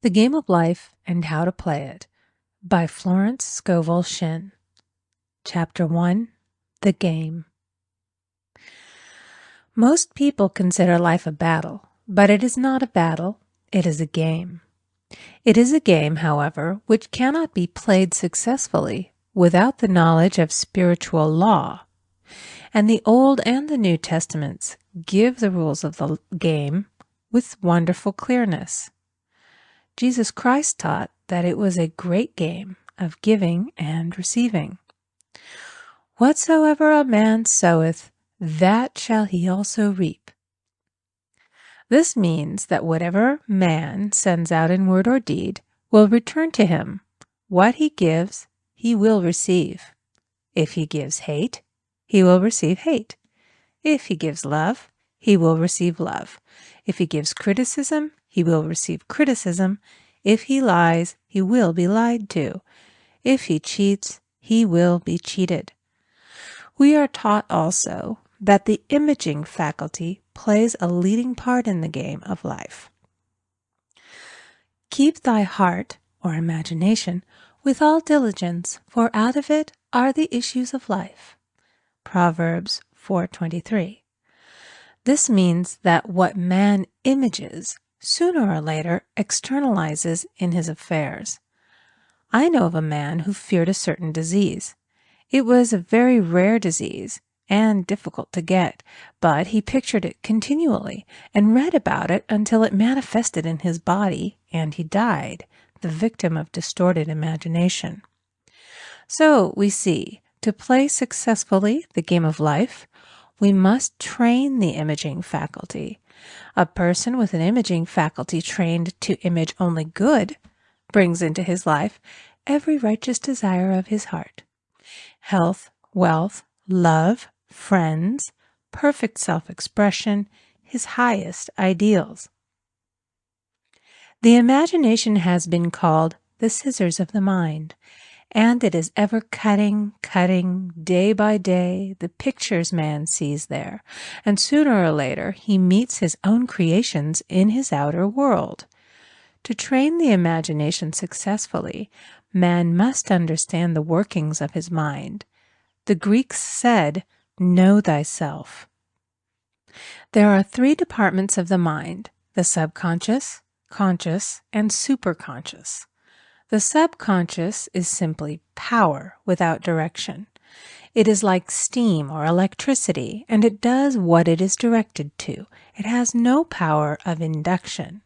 The Game of Life and How to Play It by Florence Scovel Shinn. Chapter 1. The Game. Most people consider life a battle, but it is not a battle, it is a game. It is a game, however, which cannot be played successfully without the knowledge of spiritual law. And the Old and the New Testaments give the rules of the game with wonderful clearness. Jesus Christ taught that it was a great game of giving and receiving. Whatsoever a man soweth, that shall he also reap. This means that whatever man sends out in word or deed will return to him. What he gives, he will receive. If he gives hate, he will receive hate. If he gives love, he will receive love. If he gives criticism, he will receive criticism. If he lies, he will be lied to. If he cheats, he will be cheated. We are taught also that the imaging faculty plays a leading part in the game of life. Keep thy heart, or imagination, with all diligence, for out of it are the issues of life. Proverbs 4:23. This means that what man images sooner or later externalizes in his affairs. I know of a man who feared a certain disease. It was a very rare disease and difficult to get, but he pictured it continually and read about it until it manifested in his body and he died, the victim of distorted imagination. So we see, to play successfully the game of life, we must train the imaging faculty. A person with an imaging faculty trained to image only good brings into his life every righteous desire of his heart. Health, wealth, love, friends, perfect self-expression, his highest ideals. The imagination has been called the scissors of the mind, and it is ever cutting, day by day, the pictures man sees there, and sooner or later he meets his own creations in his outer world. To train the imagination successfully, man must understand the workings of his mind. The Greeks said, "Know thyself." There are three departments of the mind: the subconscious, conscious, and superconscious. The subconscious is simply power without direction. It is like steam or electricity, and it does what it is directed to. It has no power of induction.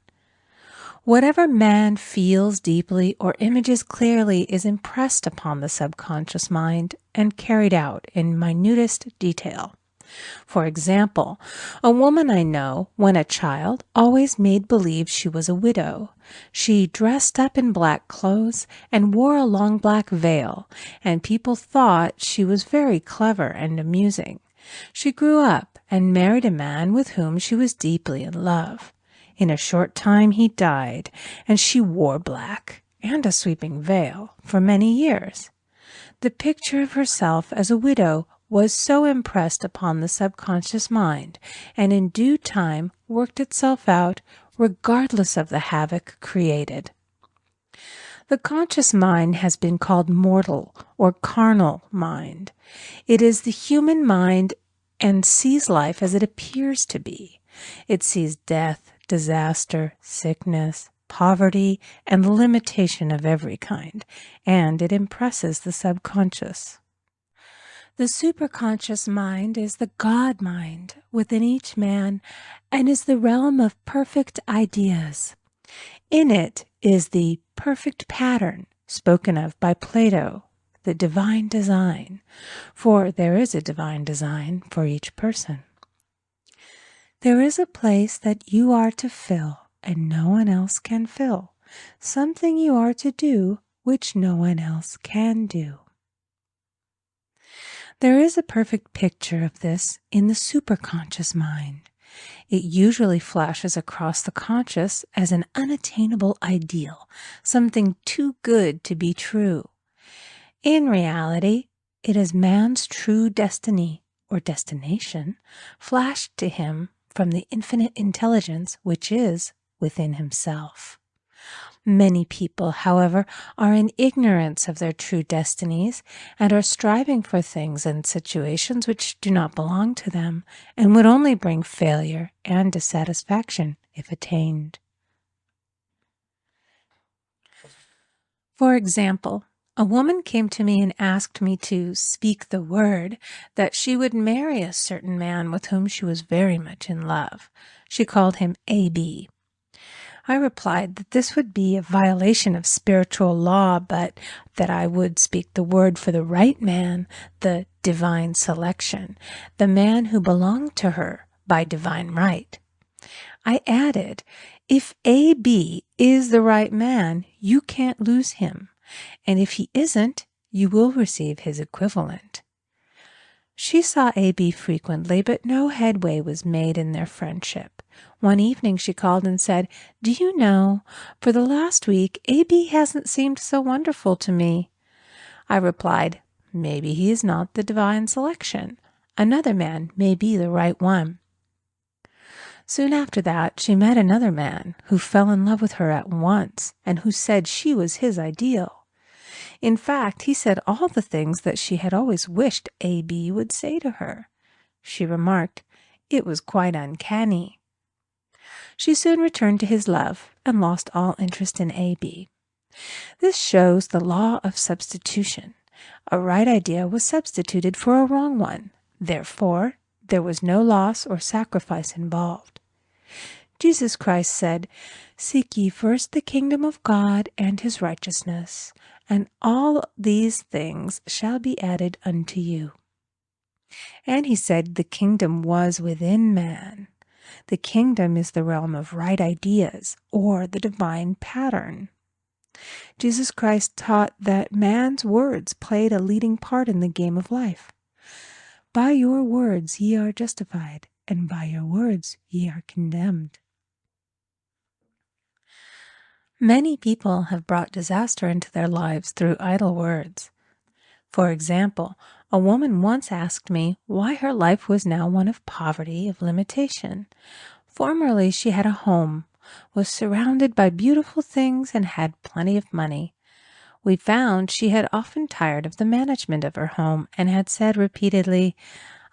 Whatever man feels deeply or images clearly is impressed upon the subconscious mind and carried out in minutest detail. For example, a woman I know, when a child, always made believe she was a widow. She dressed up in black clothes and wore a long black veil, and people thought she was very clever and amusing. She grew up and married a man with whom she was deeply in love. In a short time he died, and she wore black and a sweeping veil for many years. The picture of herself as a widow was so impressed upon the subconscious mind, and in due time worked itself out regardless of the havoc created. The conscious mind has been called mortal or carnal mind. It is the human mind and sees life as it appears to be. It sees death, disaster, sickness, poverty, and limitation of every kind, and it impresses the subconscious. The superconscious mind is the God mind within each man and is the realm of perfect ideas. In it is the perfect pattern spoken of by Plato, the divine design, for there is a divine design for each person. There is a place that you are to fill and no one else can fill, something you are to do which no one else can do. There is a perfect picture of this in the superconscious mind. It usually flashes across the conscious as an unattainable ideal, something too good to be true. In reality, it is man's true destiny or destination flashed to him from the infinite intelligence which is within himself. Many people, however, are in ignorance of their true destinies and are striving for things and situations which do not belong to them and would only bring failure and dissatisfaction if attained. For example, a woman came to me and asked me to speak the word that she would marry a certain man with whom she was very much in love. She called him A.B. I replied that this would be a violation of spiritual law, but that I would speak the word for the right man, the divine selection, the man who belonged to her by divine right. I added, if A.B. is the right man, you can't lose him, and if he isn't, you will receive his equivalent. She saw A.B. frequently, but no headway was made in their friendship. One evening she called and said, "Do you know, for the last week, A.B. hasn't seemed so wonderful to me." I replied, "Maybe he is not the divine selection. Another man may be the right one." Soon after that, she met another man who fell in love with her at once and who said she was his ideal. In fact, he said all the things that she had always wished A.B. would say to her. She remarked, it was quite uncanny. She soon returned to his love and lost all interest in A.B. This shows the law of substitution. A right idea was substituted for a wrong one. Therefore, there was no loss or sacrifice involved. Jesus Christ said, "Seek ye first the kingdom of God and his righteousness, and all these things shall be added unto you." And he said the kingdom was within man. The kingdom is the realm of right ideas, or the divine pattern. Jesus Christ taught that man's words played a leading part in the game of life. By your words ye are justified, and by your words ye are condemned. Many people have brought disaster into their lives through idle words. For example, a woman once asked me why her life was now one of poverty, of limitation. Formerly she had a home, was surrounded by beautiful things, and had plenty of money. We found she had often tired of the management of her home and had said repeatedly,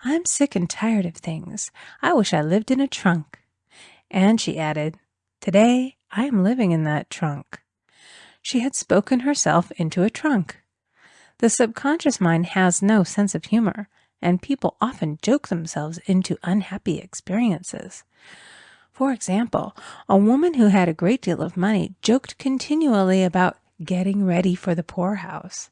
"I'm sick and tired of things. I wish I lived in a trunk." And she added, "Today I am living in that trunk." She had spoken herself into a trunk. The subconscious mind has no sense of humor, and people often joke themselves into unhappy experiences. For example, a woman who had a great deal of money joked continually about getting ready for the poorhouse.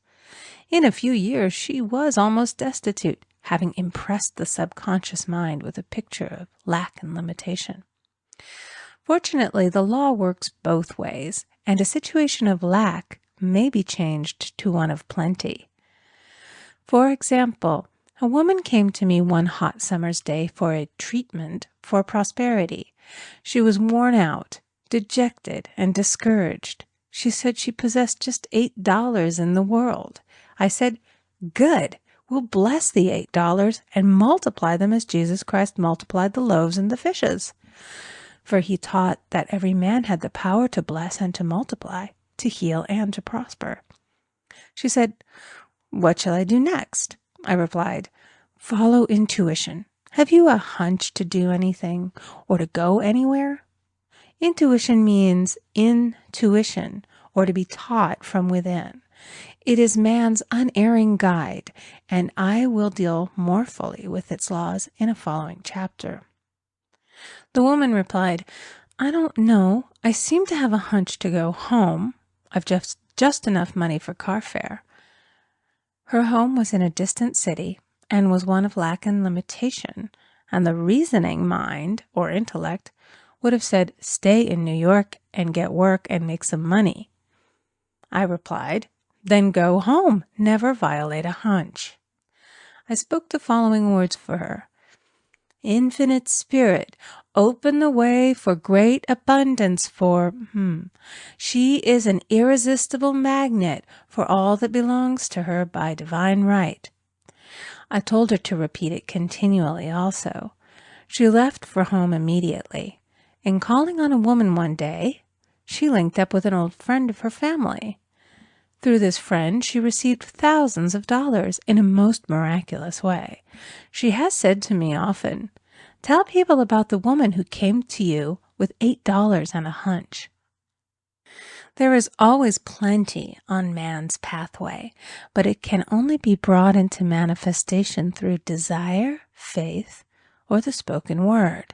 In a few years, she was almost destitute, having impressed the subconscious mind with a picture of lack and limitation. Fortunately, the law works both ways, and a situation of lack may be changed to one of plenty. For example, a woman came to me one hot summer's day for a treatment for prosperity. She was worn out, dejected, and discouraged. She said she possessed just $8 in the world. I said, "Good. We'll bless the $8 and multiply them as Jesus Christ multiplied the loaves and the fishes." For he taught that every man had the power to bless and to multiply, to heal and to prosper. She said, "What shall I do next?" I replied, "Follow intuition. Have you a hunch to do anything or to go anywhere?" Intuition means intuition, or to be taught from within. It is man's unerring guide, and I will deal more fully with its laws in a following chapter. The woman replied, "I don't know. I seem to have a hunch to go home. I've just enough money for car fare." Her home was in a distant city and was one of lack and limitation, and the reasoning mind, or intellect, would have said, "Stay in New York and get work and make some money." I replied, "Then go home. Never violate a hunch." I spoke the following words for her. "Infinite Spirit, open the way for great abundance for She is an irresistible magnet for all that belongs to her by divine right." I told her to repeat it continually also. She left for home immediately, and calling on a woman one day, She linked up with an old friend of her family. Through this friend, she received thousands of dollars in a most miraculous way. She has said to me often, "Tell people about the woman who came to you with $8 and a hunch." There is always plenty on man's pathway, but it can only be brought into manifestation through desire, faith, or the spoken word.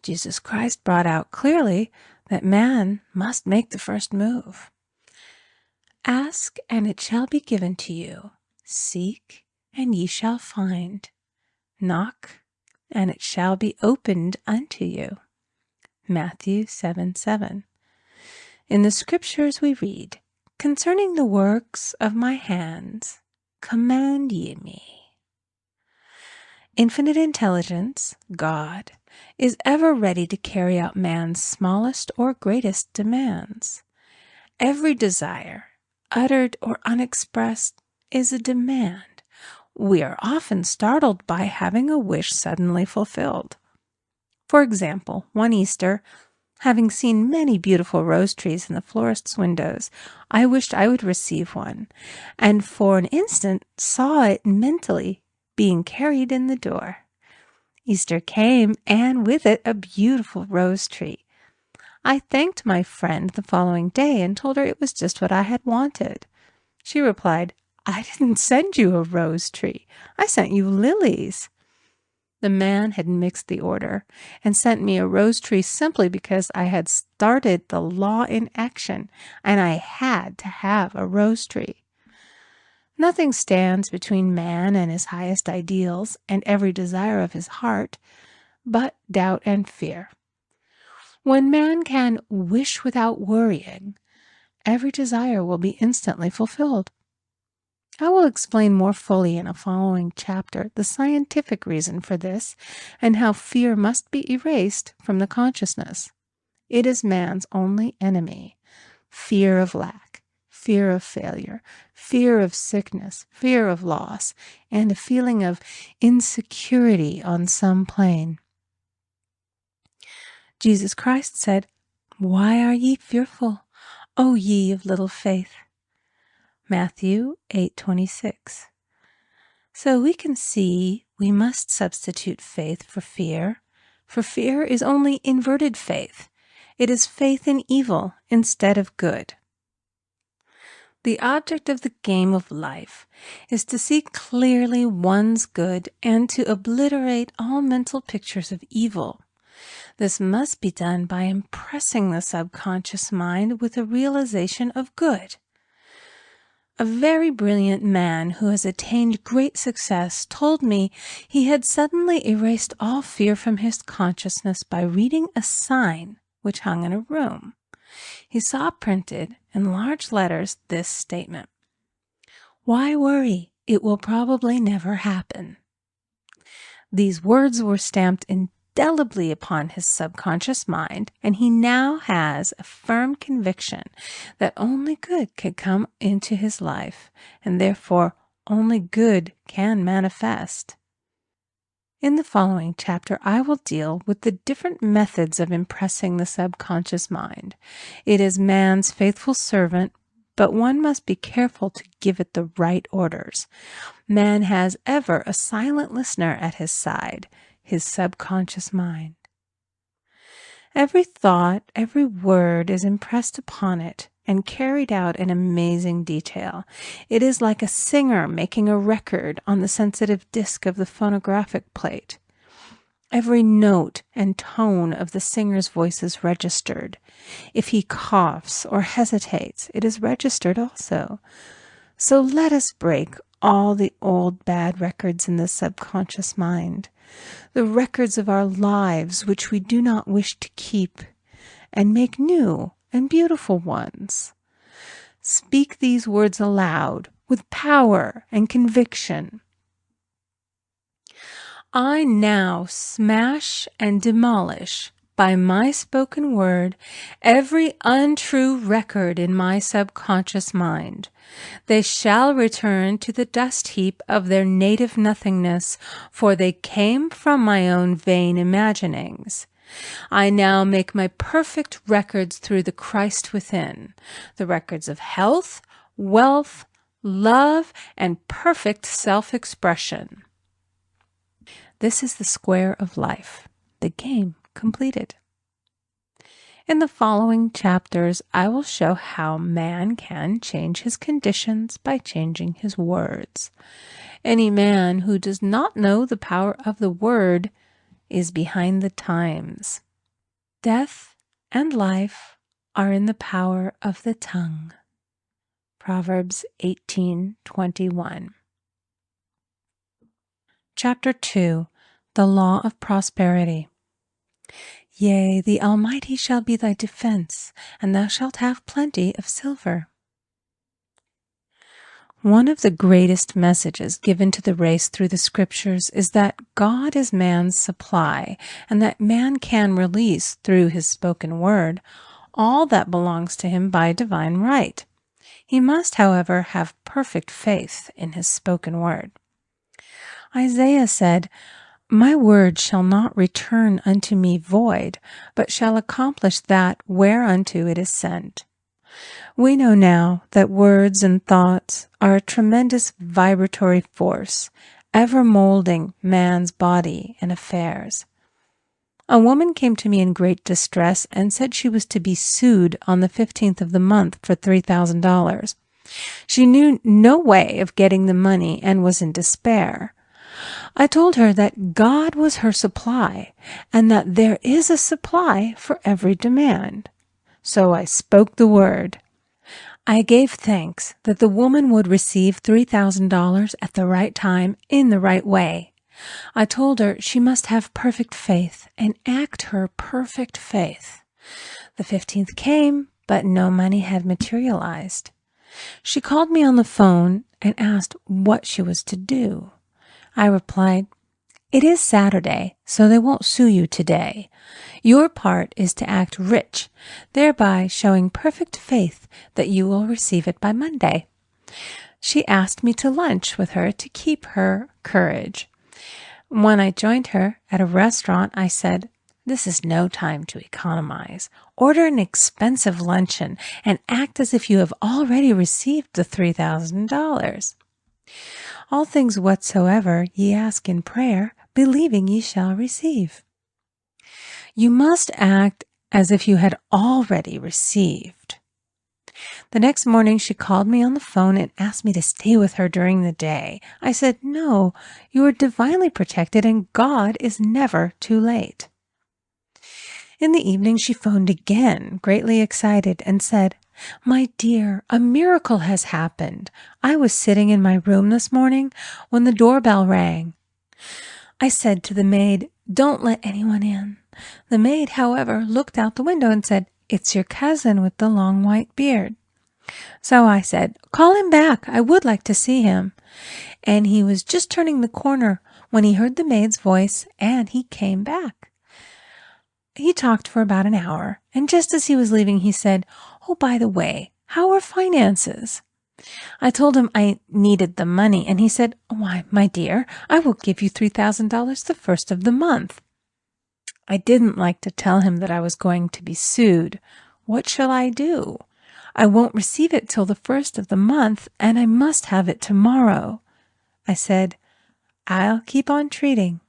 Jesus Christ brought out clearly that man must make the first move. Ask, and it shall be given to you. Seek, and ye shall find. Knock, and it shall be opened unto you. Matthew 7:7. In the scriptures we read, "Concerning the works of my hands, command ye me." Infinite intelligence, God, is ever ready to carry out man's smallest or greatest demands. Every desire, uttered or unexpressed, is a demand. We are often startled by having a wish suddenly fulfilled. For example, one Easter, having seen many beautiful rose trees in the florist's windows, I wished I would receive one, and for an instant saw it mentally being carried in the door. Easter came, and with it a beautiful rose tree. I thanked my friend the following day and told her it was just what I had wanted. She replied, "I didn't send you a rose tree. I sent you lilies." The man had mixed the order and sent me a rose tree simply because I had started the law in action and I had to have a rose tree. Nothing stands between man and his highest ideals and every desire of his heart but doubt and fear. When man can wish without worrying, every desire will be instantly fulfilled. I will explain more fully in a following chapter the scientific reason for this and how fear must be erased from the consciousness. It is man's only enemy. Fear of lack, fear of failure, fear of sickness, fear of loss, and a feeling of insecurity on some plane. Jesus Christ said, "Why are ye fearful, O ye of little faith?" Matthew 8:26. So we can see we must substitute faith for fear is only inverted faith. It is faith in evil instead of good. The object of the game of life is to see clearly one's good and to obliterate all mental pictures of evil. This must be done by impressing the subconscious mind with a realization of good. A very brilliant man who has attained great success told me he had suddenly erased all fear from his consciousness by reading a sign which hung in a room. He saw printed in large letters this statement: "Why worry? It will probably never happen." These words were stamped indelibly upon his subconscious mind, and he now has a firm conviction that only good can come into his life, and therefore only good can manifest. In the following chapter, I will deal with the different methods of impressing the subconscious mind. It is man's faithful servant, but one must be careful to give it the right orders. Man has ever a silent listener at his side, his subconscious mind. Every thought, every word is impressed upon it and carried out in amazing detail. It is like a singer making a record on the sensitive disc of the phonographic plate. Every note and tone of the singer's voice is registered. If he coughs or hesitates, it is registered also. So let us break all the old bad records in the subconscious mind, the records of our lives which we do not wish to keep, and make new and beautiful ones. Speak these words aloud with power and conviction. I now smash and demolish by my spoken word every untrue record in my subconscious mind. They shall return to the dust heap of their native nothingness, for they came from my own vain imaginings. I now make my perfect records through the Christ within, the records of health, wealth, love, and perfect self-expression. This is the square of life, the game completed. In the following chapters, I will show how man can change his conditions by changing his words. Any man who does not know the power of the word is behind the times. Death and life are in the power of the tongue. Proverbs 18:21. Chapter 2. The Law of Prosperity. Yea, the Almighty shall be thy defense, and thou shalt have plenty of silver. One of the greatest messages given to the race through the scriptures is that God is man's supply, and that man can release through his spoken word all that belongs to him by divine right. He must, however, have perfect faith in his spoken word. Isaiah said, My word shall not return unto me void, but shall accomplish that whereunto it is sent. We know now that words and thoughts are a tremendous vibratory force, ever molding man's body and affairs. A woman came to me in great distress and said she was to be sued on the 15th of the month for $3,000. She knew no way of getting the money and was in despair. I told her that God was her supply and that there is a supply for every demand. So I spoke the word. I gave thanks that the woman would receive $3,000 at the right time in the right way. I told her she must have perfect faith and act her perfect faith. The 15th came, but no money had materialized. She called me on the phone and asked what she was to do. I replied, It is Saturday, so they won't sue you today. Your part is to act rich, thereby showing perfect faith that you will receive it by Monday. She asked me to lunch with her to keep her courage. When I joined her at a restaurant, I said, This is no time to economize. Order an expensive luncheon and act as if you have already received the $3,000. All things whatsoever ye ask in prayer, believing ye shall receive. You must act as if you had already received. The next morning she called me on the phone and asked me to stay with her during the day. I said, No, you are divinely protected and God is never too late. In the evening she phoned again, greatly excited, and said, My dear, a miracle has happened. I was sitting in my room this morning when the doorbell rang. I said to the maid, Don't let anyone in. The maid, however, looked out the window and said, It's your cousin with the long white beard. So I said, Call him back. I would like to see him. And he was just turning the corner when he heard the maid's voice, and he came back. He talked for about an hour, and just as he was leaving, he said, Oh, by the way, how are finances? I told him I needed the money, and he said, Why, my dear, I will give you $3,000 the first of the month. I didn't like to tell him that I was going to be sued. What shall I do? I won't receive it till the first of the month, and I must have it tomorrow. I said, I'll keep on treating.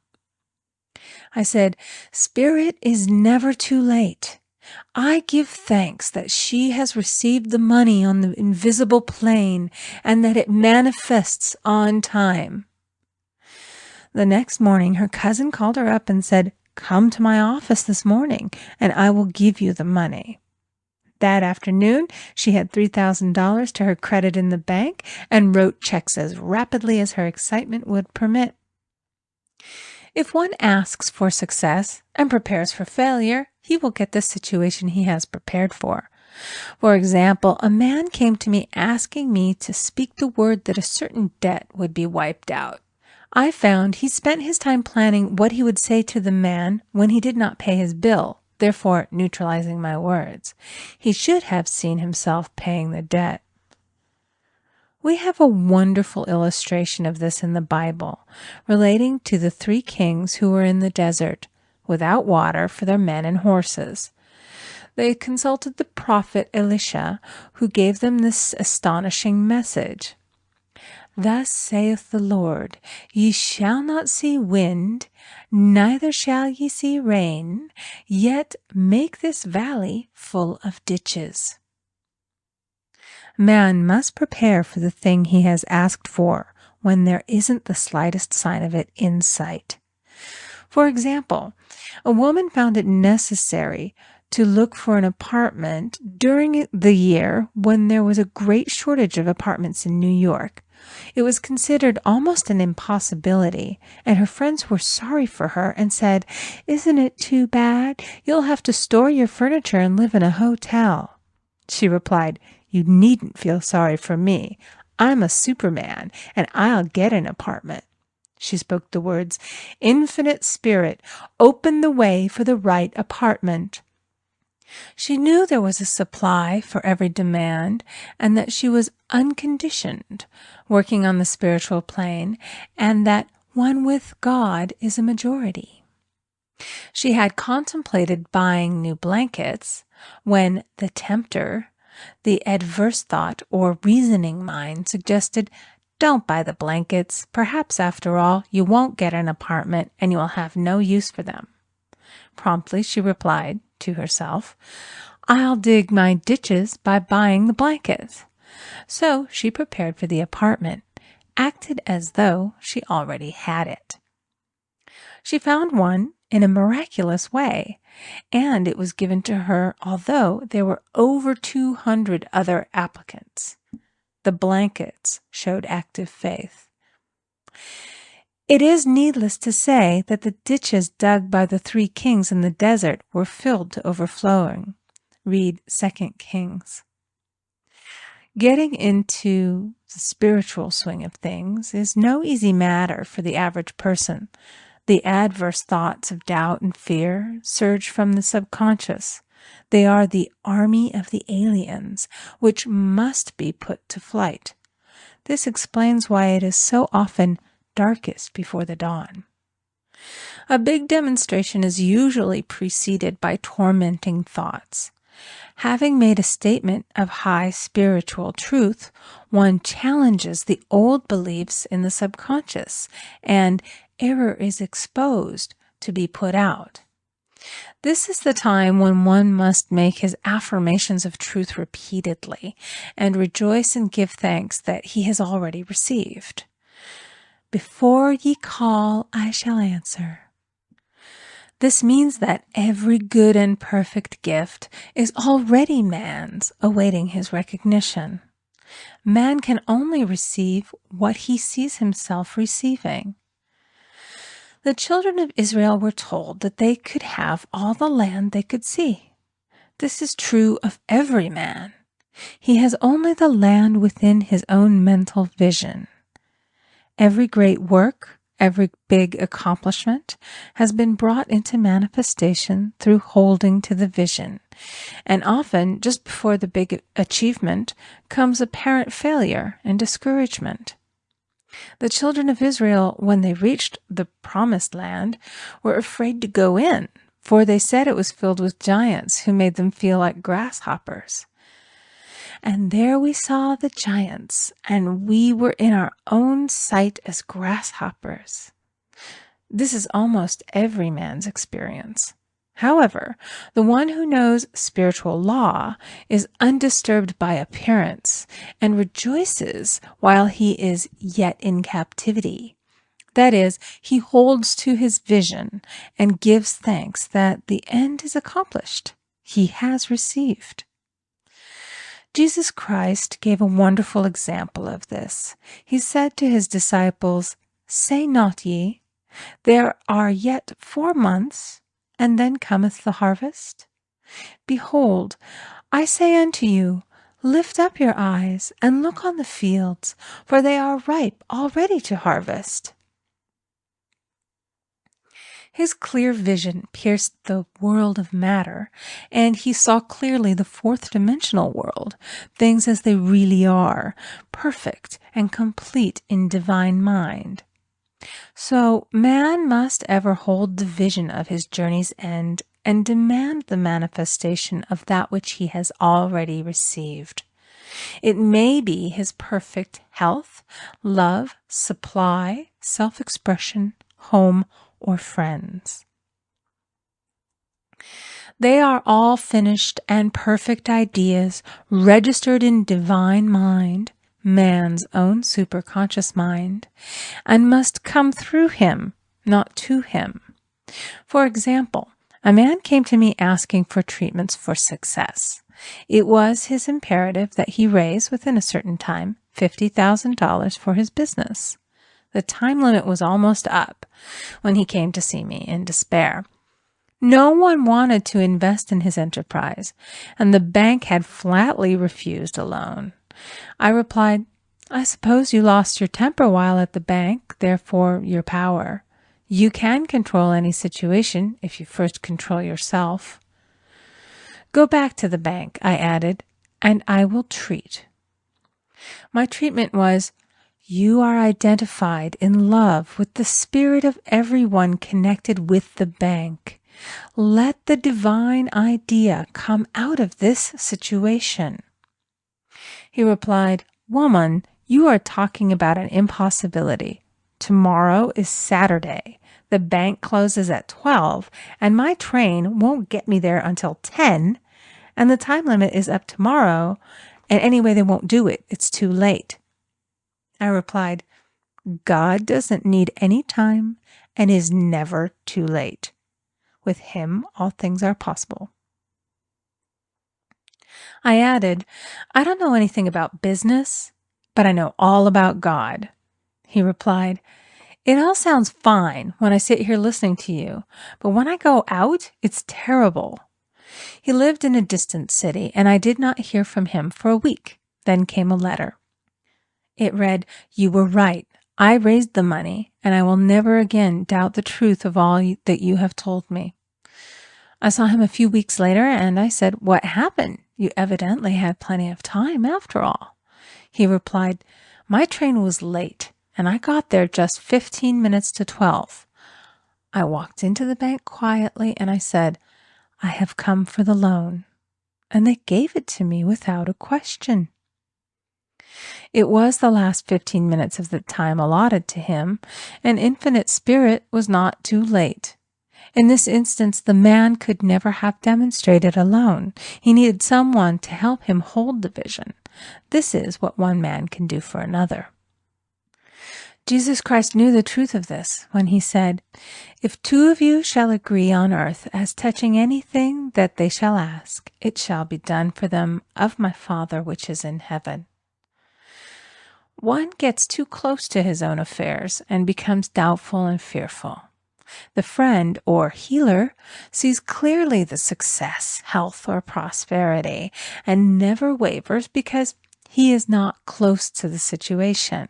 I said, Spirit is never too late. I give thanks that she has received the money on the invisible plane and that it manifests on time. The next morning, her cousin called her up and said, Come to my office this morning, and I will give you the money. That afternoon, she had $3,000 to her credit in the bank and wrote checks as rapidly as her excitement would permit. If one asks for success and prepares for failure, he will get the situation he has prepared for. For example, a man came to me asking me to speak the word that a certain debt would be wiped out. I found he spent his time planning what he would say to the man when he did not pay his bill, therefore neutralizing my words. He should have seen himself paying the debt. We have a wonderful illustration of this in the Bible, relating to the 3 kings who were in the desert, without water for their men and horses. They consulted the prophet Elisha, who gave them this astonishing message. Thus saith the Lord, Ye shall not see wind, neither shall ye see rain, yet make this valley full of ditches. Man must prepare for the thing he has asked for when there isn't the slightest sign of it in sight. For example, a woman found it necessary to look for an apartment during the year when there was a great shortage of apartments in New York. It was considered almost an impossibility, and her friends were sorry for her and said, "Isn't it too bad? You'll have to store your furniture and live in a hotel." She replied, "You needn't feel sorry for me. I'm a Superman, and I'll get an apartment." She spoke the words, "Infinite Spirit, open the way for the right apartment." She knew there was a supply for every demand and that she was unconditioned, working on the spiritual plane, and that one with God is a majority. She had contemplated buying new blankets when the tempter, the adverse thought or reasoning mind, suggested, "Don't buy the blankets. Perhaps, after all, you won't get an apartment and you will have no use for them." Promptly she replied to herself, "I'll dig my ditches by buying the blankets." So she prepared for the apartment, acted as though she already had it. She found one in a miraculous way, and it was given to her although there were over 200 other applicants. The blankets showed active faith. It is needless to say that the ditches dug by the 3 kings in the desert were filled to overflowing. Read 2 Kings. Getting into the spiritual swing of things is no easy matter for the average person. The adverse thoughts of doubt and fear surge from the subconscious. They are the army of the aliens, which must be put to flight. This explains why it is so often darkest before the dawn. A big demonstration is usually preceded by tormenting thoughts. Having made a statement of high spiritual truth, one challenges the old beliefs in the subconscious, and error is exposed to be put out. This is the time when one must make his affirmations of truth repeatedly and rejoice and give thanks that he has already received. "Before ye call, I shall answer." This means that every good and perfect gift is already man's, awaiting his recognition. Man can only receive what he sees himself receiving. The children of Israel were told that they could have all the land they could see. This is true of every man. He has only the land within his own mental vision. Every great work, every big accomplishment has been brought into manifestation through holding to the vision. And often, just before the big achievement, comes apparent failure and discouragement. The children of Israel, when they reached the promised land, were afraid to go in, for they said it was filled with giants who made them feel like grasshoppers. And there we saw the giants, and we were in our own sight as grasshoppers. This is almost every man's experience. However, the one who knows spiritual law is undisturbed by appearance and rejoices while he is yet in captivity. That is, he holds to his vision and gives thanks that the end is accomplished. He has received. Jesus Christ gave a wonderful example of this. He said to his disciples, "Say not ye, there are yet 4 months, and then cometh the harvest? Behold, I say unto you, lift up your eyes, and look on the fields, for they are ripe already to harvest." His clear vision pierced the world of matter, and he saw clearly the 4th-dimensional world, things as they really are, perfect and complete in divine mind. So man must ever hold the vision of his journey's end and demand the manifestation of that which he has already received. It may be his perfect health, love, supply, self-expression, home, or friends. They are all finished and perfect ideas registered in divine mind, man's own superconscious mind, and must come through him, not to him. For example, a man came to me asking for treatments for success. It was his imperative that he raise, within a certain time, $50,000 for his business. The time limit was almost up when he came to see me in despair. No one wanted to invest in his enterprise, and the bank had flatly refused a loan. I replied, "I suppose you lost your temper while at the bank, therefore your power. You can control any situation if you first control yourself. Go back to the bank," I added, "and I will treat." My treatment was, "You are identified in love with the spirit of everyone connected with the bank. Let the divine idea come out of this situation." He replied, "Woman, you are talking about an impossibility. Tomorrow is Saturday. The bank closes at 12, and my train won't get me there until 10, and the time limit is up tomorrow, and anyway, they won't do it. It's too late." I replied, "God doesn't need any time and is never too late. With him, all things are possible." I added, "I don't know anything about business, but I know all about God." He replied, "It all sounds fine when I sit here listening to you, but when I go out, it's terrible." He lived in a distant city, and I did not hear from him for a week. Then came a letter. It read, "You were right. I raised the money, and I will never again doubt the truth of all that you have told me." I saw him a few weeks later, and I said, "What happened? You evidently had plenty of time after all." He replied, "My train was late, and I got there just 15 minutes to 12. I walked into the bank quietly, and I said, 'I have come for the loan.' And they gave it to me without a question." It was the last 15 minutes of the time allotted to him, and Infinite Spirit was not too late. In this instance, the man could never have demonstrated alone. He needed someone to help him hold the vision. This is what one man can do for another. Jesus Christ knew the truth of this when he said, "If two of you shall agree on earth as touching anything that they shall ask, it shall be done for them of my Father which is in heaven." One gets too close to his own affairs and becomes doubtful and fearful. The friend or healer sees clearly the success, health, or prosperity and never wavers because he is not close to the situation.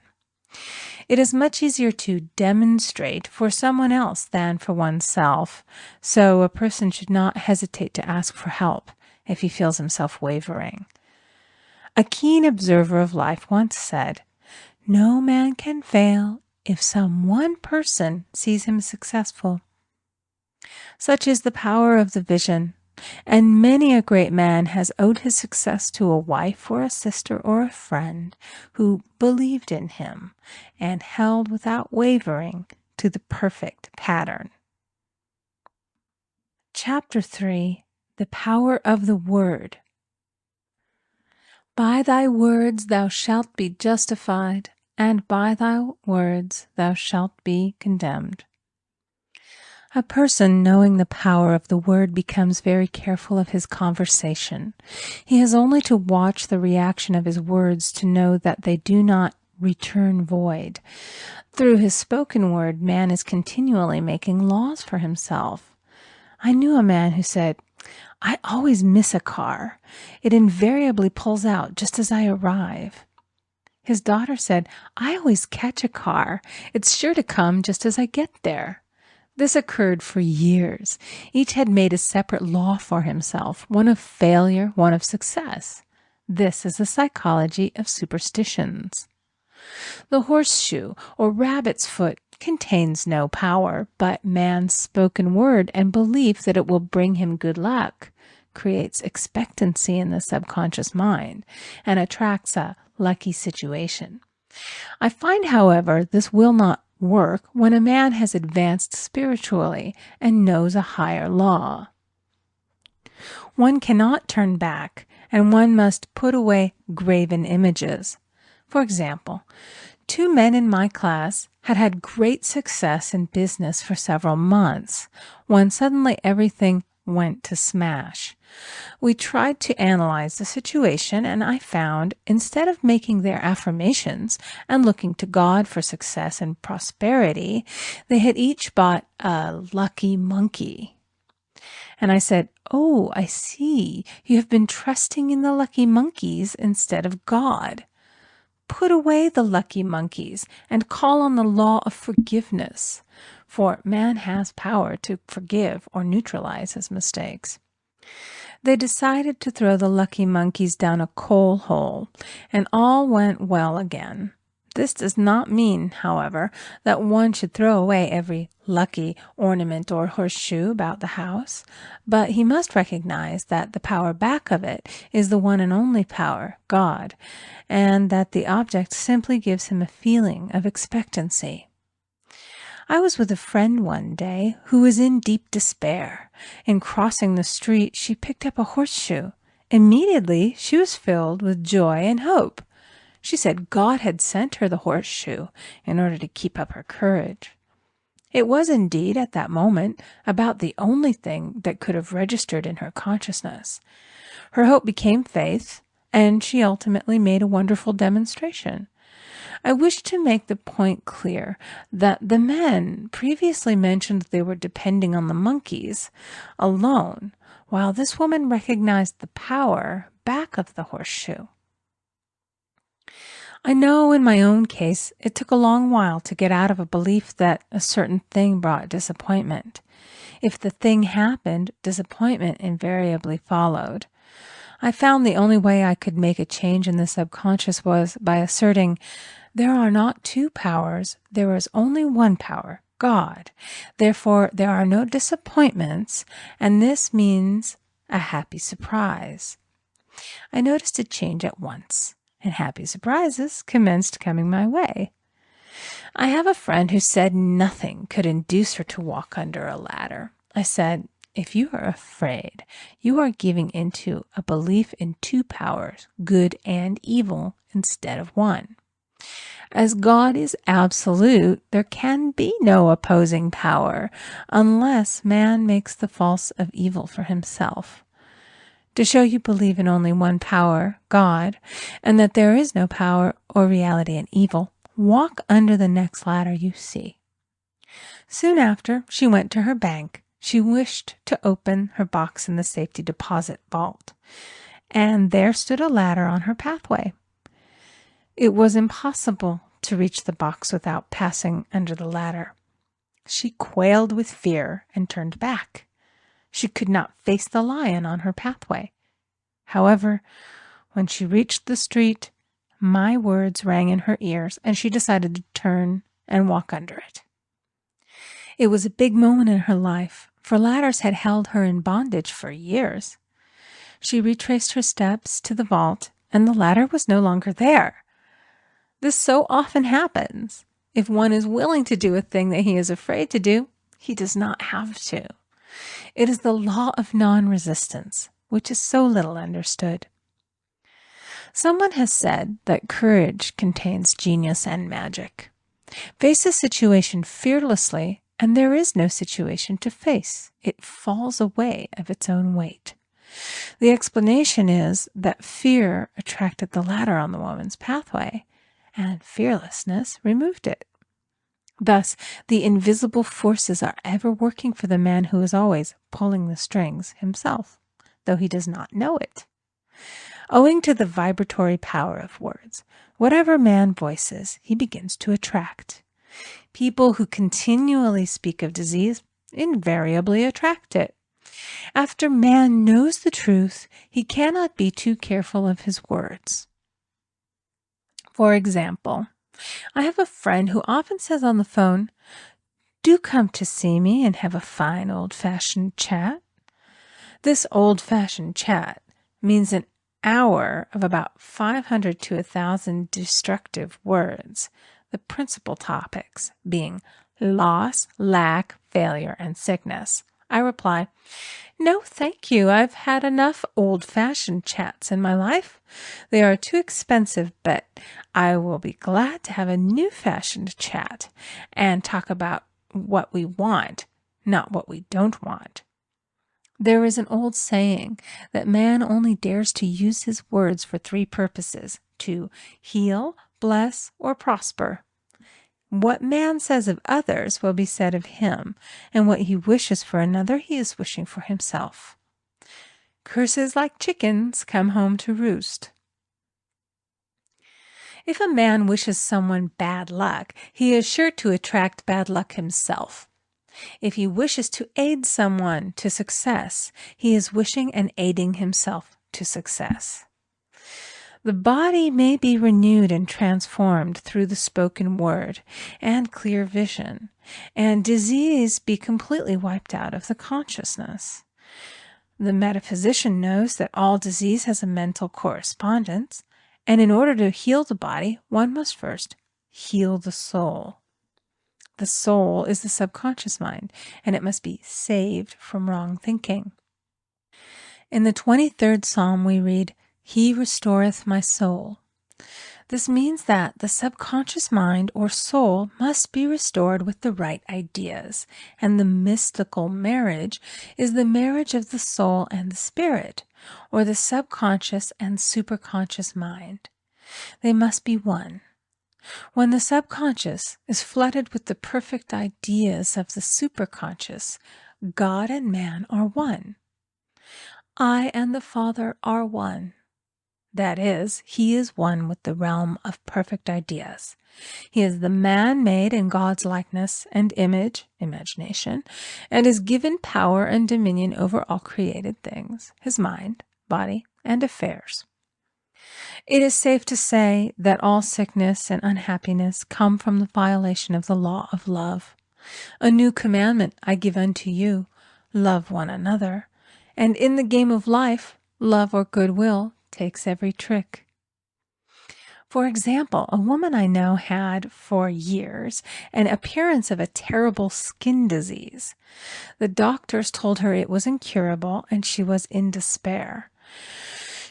It is much easier to demonstrate for someone else than for oneself, so a person should not hesitate to ask for help if he feels himself wavering. A keen observer of life once said, "No man can fail if some one person sees him successful." Such is the power of the vision, and many a great man has owed his success to a wife or a sister or a friend who believed in him and held without wavering to the perfect pattern. Chapter 3: The Power of the Word. By thy words thou shalt be justified, and by thy words thou shalt be condemned. A person knowing the power of the word becomes very careful of his conversation. He has only to watch the reaction of his words to know that they do not return void. Through his spoken word, man is continually making laws for himself. I knew a man who said, "I always miss a car. It invariably pulls out just as I arrive." His daughter said, "I always catch a car. It's sure to come just as I get there." This occurred for years. Each had made a separate law for himself, one of failure, one of success. This is the psychology of superstitions. The horseshoe or rabbit's foot contains no power, but man's spoken word and belief that it will bring him good luck creates expectancy in the subconscious mind and attracts a lucky situation. I find, however, this will not work when a man has advanced spiritually and knows a higher law. One cannot turn back, and one must put away graven images. For example, 2 men in my class had had great success in business for several months, when suddenly everything went to smash. We tried to analyze the situation, and I found, instead of making their affirmations and looking to God for success and prosperity, they had each bought a lucky monkey. And I said, "Oh, I see. You have been trusting in the lucky monkeys instead of God. Put away the lucky monkeys and call on the law of forgiveness, for man has power to forgive or neutralize his mistakes." They decided to throw the lucky monkeys down a coal hole, and all went well again. This does not mean, however, that one should throw away every lucky ornament or horseshoe about the house, but he must recognize that the power back of it is the one and only power, God, and that the object simply gives him a feeling of expectancy. I was with a friend one day who was in deep despair. In crossing the street, she picked up a horseshoe. Immediately, she was filled with joy and hope. She said God had sent her the horseshoe in order to keep up her courage. It was indeed, at that moment, about the only thing that could have registered in her consciousness. Her hope became faith, and she ultimately made a wonderful demonstration. I wish to make the point clear that the men previously mentioned they were depending on the monkeys alone, while this woman recognized the power back of the horseshoe. I know in my own case it took a long while to get out of a belief that a certain thing brought disappointment. If the thing happened, disappointment invariably followed. I found the only way I could make a change in the subconscious was by asserting, there are not 2 powers, there is only one power, God. Therefore, there are no disappointments, and this means a happy surprise. I noticed a change at once, and happy surprises commenced coming my way. I have a friend who said nothing could induce her to walk under a ladder. I said, if you are afraid, you are giving into a belief in 2 powers, good and evil, instead of one. As God is absolute, there can be no opposing power unless man makes the false of evil for himself. To show you believe in only one power, God, and that there is no power or reality in evil, walk under the next ladder you see. Soon after, she went to her bank. She wished to open her box in the safety deposit vault, and there stood a ladder on her pathway. It was impossible to reach the box without passing under the ladder. She quailed with fear and turned back. She could not face the lion on her pathway. However, when she reached the street, my words rang in her ears, and she decided to turn and walk under it. It was a big moment in her life, for ladders had held her in bondage for years. She retraced her steps to the vault, and the ladder was no longer there. This so often happens. If one is willing to do a thing that he is afraid to do, he does not have to. It is the law of non-resistance, which is so little understood. Someone has said that courage contains genius and magic. Face a situation fearlessly, and there is no situation to face. It falls away of its own weight. The explanation is that fear attracted the ladder on the woman's pathway, and fearlessness removed it. Thus, the invisible forces are ever working for the man who is always pulling the strings himself, though he does not know it. Owing to the vibratory power of words, whatever man voices, he begins to attract. People who continually speak of disease invariably attract it. After man knows the truth, he cannot be too careful of his words. For example, I have a friend who often says on the phone, "Do come to see me and have a fine old-fashioned chat." This old-fashioned chat means an hour of about 500 to 1,000 destructive words, the principal topics being loss, lack, failure, and sickness. I reply, "No, thank you. I've had enough old-fashioned chats in my life. They are too expensive, but I will be glad to have a new-fashioned chat and talk about what we want, not what we don't want." There is an old saying that man only dares to use his words for three purposes: to heal, bless, or prosper. What man says of others will be said of him, and what he wishes for another he is wishing for himself. Curses like chickens come home to roost. If a man wishes someone bad luck, he is sure to attract bad luck himself. If he wishes to aid someone to success, he is wishing and aiding himself to success. The body may be renewed and transformed through the spoken word and clear vision, and disease be completely wiped out of the consciousness. The metaphysician knows that all disease has a mental correspondence, and in order to heal the body, one must first heal the soul. The soul is the subconscious mind, and it must be saved from wrong thinking. In the 23rd Psalm we read, "He restoreth my soul." This means that the subconscious mind or soul must be restored with the right ideas, and the mystical marriage is the marriage of the soul and the spirit, or the subconscious and superconscious mind. They must be one. When the subconscious is flooded with the perfect ideas of the superconscious, God and man are one. I and the Father are one. That is, he is one with the realm of perfect ideas. He is the man made in God's likeness and image, imagination, and is given power and dominion over all created things, his mind, body, and affairs. It is safe to say that all sickness and unhappiness come from the violation of the law of love. A new commandment I give unto you, love one another. And in the game of life, love or goodwill takes every trick. For example, a woman I know had for years an appearance of a terrible skin disease. The doctors told her it was incurable and she was in despair.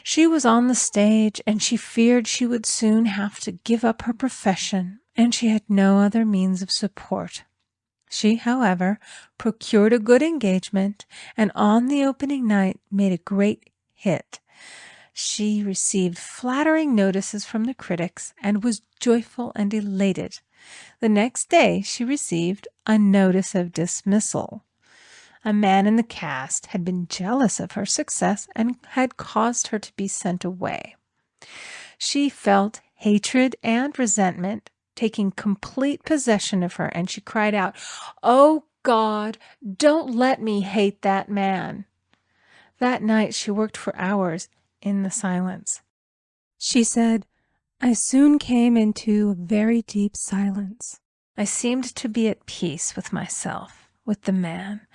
She was on the stage and she feared she would soon have to give up her profession, and she had no other means of support. She, however, procured a good engagement and on the opening night made a great hit. She received flattering notices from the critics and was joyful and elated. The next day she received a notice of dismissal. A man in the cast had been jealous of her success and had caused her to be sent away. She felt hatred and resentment taking complete possession of her, and she cried out, "Oh God, don't let me hate that man." That night she worked for hours in the silence. She said, "I soon came into a very deep silence. I seemed to be at peace with myself, with the man,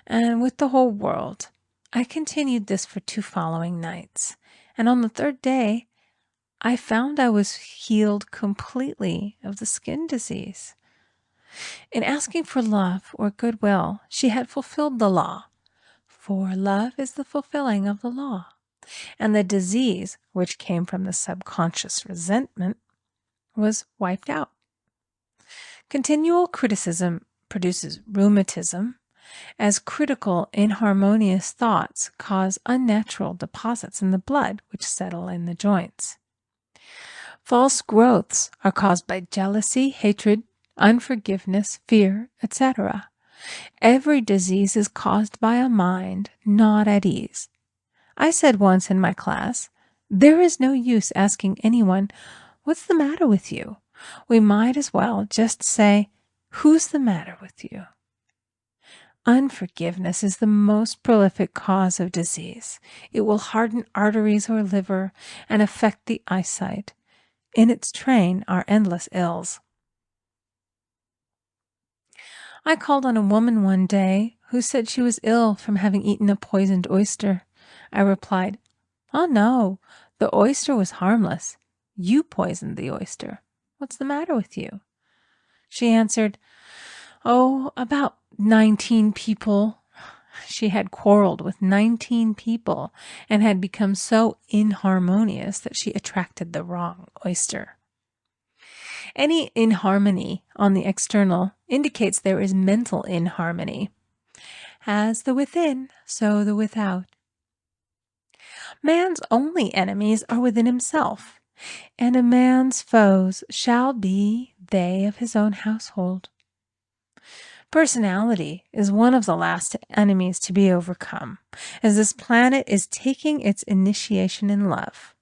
and with the whole world. I continued this for 2 following nights, and on the 3rd day, I found I was healed completely of the skin disease." In asking for love or goodwill, she had fulfilled the law, for love is the fulfilling of the law, and the disease, which came from the subconscious resentment, was wiped out. Continual criticism produces rheumatism, as critical, inharmonious thoughts cause unnatural deposits in the blood which settle in the joints. False growths are caused by jealousy, hatred, unforgiveness, fear, etc. Every disease is caused by a mind not at ease. I said once in my class, "There is no use asking anyone, 'What's the matter with you?' We might as well just say, 'Who's the matter with you?'" Unforgiveness is the most prolific cause of disease. It will harden arteries or liver and affect the eyesight. In its train are endless ills. I called on a woman one day who said she was ill from having eaten a poisoned oyster. I replied, "Oh no, the oyster was harmless. You poisoned the oyster. What's the matter with you?" She answered, "Oh, about 19 people." She had quarreled with 19 people and had become so inharmonious that she attracted the wrong oyster. Any inharmony on the external indicates there is mental inharmony. As the within, so the without. Man's only enemies are within himself, and a man's foes shall be they of his own household. Personality is one of the last enemies to be overcome, as this planet is taking its initiation in love.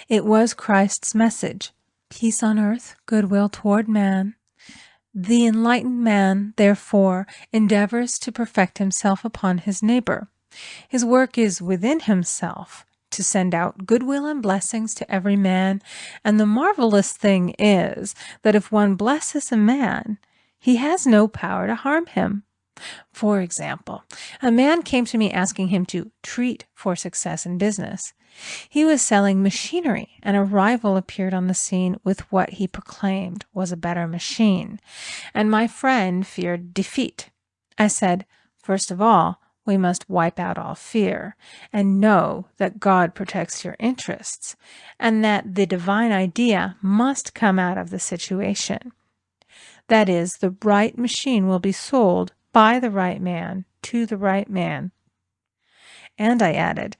It was Christ's message, peace on earth, goodwill toward man. The enlightened man, therefore, endeavors to perfect himself upon his neighbor. His work is within himself, to send out goodwill and blessings to every man, and the marvelous thing is that if one blesses a man, he has no power to harm him. For example, a man came to me asking him to treat for success in business. He was selling machinery, and a rival appeared on the scene with what he proclaimed was a better machine, and my friend feared defeat. I said, "First of all, we must wipe out all fear, and know that God protects your interests, and that the divine idea must come out of the situation. That is, the right machine will be sold by the right man to the right man." And I added,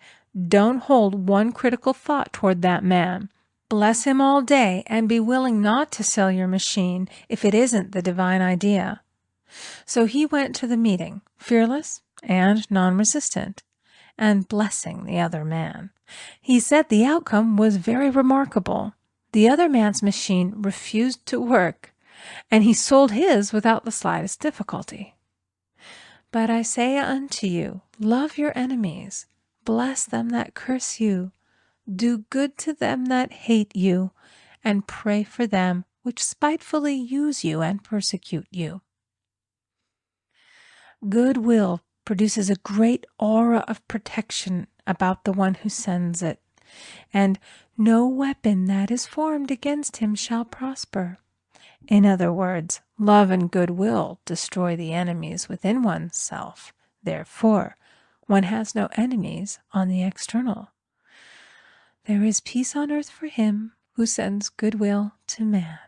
"Don't hold one critical thought toward that man. Bless him all day and be willing not to sell your machine if it isn't the divine idea." So he went to the meeting, fearless and non-resistant, and blessing the other man. He said the outcome was very remarkable. The other man's machine refused to work, and he sold his without the slightest difficulty. But I say unto you, love your enemies, bless them that curse you, do good to them that hate you, and pray for them which spitefully use you and persecute you. Goodwill produces a great aura of protection about the one who sends it, and no weapon that is formed against him shall prosper. In other words, love and goodwill destroy the enemies within oneself. Therefore, one has no enemies on the external. There is peace on earth for him who sends goodwill to man.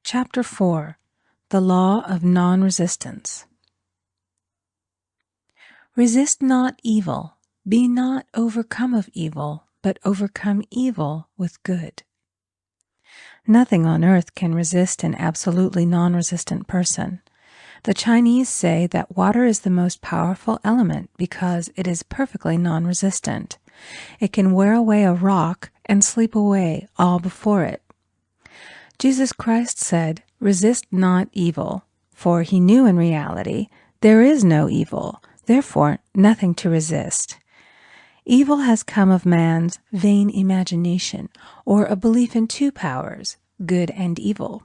Chapter 4. The Law of Non-Resistance. Resist not evil, be not overcome of evil, but overcome evil with good. Nothing on earth can resist an absolutely non-resistant person. The Chinese say that water is the most powerful element because it is perfectly non-resistant. It can wear away a rock and sleep away all before it. Jesus Christ said, "Resist not evil," for he knew in reality there is no evil, therefore nothing to resist. Evil has come of man's vain imagination, or a belief in two powers, good and evil.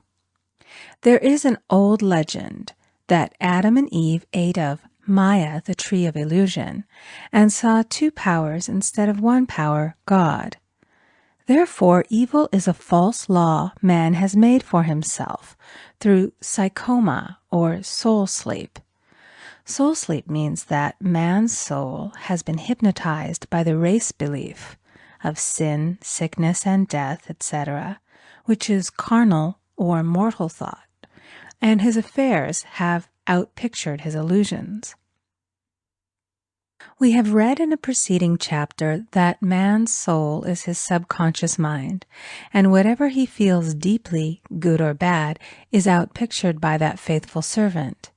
There is an old legend that Adam and Eve ate of Maya, the tree of illusion, and saw two powers instead of one power, God. Therefore, evil is a false law man has made for himself through psychoma, or soul sleep. Soul sleep means that man's soul has been hypnotized by the race belief of sin, sickness, and death, etc., which is carnal or mortal thought, and his affairs have outpictured his illusions. We have read in a preceding chapter that man's soul is his subconscious mind, and whatever he feels deeply, good or bad, is outpictured by that faithful servant.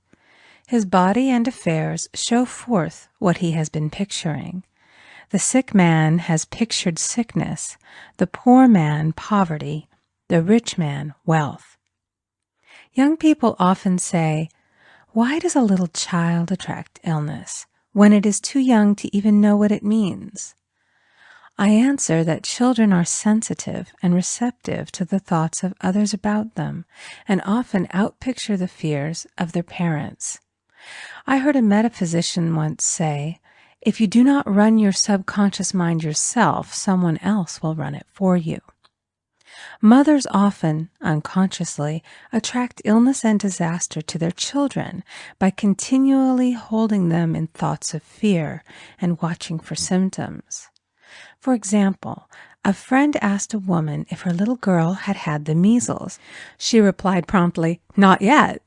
His body and affairs show forth what he has been picturing. The sick man has pictured sickness, the poor man poverty, the rich man wealth. Young people often say, "Why does a little child attract illness when it is too young to even know what it means?" I answer that children are sensitive and receptive to the thoughts of others about them and often outpicture the fears of their parents. I heard a metaphysician once say, "If you do not run your subconscious mind yourself, someone else will run it for you." Mothers often, unconsciously, attract illness and disaster to their children by continually holding them in thoughts of fear and watching for symptoms. For example, a friend asked a woman if her little girl had had the measles. She replied promptly, "Not yet."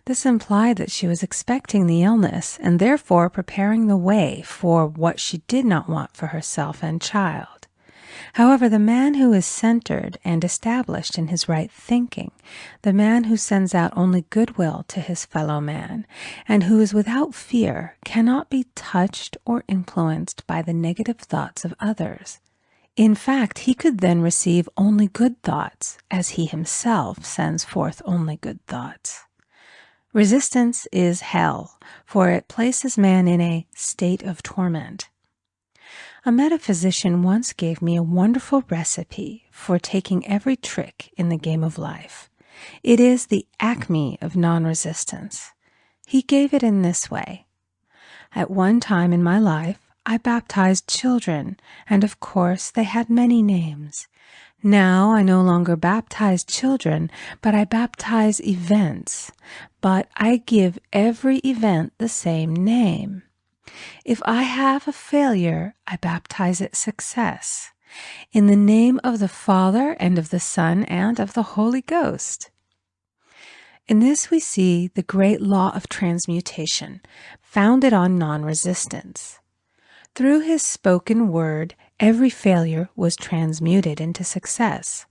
This implied that she was expecting the illness and therefore preparing the way for what she did not want for herself and child. However, the man who is centered and established in his right thinking, the man who sends out only goodwill to his fellow man, and who is without fear, cannot be touched or influenced by the negative thoughts of others. In fact, he could then receive only good thoughts, as he himself sends forth only good thoughts. Resistance is hell, for it places man in a state of torment. A metaphysician once gave me a wonderful recipe for taking every trick in the game of life. It is the acme of non-resistance. He gave it in this way. At one time in my life, I baptized children, and of course they had many names. Now I no longer baptize children, but I baptize events. But I give every event the same name. If I have a failure, I baptize it success. In the name of the Father, and of the Son, and of the Holy Ghost. In this we see the great law of transmutation, founded on non-resistance. Through his spoken word, every failure was transmuted into success.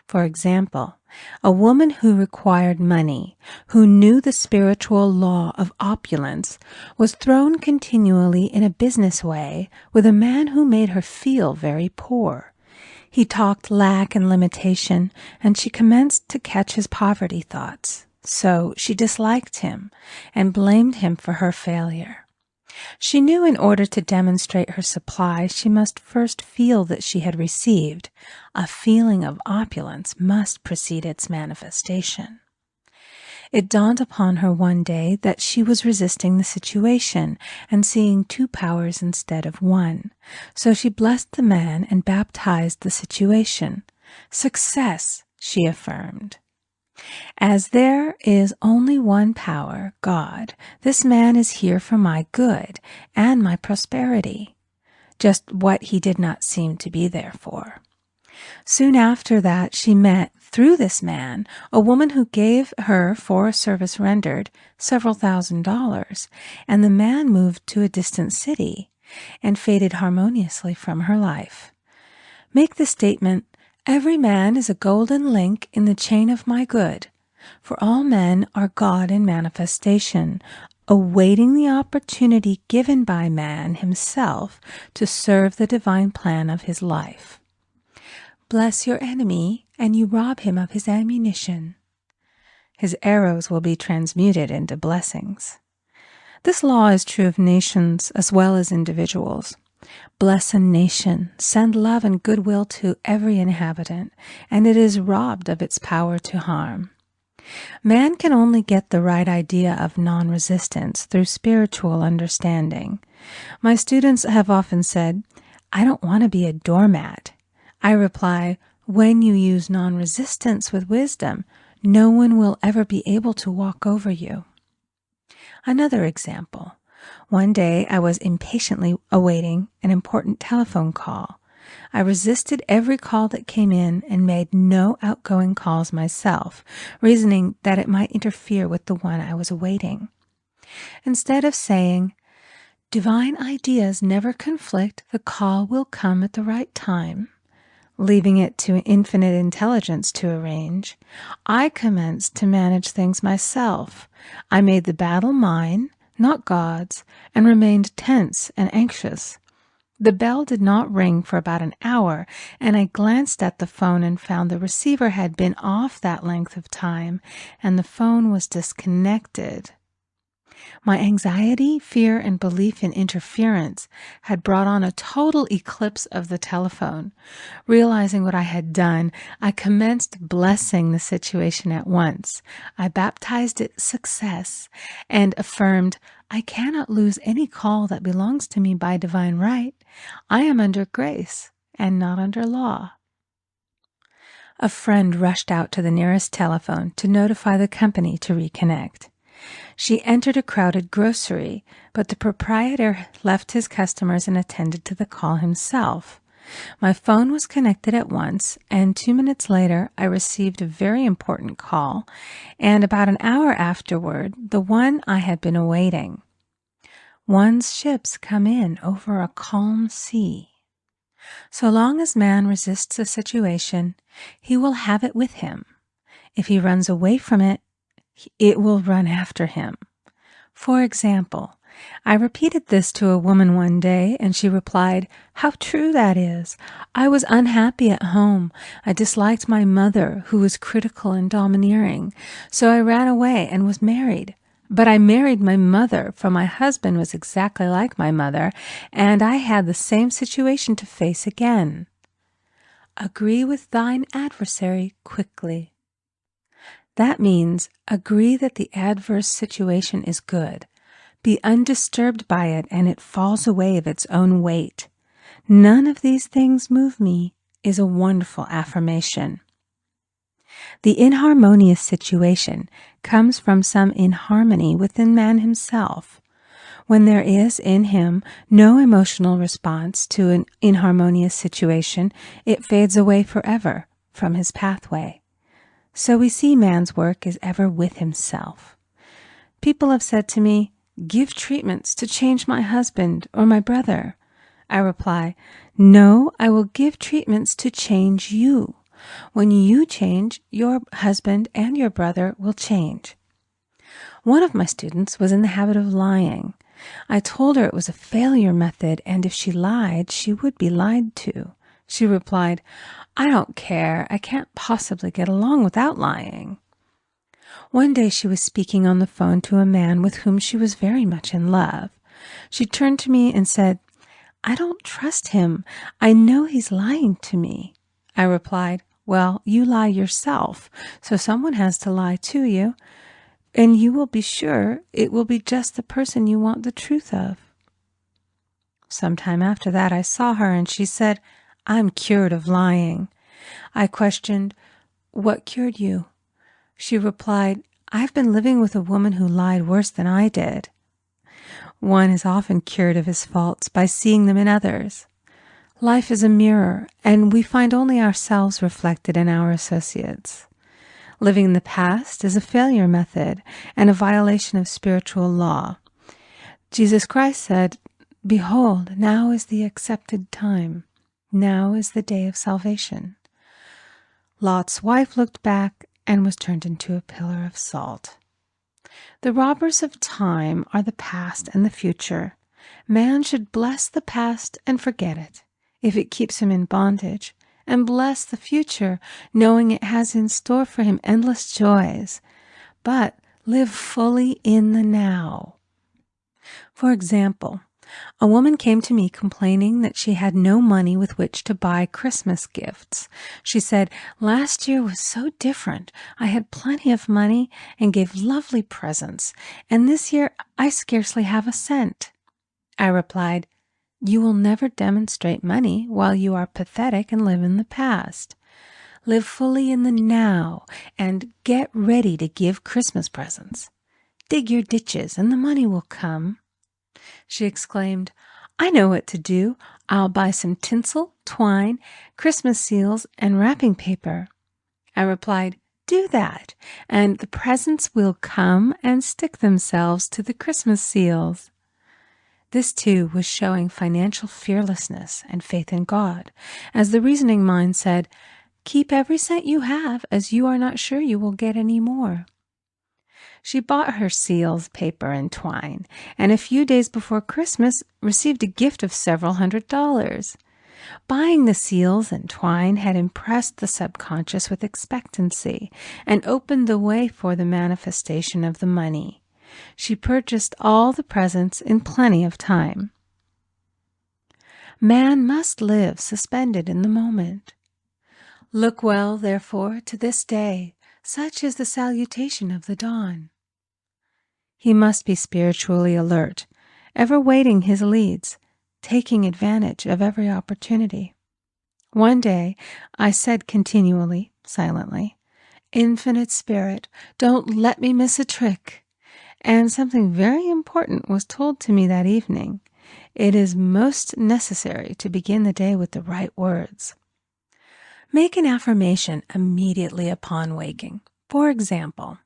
For example, a woman who required money, who knew the spiritual law of opulence, was thrown continually in a business way with a man who made her feel very poor. He talked lack and limitation, and she commenced to catch his poverty thoughts. So she disliked him and blamed him for her failure. She knew in order to demonstrate her supply, she must first feel that she had received. A feeling of opulence must precede its manifestation. It dawned upon her one day that she was resisting the situation and seeing two powers instead of one. So she blessed the man and baptized the situation. "Success," she affirmed. "As there is only one power, God, this man is here for my good and my prosperity," just what he did not seem to be there for. Soon after that, she met, through this man, a woman who gave her, for a service rendered, several $1,000s, and the man moved to a distant city and faded harmoniously from her life. Make the statement, "Every man is a golden link in the chain of my good," for all men are God in manifestation, awaiting the opportunity given by man himself to serve the divine plan of his life. Bless your enemy, and you rob him of his ammunition. His arrows will be transmuted into blessings. This law is true of nations as well as individuals. Bless a nation, send love and goodwill to every inhabitant, and it is robbed of its power to harm. Man can only get the right idea of non-resistance through spiritual understanding. My students have often said, "I don't want to be a doormat." I reply, when you use non-resistance with wisdom, no one will ever be able to walk over you. Another example. One day I was impatiently awaiting an important telephone call. I resisted every call that came in and made no outgoing calls myself, reasoning that it might interfere with the one I was awaiting. Instead of saying, "Divine ideas never conflict, the call will come at the right time," leaving it to infinite intelligence to arrange, I commenced to manage things myself. I made the battle mine, not God's, and remained tense and anxious. The bell did not ring for about an hour, and I glanced at the phone and found the receiver had been off that length of time, and the phone was disconnected. My anxiety, fear, and belief in interference had brought on a total eclipse of the telephone. Realizing what I had done, I commenced blessing the situation at once. I baptized it success and affirmed, I cannot lose any call that belongs to me by divine right. I am under grace and not under law. A friend rushed out to the nearest telephone to notify the company to reconnect. She entered a crowded grocery, but the proprietor left his customers and attended to the call himself. My phone was connected at once, and 2 minutes later, I received a very important call, and about an hour afterward, the one I had been awaiting. One's ships come in over a calm sea. So long as man resists a situation, he will have it with him. If he runs away from it, it will run after him. For example, I repeated this to a woman one day, and she replied, "How true that is. I was unhappy at home. I disliked my mother, who was critical and domineering. So I ran away and was married. But I married my mother, for my husband was exactly like my mother, and I had the same situation to face again. Agree with thine adversary quickly." That means agree that the adverse situation is good. Be undisturbed by it, and it falls away of its own weight. None of these things move me is a wonderful affirmation. The inharmonious situation comes from some inharmony within man himself. When there is in him no emotional response to an inharmonious situation, it fades away forever from his pathway. So we see man's work is ever with himself. People have said to me, "Give treatments to change my husband or my brother." I reply, "No, I will give treatments to change you. When you change, your husband and your brother will change." One of my students was in the habit of lying. I told her it was a failure method, and if she lied, she would be lied to. She replied, "I don't care. I can't possibly get along without lying." One day she was speaking on the phone to a man with whom she was very much in love. She turned to me and said, "I don't trust him. I know he's lying to me." I replied, "Well, you lie yourself, so someone has to lie to you, and you will be sure it will be just the person you want the truth of." Sometime after that I saw her, and she said, "I'm cured of lying." I questioned, "What cured you?" She replied, "I've been living with a woman who lied worse than I did." One is often cured of his faults by seeing them in others. Life is a mirror, and we find only ourselves reflected in our associates. Living in the past is a failure method and a violation of spiritual law. Jesus Christ said, "Behold, now is the accepted time. Now is the day of salvation." Lot's wife looked back and was turned into a pillar of salt. The robbers of time are the past and the future. Man should bless the past and forget it, if it keeps him in bondage, and bless the future, knowing it has in store for him endless joys. But live fully in the now. For example, a woman came to me complaining that she had no money with which to buy Christmas gifts. She said, "Last year was so different. I had plenty of money and gave lovely presents, and this year I scarcely have a cent." I replied, "You will never demonstrate money while you are pathetic and live in the past. Live fully in the now and get ready to give Christmas presents. Dig your ditches and the money will come." She exclaimed, "I know what to do. I'll buy some tinsel, twine, Christmas seals, and wrapping paper." I replied, "Do that, and the presents will come and stick themselves to the Christmas seals." This, too, was showing financial fearlessness and faith in God, as the reasoning mind said, "Keep every cent you have, as you are not sure you will get any more." She bought her seals, paper, and twine, and a few days before Christmas received a gift of several $100s. Buying the seals and twine had impressed the subconscious with expectancy and opened the way for the manifestation of the money. She purchased all the presents in plenty of time. Man must live suspended in the moment. Look well, therefore, to this day, such is the salutation of the dawn. He must be spiritually alert, ever waiting his leads, taking advantage of every opportunity. One day I said continually, silently, "Infinite Spirit, don't let me miss a trick." And something very important was told to me that evening. It is most necessary to begin the day with the right words. Make an affirmation immediately upon waking. For example,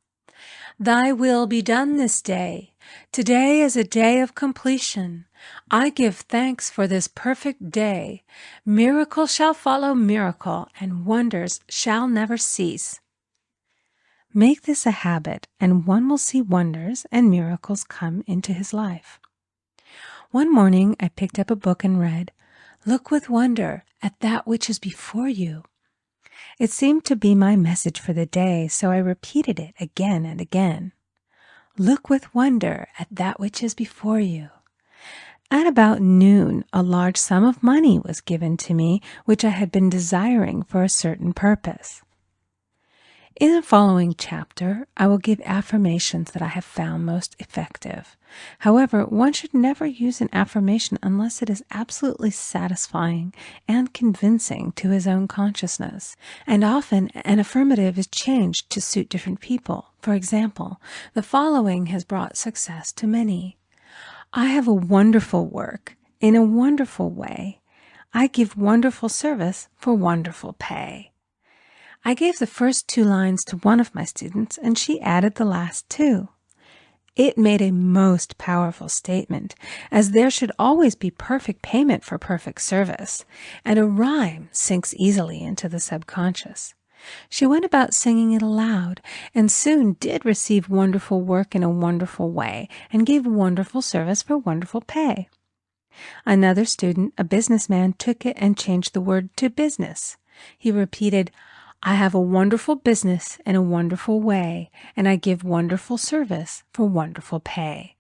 "Thy will be done this day. Today is a day of completion. I give thanks for this perfect day. Miracle shall follow miracle, and wonders shall never cease." Make this a habit, and one will see wonders and miracles come into his life. One morning I picked up a book and read, "Look with wonder at that which is before you." It seemed to be my message for the day, so I repeated it again and again. Look with wonder at that which is before you. At about noon, a large sum of money was given to me, which I had been desiring for a certain purpose. In the following chapter, I will give affirmations that I have found most effective. However, one should never use an affirmation unless it is absolutely satisfying and convincing to his own consciousness. And often, an affirmative is changed to suit different people. For example, the following has brought success to many. I have a wonderful work in a wonderful way. I give wonderful service for wonderful pay. I gave the first 2 lines to one of my students, and she added the last 2. It made a most powerful statement, as there should always be perfect payment for perfect service, and a rhyme sinks easily into the subconscious. She went about singing it aloud, and soon did receive wonderful work in a wonderful way, and gave wonderful service for wonderful pay. Another student, a businessman, took it and changed the word to business. He repeated, "I have a wonderful business in a wonderful way, and I give wonderful service for wonderful pay."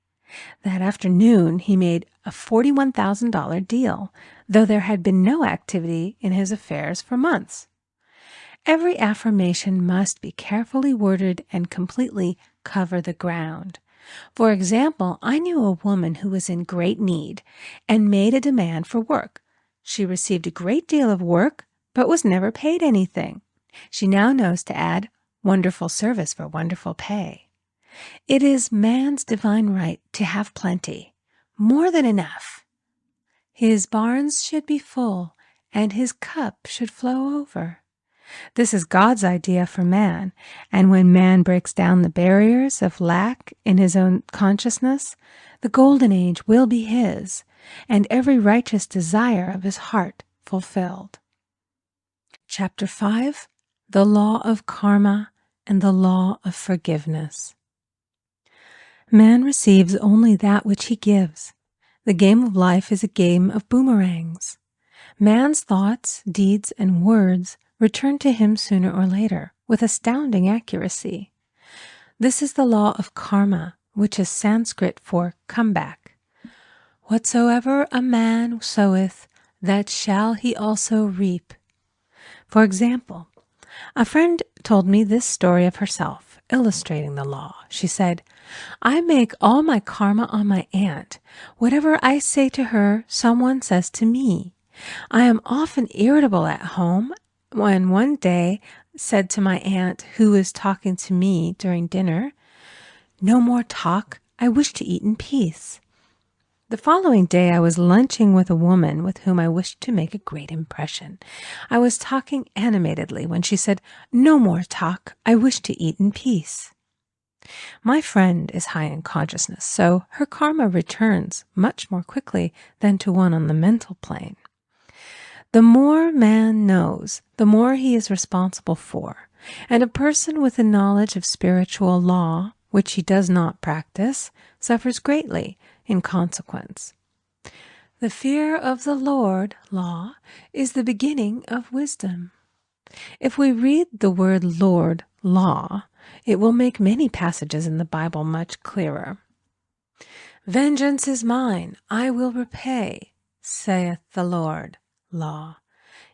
That afternoon, he made a $41,000 deal, though there had been no activity in his affairs for months. Every affirmation must be carefully worded and completely cover the ground. For example, I knew a woman who was in great need and made a demand for work. She received a great deal of work, but was never paid anything. She now knows to add wonderful service for wonderful pay. It is man's divine right to have plenty, more than enough. His barns should be full, and his cup should flow over. This is God's idea for man, and when man breaks down the barriers of lack in his own consciousness, the golden age will be his, and every righteous desire of his heart fulfilled. Chapter 5. The Law of Karma and the Law of Forgiveness. Man receives only that which he gives. The game of life is a game of boomerangs. Man's thoughts, deeds, and words return to him sooner or later with astounding accuracy. This is the law of karma, which is Sanskrit for comeback. Whatsoever a man soweth, that shall he also reap. For example, a friend told me this story of herself, illustrating the law. She said, "I make all my karma on my aunt. Whatever I say to her, someone says to me. I am often irritable at home, when one day said to my aunt, who was talking to me during dinner, 'No more talk, I wish to eat in peace.' The following day I was lunching with a woman with whom I wished to make a great impression. I was talking animatedly when she said, 'No more talk, I wish to eat in peace.' My friend is high in consciousness, so her karma returns much more quickly than to one on the mental plane. The more man knows, the more he is responsible for, and a person with a knowledge of spiritual law, which he does not practice, suffers greatly in consequence. The fear of the Lord, law, is the beginning of wisdom. If we read the word Lord, law, It will make many passages in the Bible much clearer. Vengeance is mine, I will repay, saith the Lord. Law.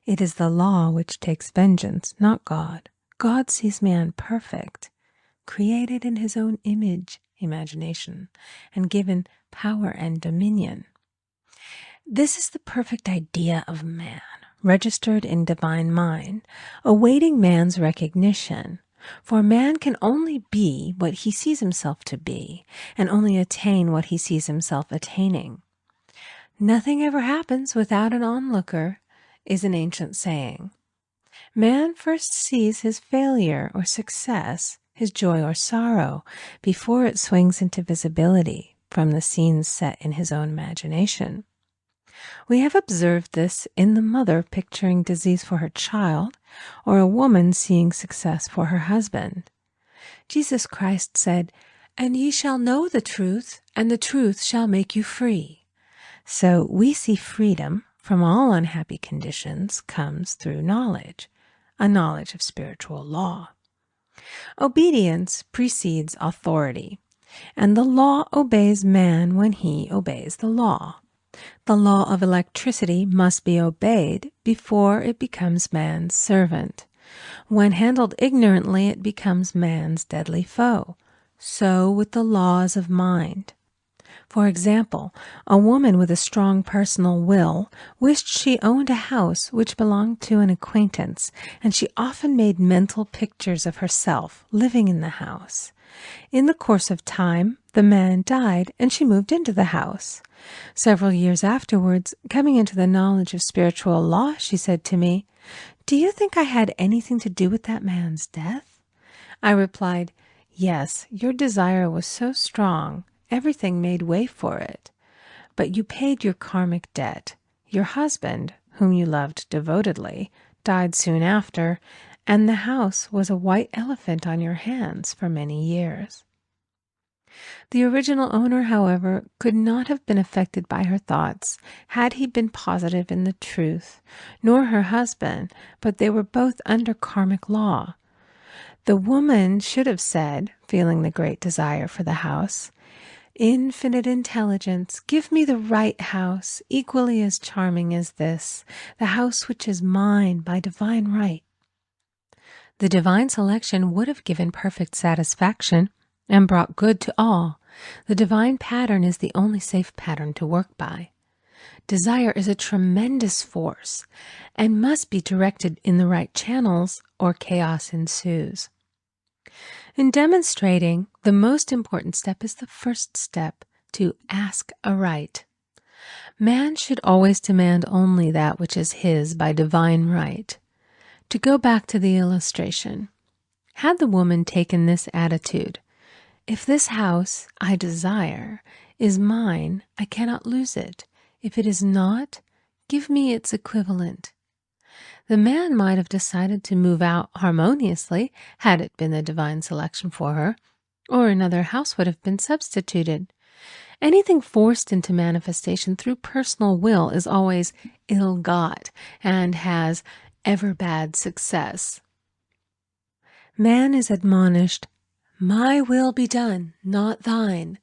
It is the law which takes vengeance, not God. God sees man perfect, created in his own image, imagination, and given power and dominion. This is the perfect idea of man, registered in divine mind, awaiting man's recognition. For man can only be what he sees himself to be, and only attain what he sees himself attaining. Nothing ever happens without an onlooker, is an ancient saying. Man first sees his failure or success, his joy or sorrow, before it swings into visibility from the scenes set in his own imagination. We have observed this in the mother picturing disease for her child, or a woman seeing success for her husband. Jesus Christ said, "And ye shall know the truth, and the truth shall make you free." So we see freedom from all unhappy conditions comes through knowledge, a knowledge of spiritual law. Obedience precedes authority, and the law obeys man when he obeys the law. The law of electricity must be obeyed before it becomes man's servant. When handled ignorantly, it becomes man's deadly foe. So with the laws of mind. For example, a woman with a strong personal will wished she owned a house which belonged to an acquaintance, and she often made mental pictures of herself living in the house. In the course of time, the man died, and she moved into the house. Several years afterwards, coming into the knowledge of spiritual law, she said to me, "Do you think I had anything to do with that man's death?" I replied, "Yes, your desire was so strong, everything made way for it. But you paid your karmic debt. Your husband, whom you loved devotedly, died soon after, and the house was a white elephant on your hands for many years." The original owner, however, could not have been affected by her thoughts had he been positive in the truth, nor her husband, but they were both under karmic law. The woman should have said, feeling the great desire for the house, "Infinite intelligence, give me the right house, equally as charming as this, the house which is mine by divine right." The divine selection would have given perfect satisfaction and brought good to all. The divine pattern is the only safe pattern to work by. Desire is a tremendous force and must be directed in the right channels, or chaos ensues. In demonstrating, the most important step is the first step, to ask aright. Man should always demand only that which is his by divine right. To go back to the illustration, had the woman taken this attitude, "If this house I desire is mine, I cannot lose it. If it is not, give me its equivalent," the man might have decided to move out harmoniously had it been the divine selection for her, or another house would have been substituted. Anything forced into manifestation through personal will is always ill-got and has ever bad success. Man is admonished, "My will be done, not thine."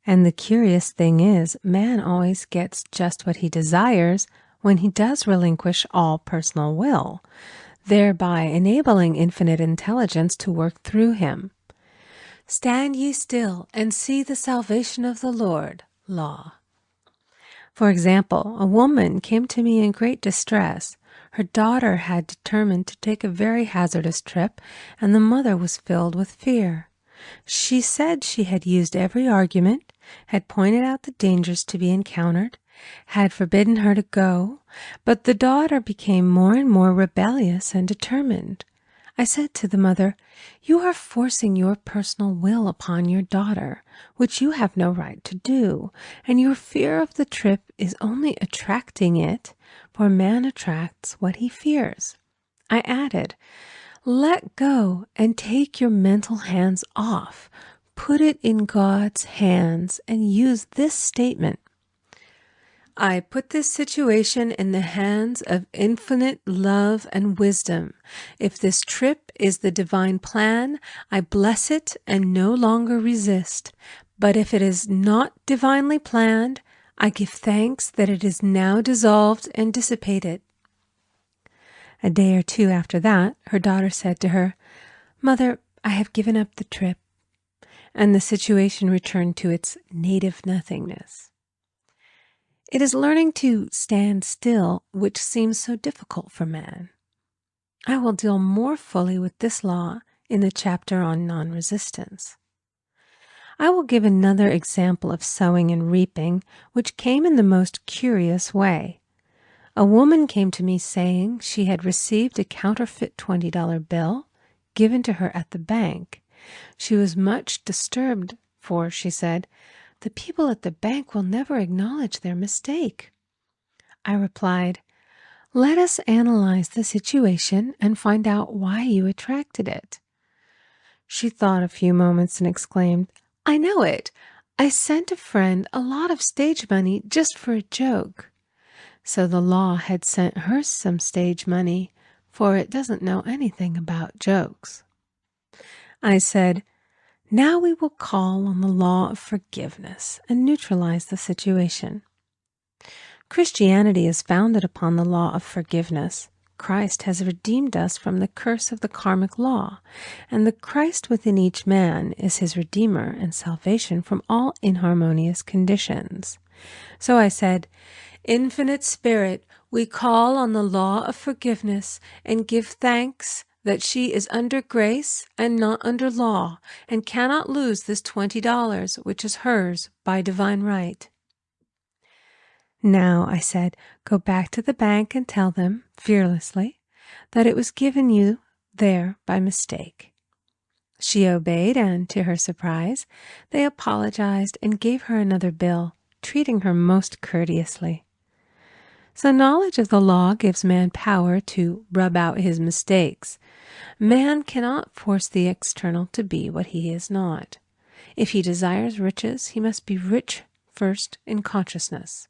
And the curious thing is, man always gets just what he desires when he does relinquish all personal will, thereby enabling infinite intelligence to work through him. "Stand ye still and see the salvation of the Lord." Law. For example, a woman came to me in great distress. Her daughter had determined to take a very hazardous trip, and the mother was filled with fear. She said she had used every argument, had pointed out the dangers to be encountered, had forbidden her to go, but the daughter became more and more rebellious and determined. I said to the mother, "You are forcing your personal will upon your daughter, which you have no right to do, and your fear of the trip is only attracting it, for man attracts what he fears." I added, "Let go and take your mental hands off. Put it in God's hands and use this statement: I put this situation in the hands of infinite love and wisdom. If this trip is the divine plan, I bless it and no longer resist. But if it is not divinely planned, I give thanks that it is now dissolved and dissipated." A day or two after that, her daughter said to her, "Mother, I have given up the trip," and the situation returned to its native nothingness. It is learning to stand still which seems so difficult for man. I will deal more fully with this law in the chapter on non-resistance. I will give another example of sowing and reaping, which came in the most curious way. A woman came to me saying she had received a counterfeit $20 bill given to her at the bank. She was much disturbed, for, she said, "The people at the bank will never acknowledge their mistake." I replied, "Let us analyze the situation and find out why you attracted it." She thought a few moments and exclaimed, "I know it. I sent a friend a lot of stage money just for a joke." So the law had sent her some stage money, for it doesn't know anything about jokes. I said, "Now we will call on the law of forgiveness and neutralize the situation." Christianity is founded upon the law of forgiveness. Christ has redeemed us from the curse of the karmic law, and the Christ within each man is his redeemer and salvation from all inharmonious conditions. So I said, "Infinite Spirit, we call on the law of forgiveness and give thanks that she is under grace and not under law, and cannot lose this $20, which is hers by divine right." "Now," I said, "go back to the bank and tell them, fearlessly, that it was given you there by mistake." She obeyed, and, to her surprise, they apologized and gave her another bill, treating her most courteously. So knowledge of the law gives man power to rub out his mistakes. Man cannot force the external to be what he is not. If he desires riches, he must be rich first in consciousness.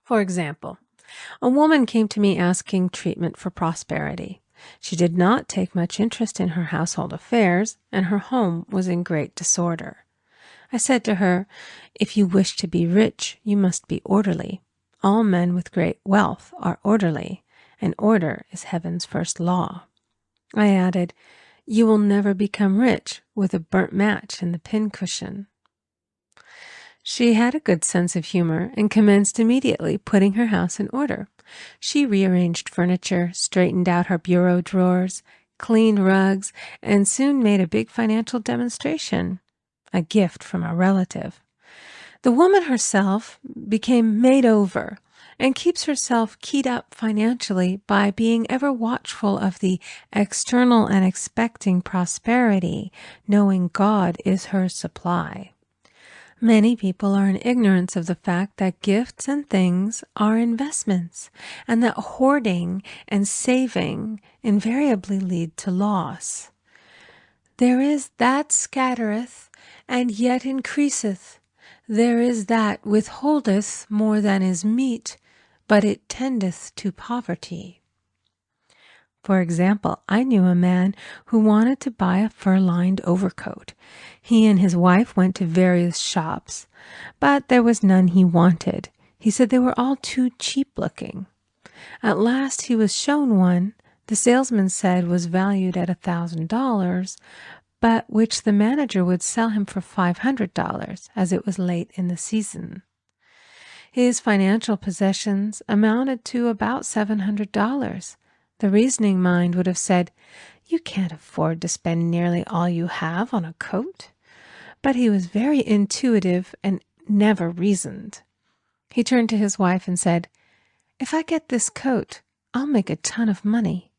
For example, a woman came to me asking treatment for prosperity. She did not take much interest in her household affairs, and her home was in great disorder. I said to her, "If you wish to be rich, you must be orderly. All men with great wealth are orderly, and order is heaven's first law." I added, "You will never become rich with a burnt match in the pincushion." She had a good sense of humor and commenced immediately putting her house in order. She rearranged furniture, straightened out her bureau drawers, cleaned rugs, and soon made a big financial demonstration, a gift from a relative. The woman herself became made over and keeps herself keyed up financially by being ever watchful of the external and expecting prosperity, knowing God is her supply. Many people are in ignorance of the fact that gifts and things are investments, and that hoarding and saving invariably lead to loss. "There is that scattereth, and yet increaseth. There is that withholdeth more than is meet, but it tendeth to poverty." For example, I knew a man who wanted to buy a fur-lined overcoat. He and his wife went to various shops, but there was none he wanted. He said they were all too cheap-looking. At last he was shown one the salesman said was valued at $1,000, but which the manager would sell him for $500, as it was late in the season. His financial possessions amounted to about $700. The reasoning mind would have said, "You can't afford to spend nearly all you have on a coat." But he was very intuitive and never reasoned. He turned to his wife and said, "If I get this coat, I'll make a ton of money."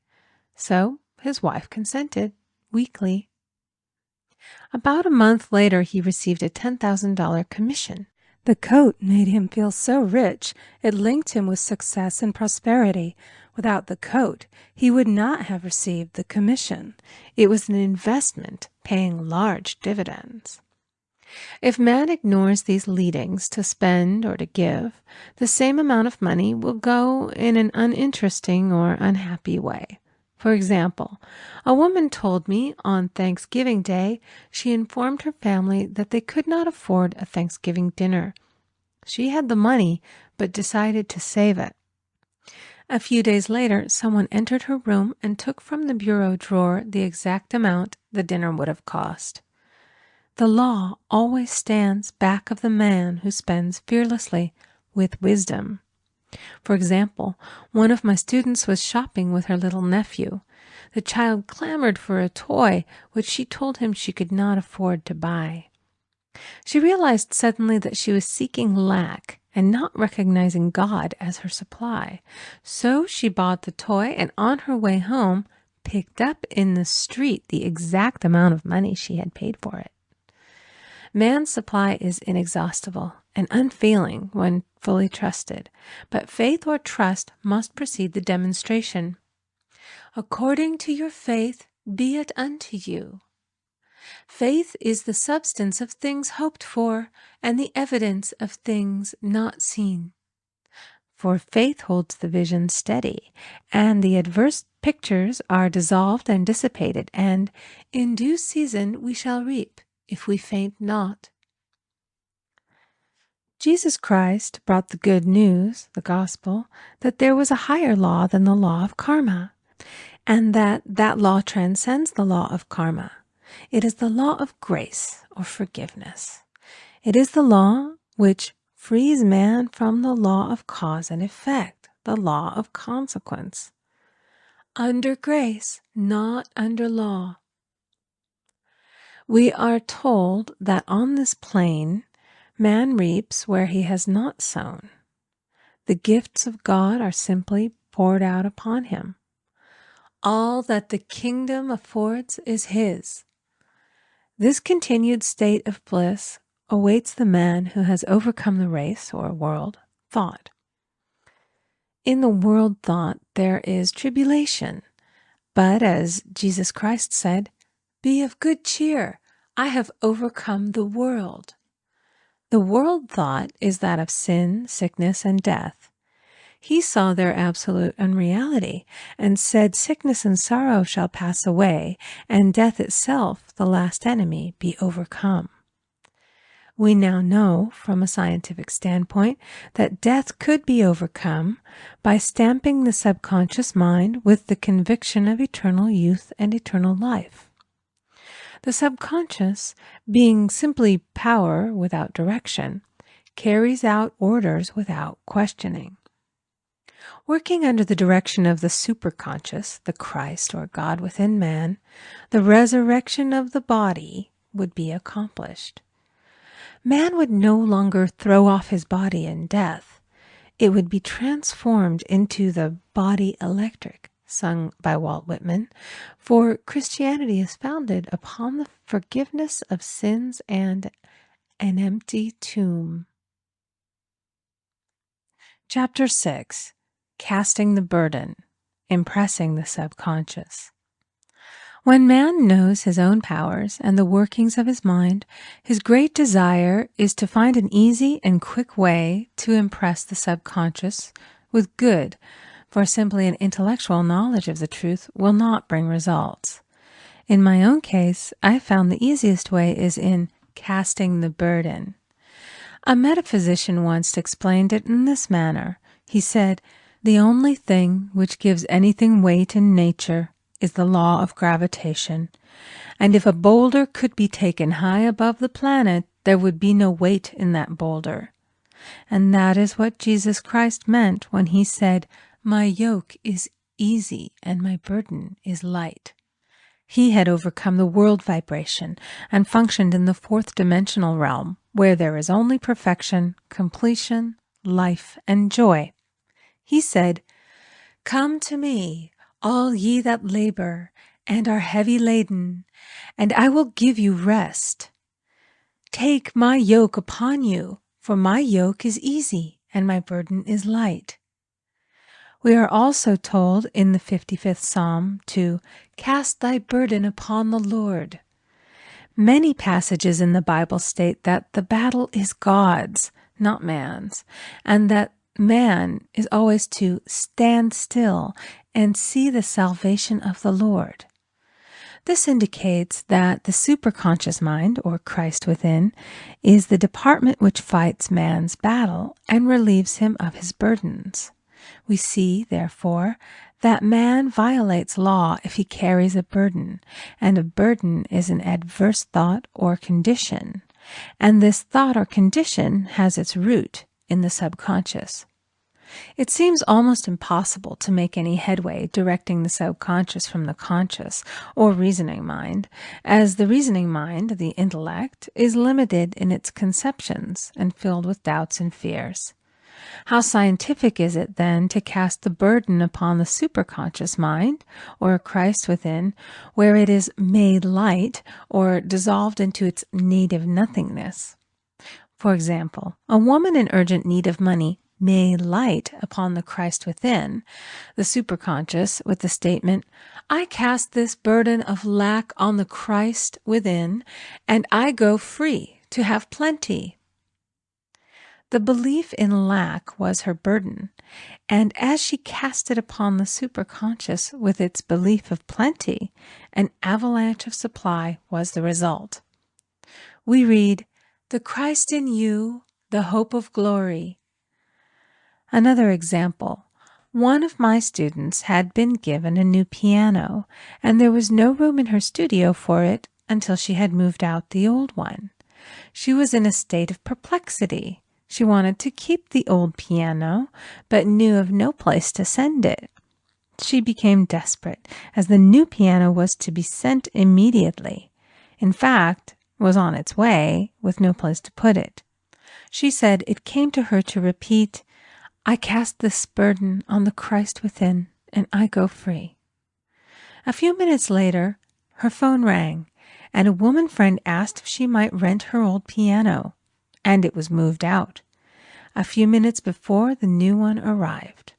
So his wife consented, weakly. About a month later, he received a $10,000 commission. The coat made him feel so rich, it linked him with success and prosperity. Without the coat, he would not have received the commission. It was an investment paying large dividends. If man ignores these leadings to spend or to give, the same amount of money will go in an uninteresting or unhappy way. For example, A woman told me on Thanksgiving Day she informed her family that they could not afford a Thanksgiving dinner. She had the money, but decided to save it. A few days later, someone entered her room and took from the bureau drawer the exact amount the dinner would have cost. The law always stands back of the man who spends fearlessly with wisdom. For example, one of my students was shopping with her little nephew. The child clamored for a toy, which she told him she could not afford to buy. She realized suddenly that she was seeking lack and not recognizing God as her supply. So she bought the toy and on her way home picked up in the street the exact amount of money she had paid for it. Man's supply is inexhaustible and unfailing when fully trusted, but faith or trust must precede the demonstration. According to your faith, be it unto you. Faith is the substance of things hoped for and the evidence of things not seen. For faith holds the vision steady, and the adverse pictures are dissolved and dissipated, and in due season we shall reap, if we faint not. Jesus Christ brought the good news, the gospel, that there was a higher law than the law of karma, and that law transcends the law of karma. It is the law of grace or forgiveness. It is the law which frees man from the law of cause and effect, the law of consequence. Under grace, not under law. We are told that on this plane, man reaps where he has not sown. The gifts of God are simply poured out upon him. All that the kingdom affords is his. This continued state of bliss awaits the man who has overcome the race or world thought. In the world thought there is tribulation, but as Jesus Christ said, "Be of good cheer, I have overcome the world." The world thought is that of sin, sickness, and death. He saw their absolute unreality and said, "Sickness and sorrow shall pass away, and death itself, the last enemy, be overcome." We now know, from a scientific standpoint, that death could be overcome by stamping the subconscious mind with the conviction of eternal youth and eternal life. The subconscious, being simply power without direction, carries out orders without questioning. Working under the direction of the superconscious, the Christ or God within man, the resurrection of the body would be accomplished. Man would no longer throw off his body in death. It would be transformed into the body electric, sung by Walt Whitman, for Christianity is founded upon the forgiveness of sins and an empty tomb. Chapter 6. Casting the burden, impressing the subconscious. When man knows his own powers and the workings of his mind, his great desire is to find an easy and quick way to impress the subconscious with good, for simply an intellectual knowledge of the truth will not bring results. In my own case, I found the easiest way is in casting the burden. A metaphysician once explained it in this manner. He said, "The only thing which gives anything weight in nature is the law of gravitation, and if a boulder could be taken high above the planet, there would be no weight in that boulder." And that is what Jesus Christ meant when he said, "My yoke is easy and my burden is light." He had overcome the world vibration and functioned in the fourth dimensional realm, where there is only perfection, completion, life, and joy. He said, "Come to me, all ye that labor and are heavy laden, and I will give you rest. Take my yoke upon you, for my yoke is easy and my burden is light." We are also told in the 55th Psalm to cast thy burden upon the Lord. Many passages in the Bible state that the battle is God's, not man's, and that man is always to stand still and see the salvation of the Lord. This indicates that the superconscious mind, or Christ within, is the department which fights man's battle and relieves him of his burdens. We see, therefore, that man violates law if he carries a burden, and a burden is an adverse thought or condition, and this thought or condition has its root in the subconscious. It seems almost impossible to make any headway directing the subconscious from the conscious or reasoning mind, as the reasoning mind, the intellect, is limited in its conceptions and filled with doubts and fears. How scientific is it, then, to cast the burden upon the superconscious mind, or Christ within, where it is made light or dissolved into its native nothingness? For example, a woman in urgent need of money may light upon the Christ within, the superconscious, with the statement, "I cast this burden of lack on the Christ within, and I go free to have plenty." The belief in lack was her burden, and as she cast it upon the superconscious with its belief of plenty, an avalanche of supply was the result. We read, "The Christ in you, the hope of glory." Another example. One of my students had been given a new piano, and there was no room in her studio for it until she had moved out the old one. She was in a state of perplexity. She wanted to keep the old piano, but knew of no place to send it. She became desperate, as the new piano was to be sent immediately. In fact, was on its way, with no place to put it. She said it came to her to repeat, "I cast this burden on the Christ within, and I go free." A few minutes later, her phone rang, and a woman friend asked if she might rent her old piano, and it was moved out. A few minutes before, the new one arrived.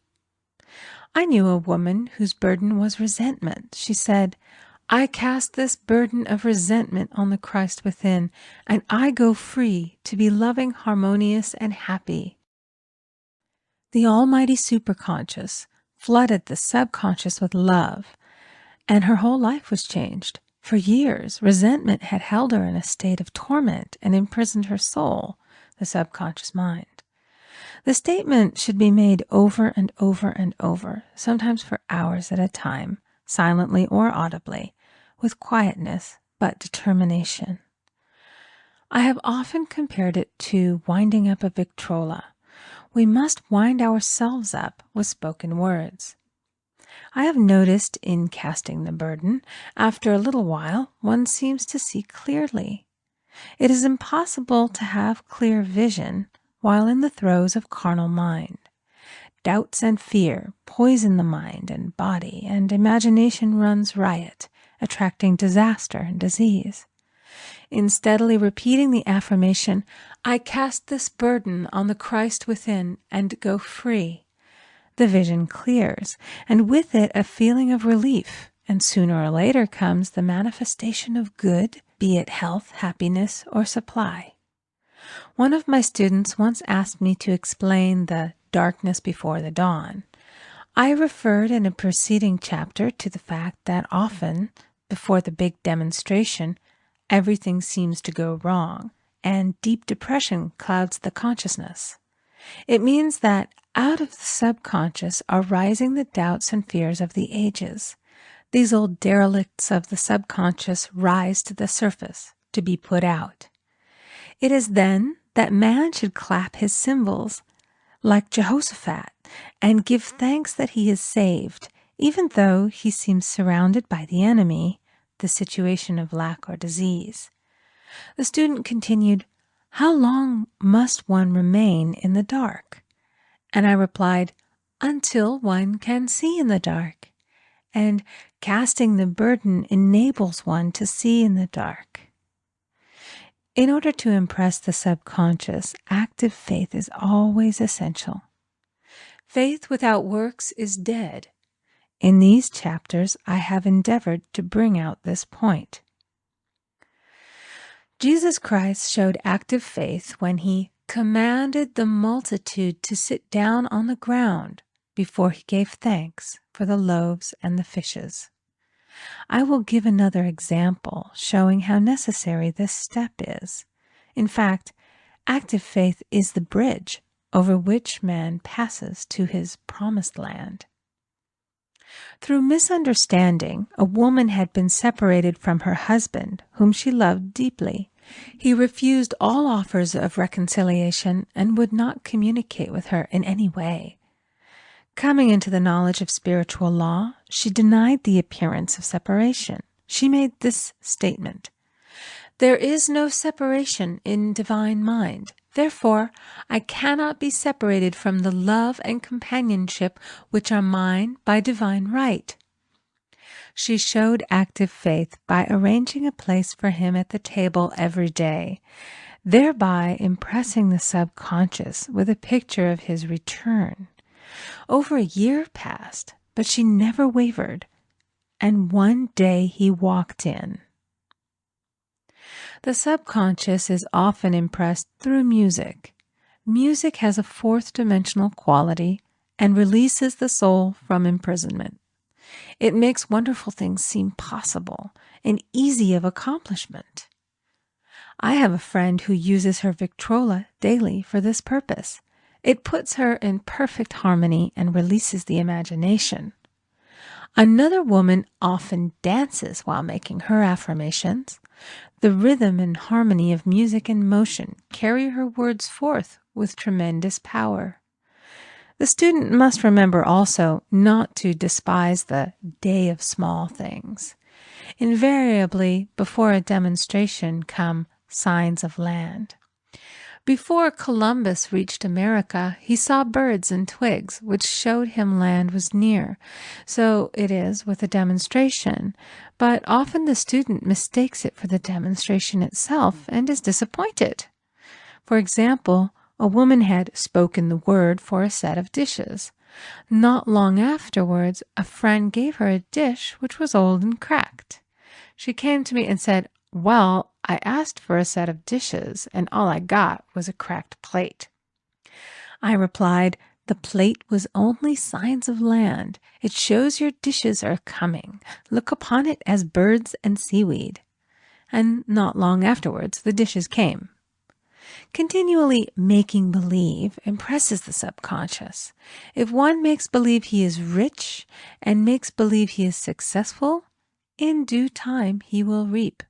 I knew a woman whose burden was resentment. She said, "I cast this burden of resentment on the Christ within, and I go free to be loving, harmonious, and happy." The almighty superconscious flooded the subconscious with love, and her whole life was changed. For years, resentment had held her in a state of torment and imprisoned her soul, the subconscious mind. The statement should be made over and over and over, sometimes for hours at a time, silently or audibly, with quietness but determination. I have often compared it to winding up a Victrola. We must wind ourselves up with spoken words. I have noticed in casting the burden, after a little while, one seems to see clearly. It is impossible to have clear vision while in the throes of carnal mind. Doubts and fear poison the mind and body, and imagination runs riot, attracting disaster and disease. In steadily repeating the affirmation, "I cast this burden on the Christ within and go free," the vision clears, and with it a feeling of relief, and sooner or later comes the manifestation of good, be it health, happiness, or supply. One of my students once asked me to explain the darkness before the dawn. I referred in a preceding chapter to the fact that often, before the big demonstration, everything seems to go wrong, and deep depression clouds the consciousness. It means that out of the subconscious are rising the doubts and fears of the ages. These old derelicts of the subconscious rise to the surface to be put out. It is then that man should clap his cymbals like Jehoshaphat and give thanks that he is saved, even though he seems surrounded by the enemy, the situation of lack or disease. The student continued, "How long must one remain in the dark?" And I replied, "Until one can see in the dark." And casting the burden enables one to see in the dark. In order to impress the subconscious, active faith is always essential. Faith without works is dead. In these chapters, I have endeavored to bring out this point. Jesus Christ showed active faith when he commanded the multitude to sit down on the ground before he gave thanks for the loaves and the fishes. I will give another example showing how necessary this step is. In fact, active faith is the bridge over which man passes to his promised land. Through misunderstanding, a woman had been separated from her husband, whom she loved deeply. He refused all offers of reconciliation and would not communicate with her in any way. Coming into the knowledge of spiritual law, she denied the appearance of separation. She made this statement: "There is no separation in divine mind. Therefore, I cannot be separated from the love and companionship which are mine by divine right." She showed active faith by arranging a place for him at the table every day, thereby impressing the subconscious with a picture of his return. Over a year passed, but she never wavered, and one day he walked in. The subconscious is often impressed through music. Music has a fourth-dimensional quality and releases the soul from imprisonment. It makes wonderful things seem possible and easy of accomplishment. I have a friend who uses her Victrola daily for this purpose. It puts her in perfect harmony and releases the imagination. Another woman often dances while making her affirmations. The rhythm and harmony of music and motion carry her words forth with tremendous power. The student must remember also not to despise the day of small things. Invariably, before a demonstration come signs of land. Before Columbus reached America, he saw birds and twigs, which showed him land was near. So it is with a demonstration, but often the student mistakes it for the demonstration itself and is disappointed. For example, a woman had spoken the word for a set of dishes. Not long afterwards, a friend gave her a dish which was old and cracked. She came to me and said, "Well, I asked for a set of dishes, and all I got was a cracked plate." I replied, "The plate was only signs of land. It shows your dishes are coming. Look upon it as birds and seaweed." And not long afterwards, the dishes came. Continually making believe impresses the subconscious. If one makes believe he is rich and makes believe he is successful, in due time he will reap.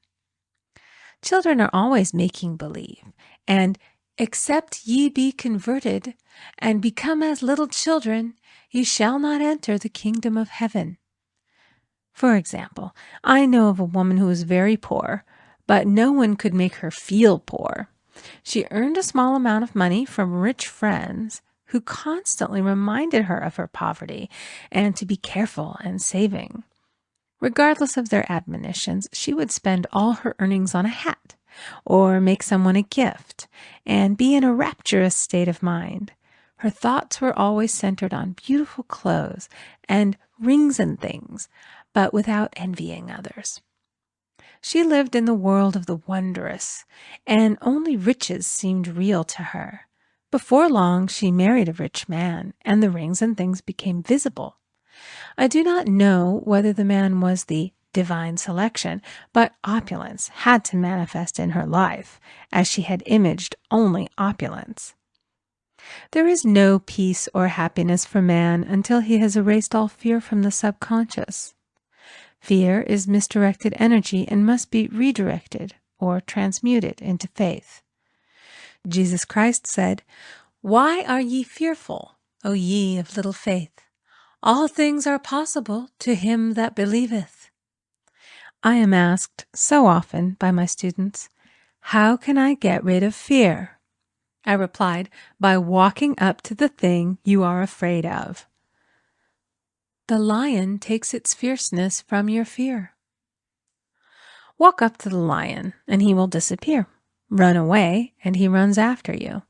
Children are always making believe, and "except ye be converted and become as little children, ye shall not enter the kingdom of heaven." For example, I know of a woman who was very poor, but no one could make her feel poor. She earned a small amount of money from rich friends who constantly reminded her of her poverty and to be careful and saving. Regardless of their admonitions, she would spend all her earnings on a hat or make someone a gift and be in a rapturous state of mind. Her thoughts were always centered on beautiful clothes and rings and things, but without envying others. She lived in the world of the wondrous, and only riches seemed real to her. Before long, she married a rich man, and the rings and things became visible. I do not know whether the man was the divine selection, but opulence had to manifest in her life, as she had imaged only opulence. There is no peace or happiness for man until he has erased all fear from the subconscious. Fear is misdirected energy and must be redirected or transmuted into faith. Jesus Christ said, "Why are ye fearful, O ye of little faith? All things are possible to him that believeth." I am asked so often by my students, "How can I get rid of fear?" I replied, "By walking up to the thing you are afraid of." The lion takes its fierceness from your fear. Walk up to the lion, and he will disappear. Run away, and he runs after you.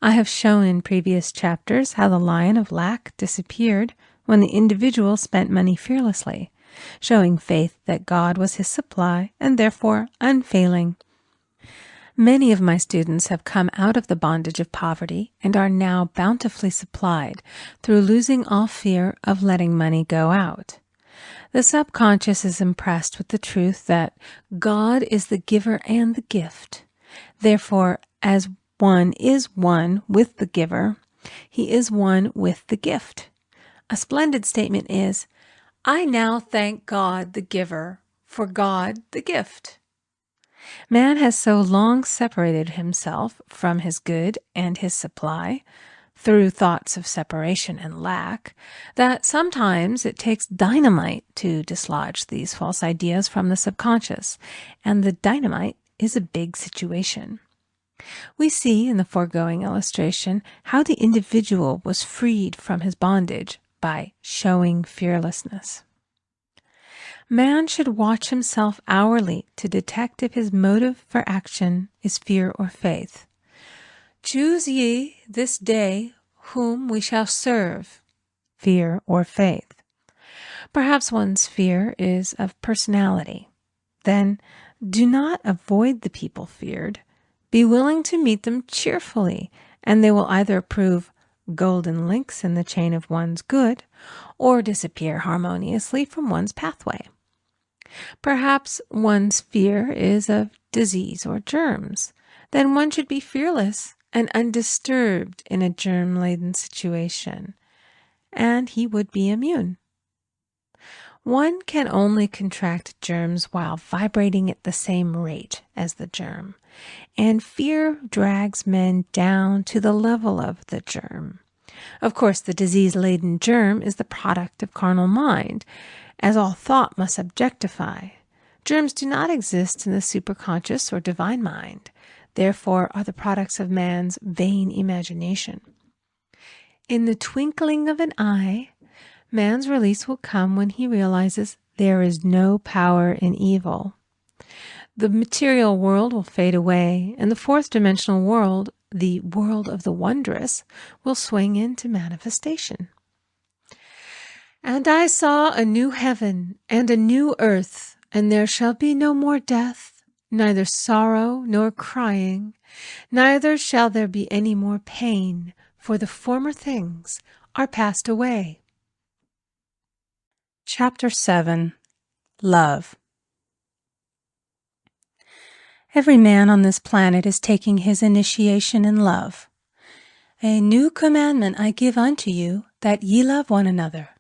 I have shown in previous chapters how the lion of lack disappeared when the individual spent money fearlessly, showing faith that God was his supply and therefore unfailing. Many of my students have come out of the bondage of poverty and are now bountifully supplied through losing all fear of letting money go out. The subconscious is impressed with the truth that God is the giver and the gift. Therefore, as one is one with the giver, he is one with the gift. A splendid statement is, I now thank God the giver for God the gift. Man has so long separated himself from his good and his supply, through thoughts of separation and lack, that sometimes it takes dynamite to dislodge these false ideas from the subconscious, and the dynamite is a big situation. We see in the foregoing illustration how the individual was freed from his bondage by showing fearlessness. Man should watch himself hourly to detect if his motive for action is fear or faith. Choose ye this day whom we shall serve, fear or faith. Perhaps one's fear is of personality. Then do not avoid the people feared. Be willing to meet them cheerfully, and they will either prove golden links in the chain of one's good, or disappear harmoniously from one's pathway. Perhaps one's fear is of disease or germs. Then one should be fearless and undisturbed in a germ-laden situation, and he would be immune. One can only contract germs while vibrating at the same rate as the germ, and fear drags men down to the level of the germ. Of course, the disease-laden germ is the product of carnal mind, as all thought must objectify. Germs do not exist in the superconscious or divine mind, therefore are the products of man's vain imagination. In the twinkling of an eye, man's release will come when he realizes there is no power in evil. The material world will fade away, and the fourth dimensional world, the world of the wondrous, will swing into manifestation. And I saw a new heaven and a new earth, and there shall be no more death, neither sorrow nor crying, neither shall there be any more pain, for the former things are passed away. Chapter 7. Love. Every man on this planet is taking his initiation in love. A new commandment I give unto you, that ye love one another.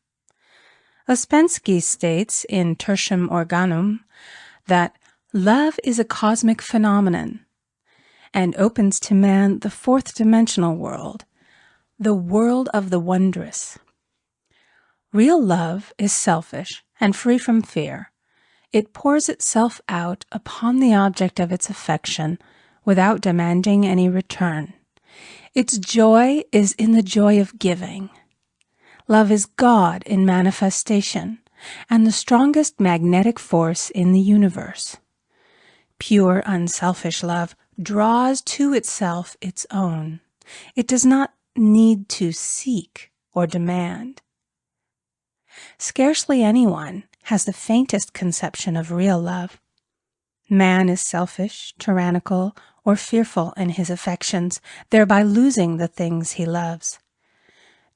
Ouspensky states in Tertium Organum that love is a cosmic phenomenon and opens to man the fourth dimensional world, the world of the wondrous. Real love is selfish and free from fear. It pours itself out upon the object of its affection without demanding any return. Its joy is in the joy of giving. Love is God in manifestation and the strongest magnetic force in the universe. Pure, unselfish love draws to itself its own. It does not need to seek or demand. Scarcely anyone has the faintest conception of real love. Man is selfish, tyrannical, or fearful in his affections, thereby losing the things he loves.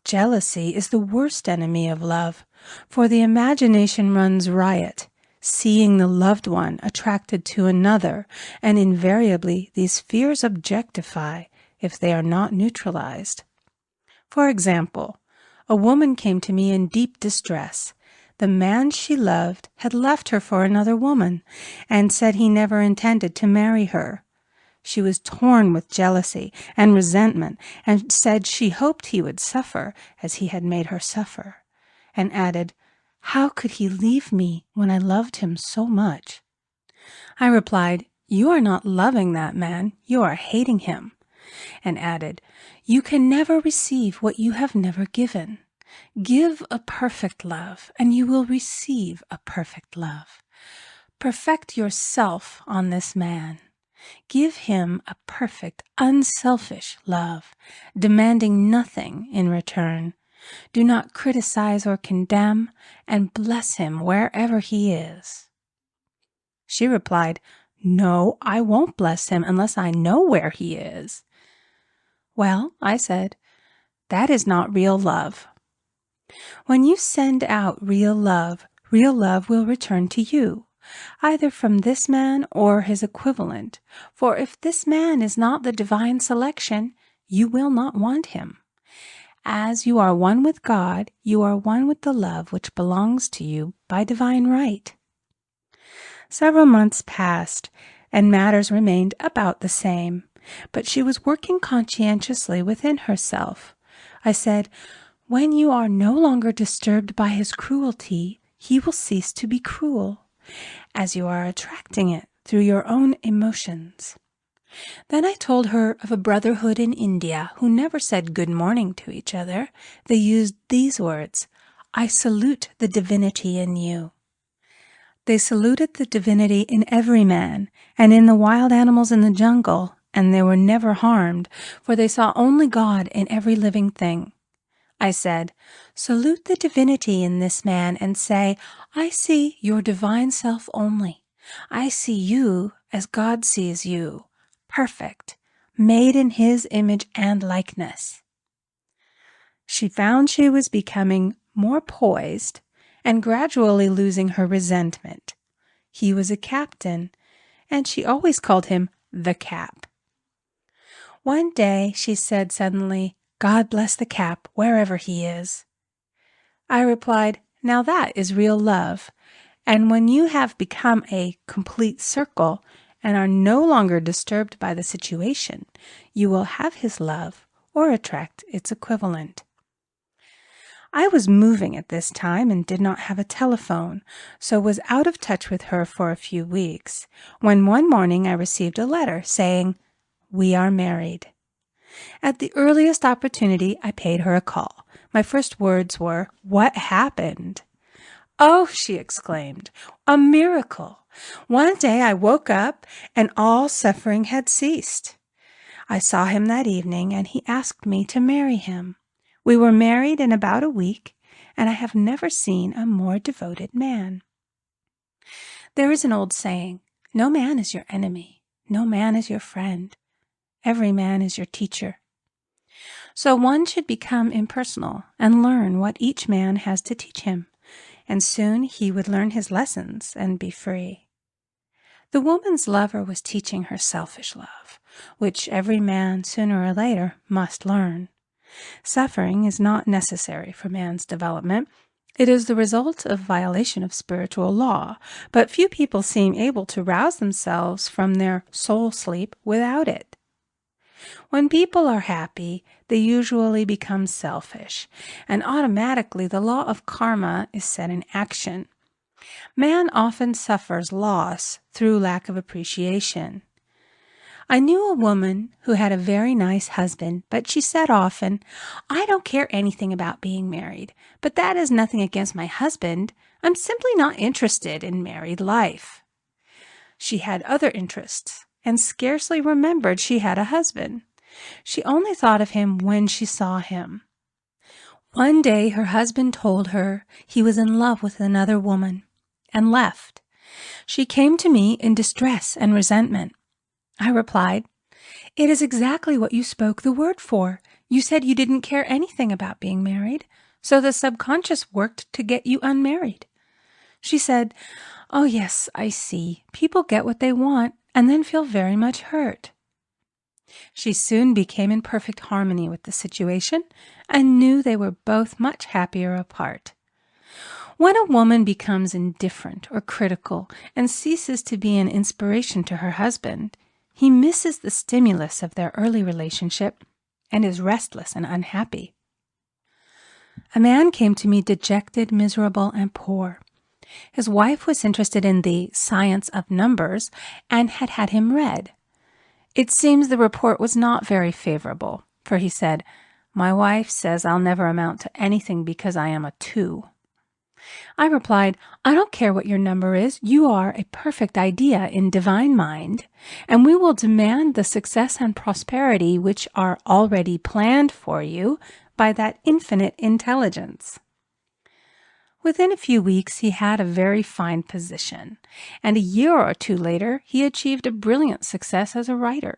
Jealousy is the worst enemy of love, for the imagination runs riot, seeing the loved one attracted to another, and invariably these fears objectify if they are not neutralized. For example, a woman came to me in deep distress. The man she loved had left her for another woman, and said he never intended to marry her. She was torn with jealousy and resentment, and said she hoped he would suffer as he had made her suffer, and added, "How could he leave me when I loved him so much?" I replied, "You are not loving that man, you are hating him," and added, "You can never receive what you have never given. Give a perfect love, and you will receive a perfect love. Perfect yourself on this man. Give him a perfect, unselfish love, demanding nothing in return. Do not criticize or condemn, and bless him wherever he is." She replied, "No, I won't bless him unless I know where he is." "Well," I said, "that is not real love. When you send out real love, real love will return to you, either from this man or his equivalent. For if this man is not the divine selection, you will not want him. As you are one with God, you are one with the love which belongs to you by divine right. Several months passed, and matters remained about the same, but she was working conscientiously within herself. I said, "When you are no longer disturbed by his cruelty, he will cease to be cruel, as you are attracting it through your own emotions." Then I told her of a brotherhood in India who never said good morning to each other. They used these words, "I salute the divinity in you." They saluted the divinity in every man and in the wild animals in the jungle, and they were never harmed, for they saw only God in every living thing. I said, "Salute the divinity in this man and say, 'I see your divine self only. I see you as God sees you, perfect, made in his image and likeness.'" She found she was becoming more poised and gradually losing her resentment. He was a captain, and she always called him the Cap. One day she said suddenly, "God bless the Cap, wherever he is." I replied, "Now that is real love, and when you have become a complete circle and are no longer disturbed by the situation, you will have his love or attract its equivalent." I was moving at this time and did not have a telephone, so was out of touch with her for a few weeks, when one morning I received a letter saying, "We are married." At the earliest opportunity, I paid her a call. My first words were, "What happened?" "Oh," she exclaimed, "a miracle! One day I woke up and all suffering had ceased. I saw him that evening and he asked me to marry him. We were married in about a week, and I have never seen a more devoted man." There is an old saying, "No man is your enemy. No man is your friend. Every man is your teacher." So one should become impersonal and learn what each man has to teach him, and soon he would learn his lessons and be free. The woman's lover was teaching her selfish love, which every man sooner or later must learn. Suffering is not necessary for man's development. It is the result of violation of spiritual law, but few people seem able to rouse themselves from their soul sleep without it. When people are happy, they usually become selfish, and automatically the law of karma is set in action. Man often suffers loss through lack of appreciation. I knew a woman who had a very nice husband, but she said often, "I don't care anything about being married, but that is nothing against my husband. I'm simply not interested in married life." She had other interests and scarcely remembered she had a husband. She only thought of him when she saw him. One day her husband told her he was in love with another woman and left. She came to me in distress and resentment. I replied, "It is exactly what you spoke the word for. You said you didn't care anything about being married, so the subconscious worked to get you unmarried." She said, "Oh yes, I see. People get what they want and then feel very much hurt." She soon became in perfect harmony with the situation and knew they were both much happier apart. When a woman becomes indifferent or critical and ceases to be an inspiration to her husband, he misses the stimulus of their early relationship and is restless and unhappy. A man came to me dejected, miserable, and poor. His wife was interested in the science of numbers and had had him read. It seems the report was not very favorable, for he said, "My wife says I'll never amount to anything because I am a 2. I replied, "I don't care what your number is. You are a perfect idea in divine mind, and we will demand the success and prosperity which are already planned for you by that infinite intelligence." Within a few weeks, he had a very fine position, and a year or two later, he achieved a brilliant success as a writer.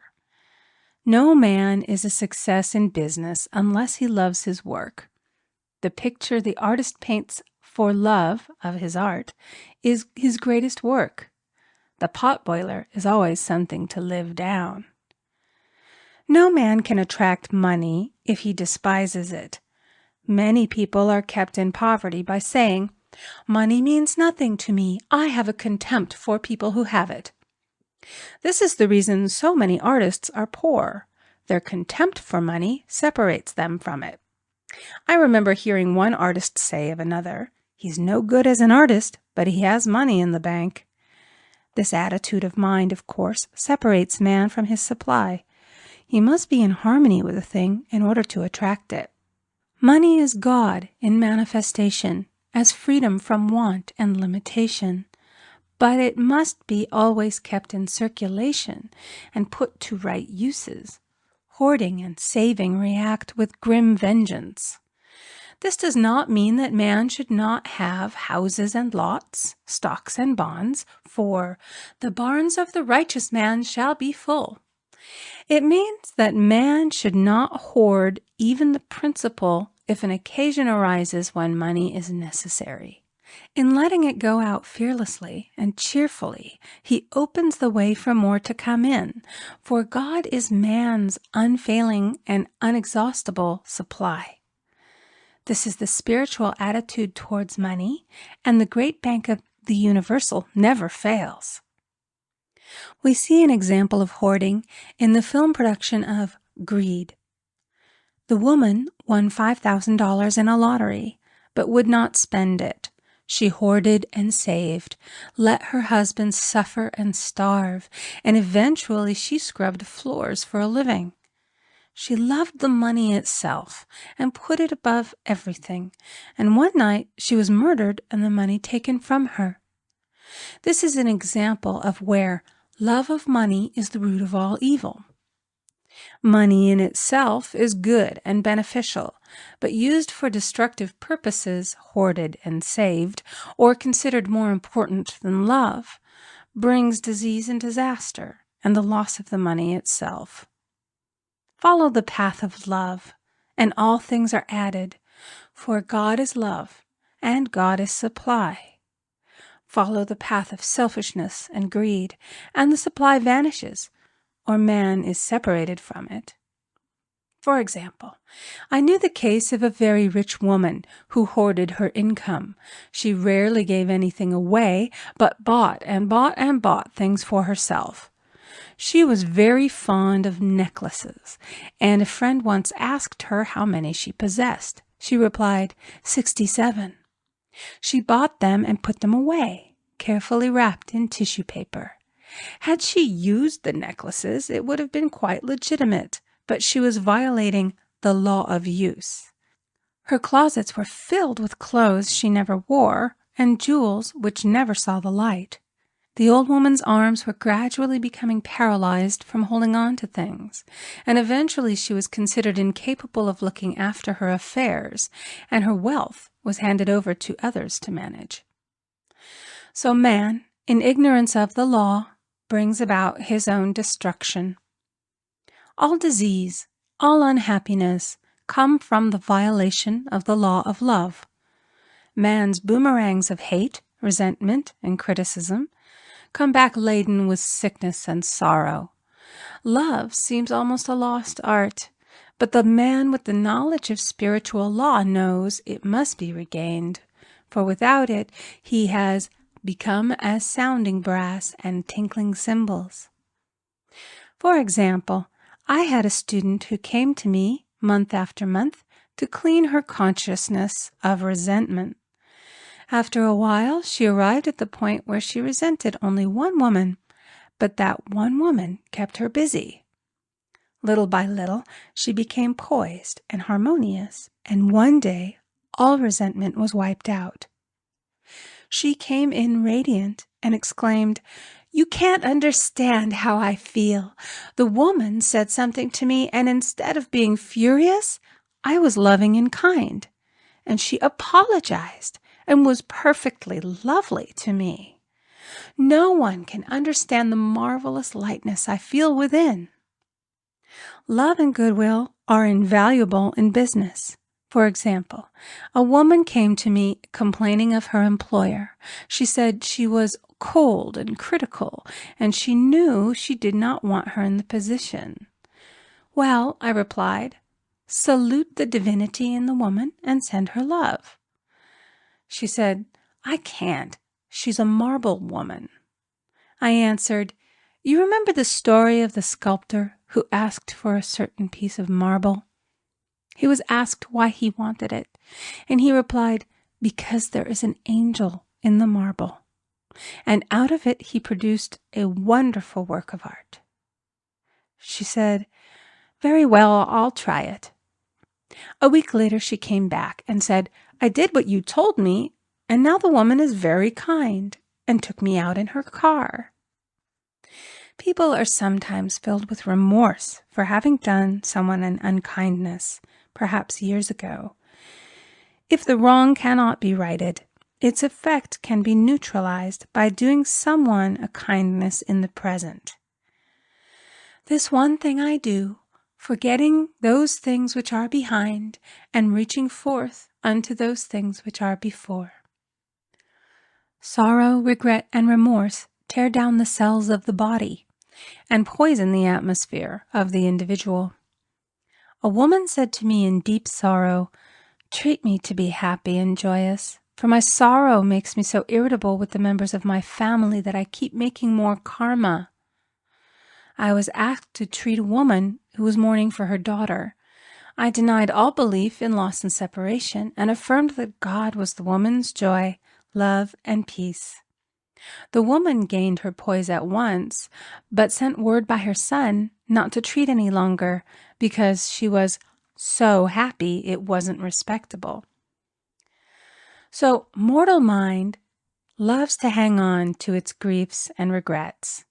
No man is a success in business unless he loves his work. The picture the artist paints for love of his art is his greatest work. The potboiler is always something to live down. No man can attract money if he despises it. Many people are kept in poverty by saying, "Money means nothing to me. I have a contempt for people who have it." This is the reason so many artists are poor. Their contempt for money separates them from it. I remember hearing one artist say of another, "He's no good as an artist, but he has money in the bank." This attitude of mind, of course, separates man from his supply. He must be in harmony with a thing in order to attract it. Money is God in manifestation, as freedom from want and limitation. But it must be always kept in circulation and put to right uses. Hoarding and saving react with grim vengeance. This does not mean that man should not have houses and lots, stocks and bonds, for the barns of the righteous man shall be full. It means that man should not hoard even the principal if an occasion arises when money is necessary. In letting it go out fearlessly and cheerfully, he opens the way for more to come in, for God is man's unfailing and inexhaustible supply. This is the spiritual attitude towards money, and the great bank of the universal never fails. We see an example of hoarding in the film production of Greed. The woman won $5,000 in a lottery, but would not spend it. She hoarded and saved, let her husband suffer and starve, and eventually she scrubbed floors for a living. She loved the money itself and put it above everything, and one night she was murdered and the money taken from her. This is an example of where love of money is the root of all evil. Money in itself is good and beneficial, but used for destructive purposes, hoarded and saved, or considered more important than love, brings disease and disaster and the loss of the money itself. Follow the path of love, and all things are added, for God is love, and God is supply. Follow the path of selfishness and greed, and the supply vanishes, or man is separated from it. For example, I knew the case of a very rich woman who hoarded her income. She rarely gave anything away, but bought and bought and bought things for herself. She was very fond of necklaces, and a friend once asked her how many she possessed. She replied, 67. She bought them and put them away, carefully wrapped in tissue paper. Had she used the necklaces, it would have been quite legitimate, but she was violating the law of use. Her closets were filled with clothes she never wore and jewels which never saw the light. The old woman's arms were gradually becoming paralyzed from holding on to things, and eventually she was considered incapable of looking after her affairs, and her wealth was handed over to others to manage. So man, in ignorance of the law, brings about his own destruction. All disease, all unhappiness come from the violation of the law of love. Man's boomerangs of hate, resentment, and criticism come back laden with sickness and sorrow. Love seems almost a lost art, but the man with the knowledge of spiritual law knows it must be regained, for without it he has become as sounding brass and tinkling cymbals. For example, I had a student who came to me month after month to clean her consciousness of resentment. After a while, she arrived at the point where she resented only one woman, but that one woman kept her busy. Little by little, she became poised and harmonious, and one day, all resentment was wiped out. She came in radiant and exclaimed, "You can't understand how I feel. The woman said something to me, and instead of being furious, I was loving and kind. And she apologized and was perfectly lovely to me. No one can understand the marvelous lightness I feel within." Love and goodwill are invaluable in business, For example, a woman came to me complaining of her employer. She said she was cold and critical, and she knew she did not want her in the position. Well, I replied, salute the divinity in the woman and send her love. She said, I can't. She's a marble woman. I answered, you remember the story of the sculptor who asked for a certain piece of marble? He was asked why he wanted it, and he replied, because there is an angel in the marble. And out of it he produced a wonderful work of art. She said, very well, I'll try it. A week later she came back and said, I did what you told me, and now the woman is very kind, and took me out in her car. People are sometimes filled with remorse for having done someone an unkindness, perhaps years ago. If the wrong cannot be righted, its effect can be neutralized by doing someone a kindness in the present. This one thing I do, forgetting those things which are behind, and reaching forth unto those things which are before. Sorrow, regret, and remorse tear down the cells of the body and poison the atmosphere of the individual. A woman said to me in deep sorrow, treat me to be happy and joyous, for my sorrow makes me so irritable with the members of my family that I keep making more karma. I was asked to treat a woman who was mourning for her daughter. I denied all belief in loss and separation and affirmed that God was the woman's joy, love, and peace. The woman gained her poise at once, but sent word by her son not to treat any longer because she was so happy it wasn't respectable. So mortal mind loves to hang on to its griefs and regrets.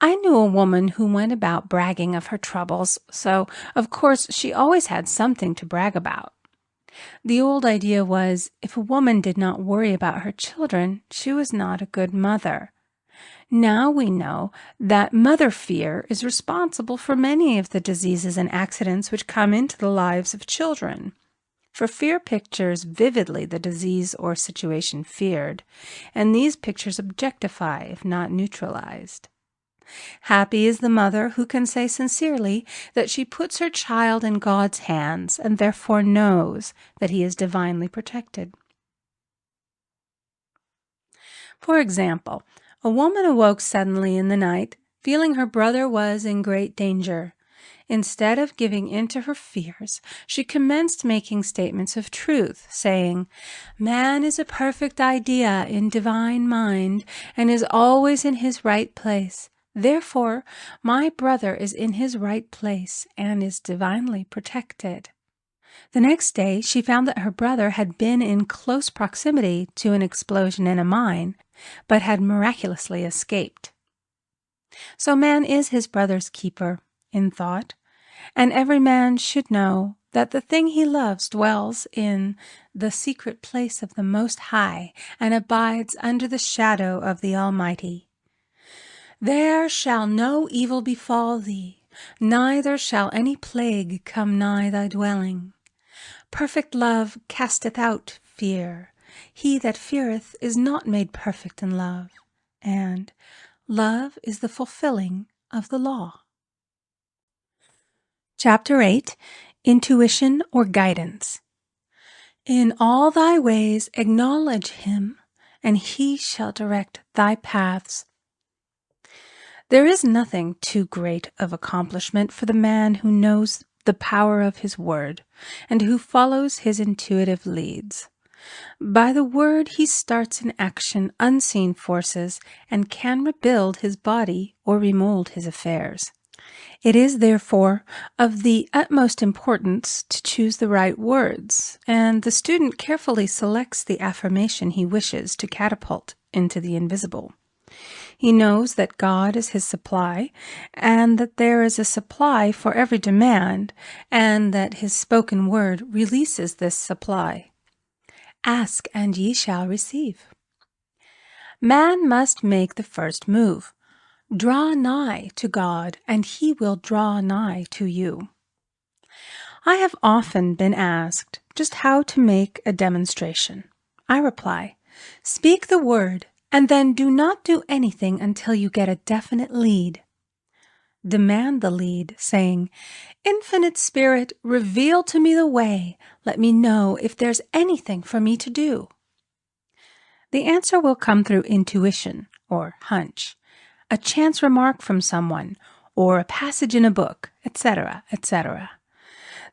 I knew a woman who went about bragging of her troubles, so of course she always had something to brag about. The old idea was, if a woman did not worry about her children, she was not a good mother. Now we know that mother fear is responsible for many of the diseases and accidents which come into the lives of children. For fear pictures vividly the disease or situation feared, and these pictures objectify if not neutralized. Happy is the mother who can say sincerely that she puts her child in God's hands and therefore knows that he is divinely protected. For example, a woman awoke suddenly in the night, feeling her brother was in great danger. Instead of giving in to her fears, she commenced making statements of truth, saying, man is a perfect idea in divine mind and is always in his right place. Therefore, my brother is in his right place and is divinely protected. The next day, she found that her brother had been in close proximity to an explosion in a mine, but had miraculously escaped. So man is his brother's keeper in thought, and every man should know that the thing he loves dwells in the secret place of the Most High and abides under the shadow of the Almighty. There shall no evil befall thee, neither shall any plague come nigh thy dwelling. Perfect love casteth out fear. He that feareth is not made perfect in love, and love is the fulfilling of the law. Chapter 8, Intuition or Guidance. In all thy ways acknowledge him, and he shall direct thy paths. There is nothing too great of accomplishment for the man who knows the power of his word and who follows his intuitive leads. By the word he starts in action unseen forces and can rebuild his body or remold his affairs. It is, therefore, of the utmost importance to choose the right words, and the student carefully selects the affirmation he wishes to catapult into the invisible. He knows that God is his supply, and that there is a supply for every demand, and that his spoken word releases this supply. Ask, and ye shall receive. Man must make the first move. Draw nigh to God, and he will draw nigh to you. I have often been asked just how to make a demonstration. I reply, speak the word and then do not do anything until you get a definite lead. Demand the lead, saying, Infinite Spirit, reveal to me the way. Let me know if there's anything for me to do. The answer will come through intuition or hunch, a chance remark from someone, or a passage in a book, etc., etc.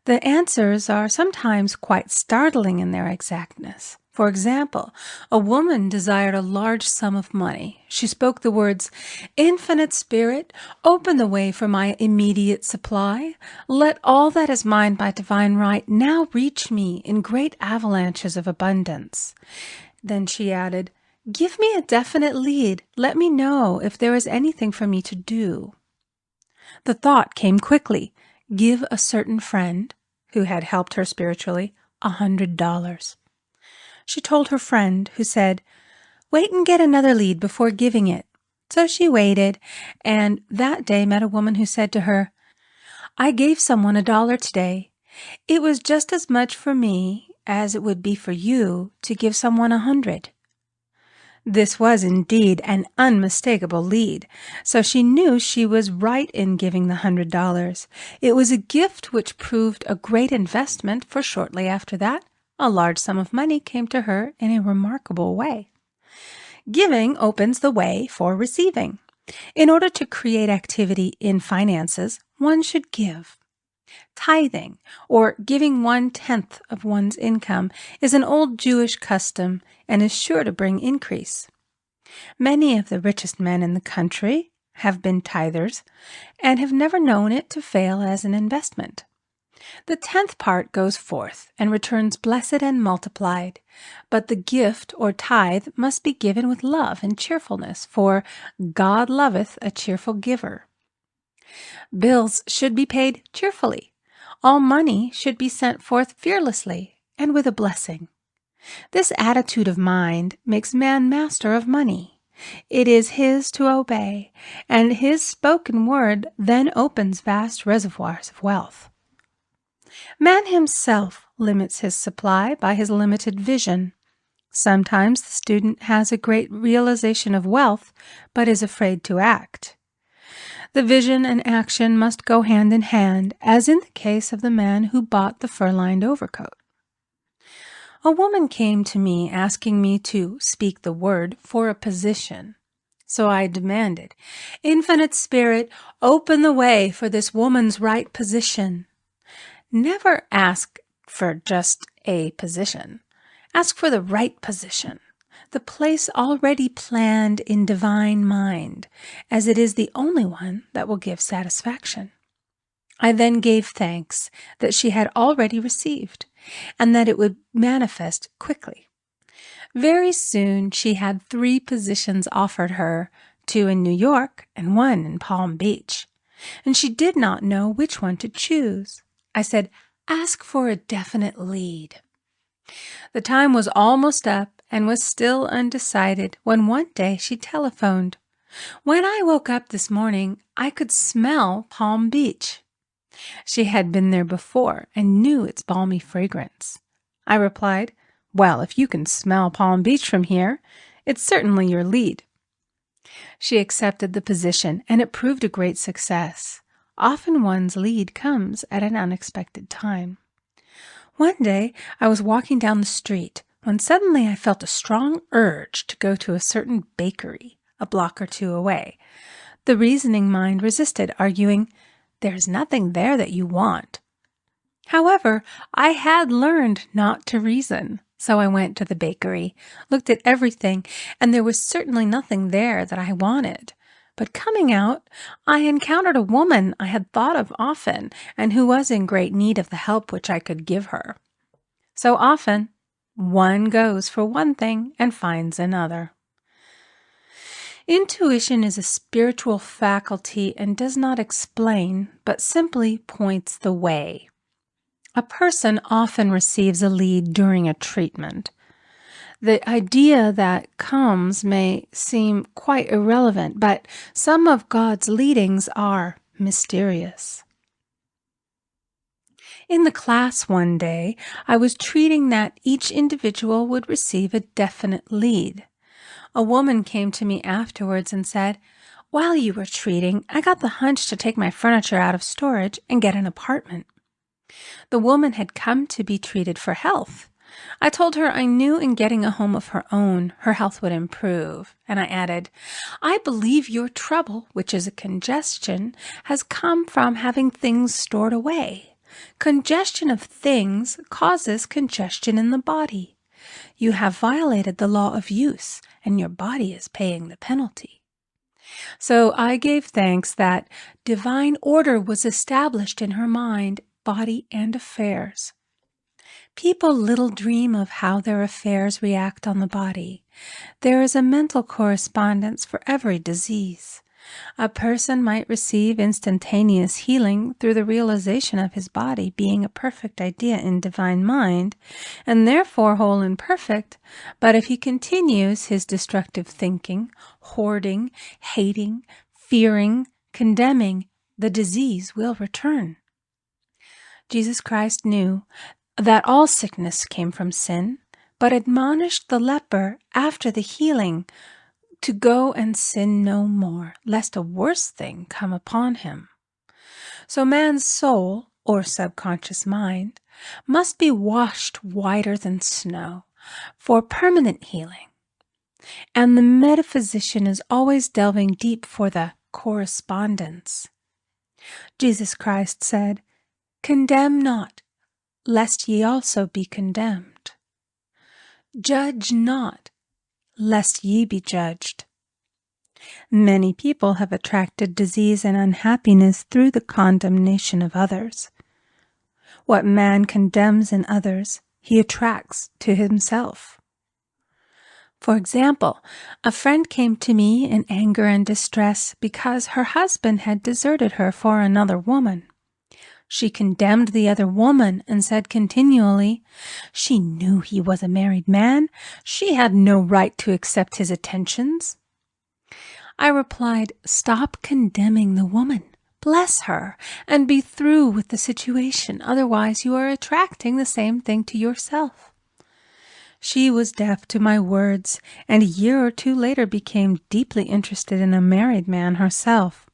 The answers are sometimes quite startling in their exactness. For example, a woman desired a large sum of money. She spoke the words, Infinite Spirit, open the way for my immediate supply. Let all that is mine by divine right now reach me in great avalanches of abundance. Then she added, give me a definite lead. Let me know if there is anything for me to do. The thought came quickly. Give a certain friend, who had helped her spiritually, $100. She told her friend, who said, wait and get another lead before giving it. So she waited, and that day met a woman who said to her, I gave someone $1 today. It was just as much for me as it would be for you to give someone 100. This was indeed an unmistakable lead, so she knew she was right in giving the $100. It was a gift which proved a great investment, for shortly after that, a large sum of money came to her in a remarkable way. Giving opens the way for receiving. In order to create activity in finances, one should give. Tithing, or giving 1/10 of one's income, is an old Jewish custom and is sure to bring increase. Many of the richest men in the country have been tithers and have never known it to fail as an investment. The 10th part goes forth and returns blessed and multiplied, but the gift or tithe must be given with love and cheerfulness, for God loveth a cheerful giver. Bills should be paid cheerfully. All money should be sent forth fearlessly and with a blessing. This attitude of mind makes man master of money. It is his to obey, and his spoken word then opens vast reservoirs of wealth. Man himself limits his supply by his limited vision. Sometimes the student has a great realization of wealth, but is afraid to act. The vision and action must go hand in hand, as in the case of the man who bought the fur-lined overcoat. A woman came to me asking me to speak the word for a position. So I demanded, Infinite Spirit, open the way for this woman's right position. Never ask for just a position. Ask for the right position, the place already planned in divine mind, as it is the only one that will give satisfaction. I then gave thanks that she had already received, and that it would manifest quickly. Very soon she had 3 positions offered her, 2 in New York and 1 in Palm Beach, and she did not know which one to choose. I said, ask for a definite lead. The time was almost up and was still undecided when one day she telephoned. When I woke up this morning, I could smell Palm Beach. She had been there before and knew its balmy fragrance. I replied, well, if you can smell Palm Beach from here, it's certainly your lead. She accepted the position, and it proved a great success. Often one's lead comes at an unexpected time. One day I was walking down the street when suddenly I felt a strong urge to go to a certain bakery a block or 2 away. The reasoning mind resisted, arguing, there's nothing there that you want. However, I had learned not to reason, so I went to the bakery, looked at everything, and there was certainly nothing there that I wanted. But coming out, I encountered a woman I had thought of often and who was in great need of the help which I could give her. So often, one goes for one thing and finds another. Intuition is a spiritual faculty and does not explain, but simply points the way. A person often receives a lead during a treatment. The idea that comes may seem quite irrelevant, but some of God's leadings are mysterious. In the class one day, I was treating that each individual would receive a definite lead. A woman came to me afterwards and said, "While you were treating, I got the hunch to take my furniture out of storage and get an apartment." The woman had come to be treated for health. I told her I knew in getting a home of her own, her health would improve. And I added, "I believe your trouble, which is a congestion, has come from having things stored away. Congestion of things causes congestion in the body. You have violated the law of use, and your body is paying the penalty." So I gave thanks that divine order was established in her mind, body, and affairs. People little dream of how their affairs react on the body. There is a mental correspondence for every disease. A person might receive instantaneous healing through the realization of his body being a perfect idea in divine mind, and therefore whole and perfect, but if he continues his destructive thinking, hoarding, hating, fearing, condemning, the disease will return. Jesus Christ knew that all sickness came from sin, but admonished the leper after the healing to go and sin no more, lest a worse thing come upon him. So man's soul, or subconscious mind, must be washed whiter than snow for permanent healing. And the metaphysician is always delving deep for the correspondence. Jesus Christ said, "Condemn not, lest ye also be condemned. Judge not, lest ye be judged." Many people have attracted disease and unhappiness through the condemnation of others. What man condemns in others, he attracts to himself. For example, a friend came to me in anger and distress because her husband had deserted her for another woman. She condemned the other woman and said continually, "She knew he was a married man. She had no right to accept his attentions." I replied, "Stop condemning the woman. Bless her and be through with the situation. Otherwise, you are attracting the same thing to yourself." She was deaf to my words, and a year or two later became deeply interested in a married man herself.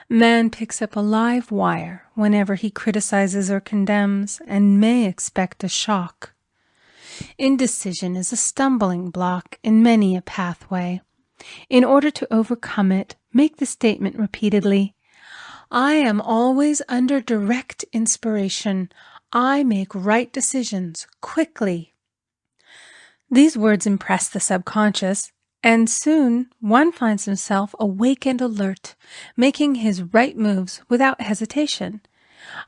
Man picks up a live wire whenever he criticizes or condemns and may expect a shock. Indecision is a stumbling block in many a pathway. In order to overcome it, make the statement repeatedly, "I am always under direct inspiration. I make right decisions quickly." These words impress the subconscious, and soon one finds himself awake and alert, making his right moves without hesitation.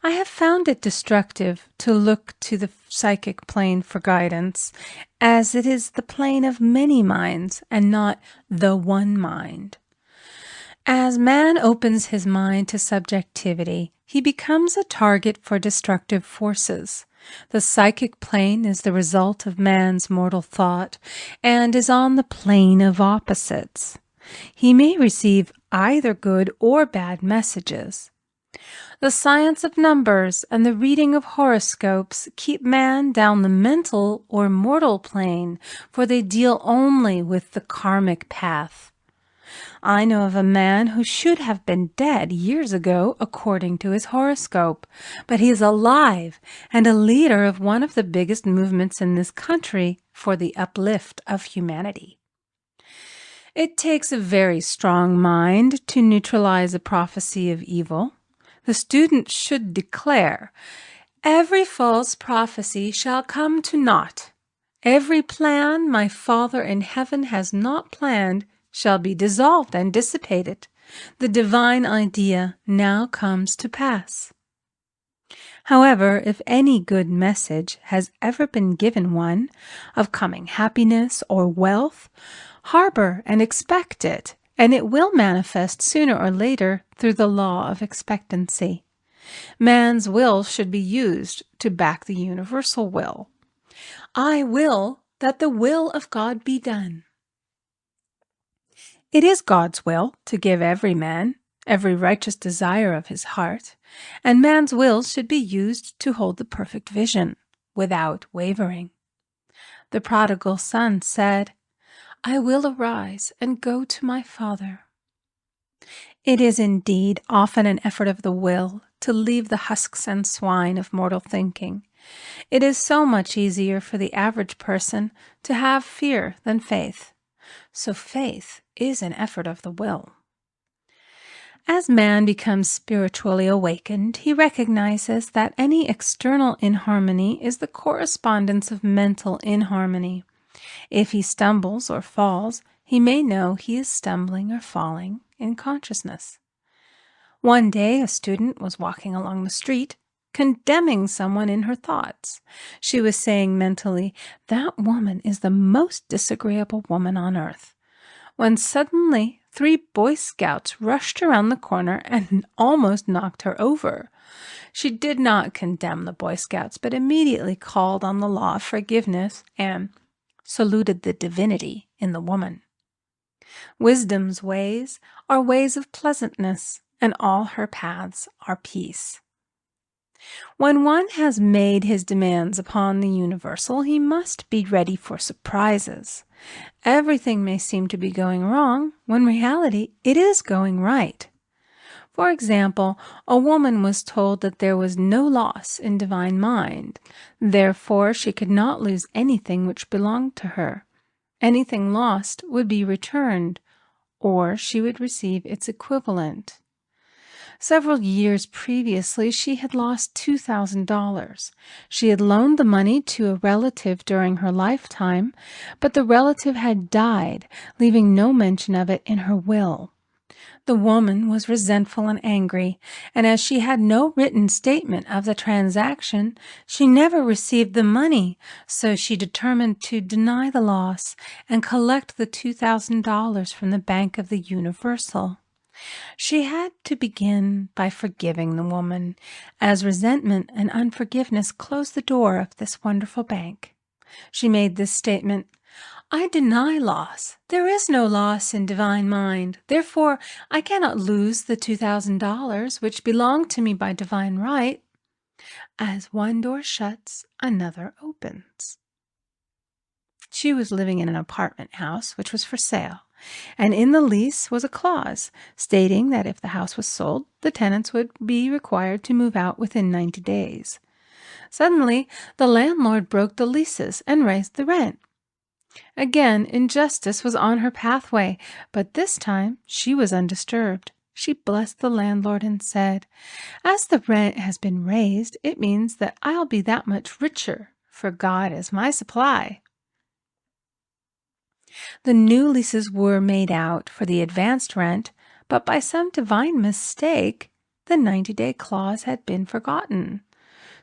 I have found it destructive to look to the psychic plane for guidance, as it is the plane of many minds and not the one mind. As man opens his mind to subjectivity, he becomes a target for destructive forces. The psychic plane is the result of man's mortal thought and is on the plane of opposites. He may receive either good or bad messages. The science of numbers and the reading of horoscopes keep man down the mental or mortal plane, for they deal only with the karmic path. I know of a man who should have been dead years ago according to his horoscope, but he is alive and a leader of one of the biggest movements in this country for the uplift of humanity. It takes a very strong mind to neutralize a prophecy of evil. The student should declare, "Every false prophecy shall come to naught. Every plan my Father in heaven has not planned shall be dissolved and dissipated. The divine idea now comes to pass." However, if any good message has ever been given one of coming happiness or wealth, harbor and expect it, and it will manifest sooner or later through the law of expectancy. Man's will should be used to back the universal will. I will that the will of God be done. It is God's will to give every man every righteous desire of his heart, and man's will should be used to hold the perfect vision, without wavering. The prodigal son said, "I will arise and go to my father." It is indeed often an effort of the will to leave the husks and swine of mortal thinking. It is so much easier for the average person to have fear than faith. So faith is an effort of the will. As man becomes spiritually awakened, he recognizes that any external inharmony is the correspondence of mental inharmony. If he stumbles or falls, he may know he is stumbling or falling in consciousness. One day, a student was walking along the street, condemning someone in her thoughts. She was saying mentally, "That woman is the most disagreeable woman on earth," when suddenly 3 Boy Scouts rushed around the corner and almost knocked her over. She did not condemn the Boy Scouts, but immediately called on the law of forgiveness and saluted the divinity in the woman. Wisdom's ways are ways of pleasantness, and all her paths are peace. When one has made his demands upon the universal, he must be ready for surprises. Everything may seem to be going wrong, when in reality it is going right. For example, a woman was told that there was no loss in divine mind. Therefore, she could not lose anything which belonged to her. Anything lost would be returned, or she would receive its equivalent. Several years previously, she had lost $2,000. She had loaned the money to a relative during her lifetime, but the relative had died, leaving no mention of it in her will. The woman was resentful and angry, and as she had no written statement of the transaction, she never received the money, so she determined to deny the loss and collect the $2,000 from the Bank of the Universal. She had to begin by forgiving the woman, as resentment and unforgiveness closed the door of this wonderful bank. She made this statement, "I deny loss. There is no loss in divine mind. Therefore, I cannot lose the $2,000 which belong to me by divine right. As one door shuts, another opens." She was living in an apartment house which was for sale, and in the lease was a clause stating that if the house was sold, the tenants would be required to move out within 90 days. Suddenly, the landlord broke the leases and raised the rent. Again, injustice was on her pathway, but this time she was undisturbed. She blessed the landlord and said, "As the rent has been raised, it means that I'll be that much richer, for God is my supply." The new leases were made out for the advanced rent, but by some divine mistake, the 90-day clause had been forgotten.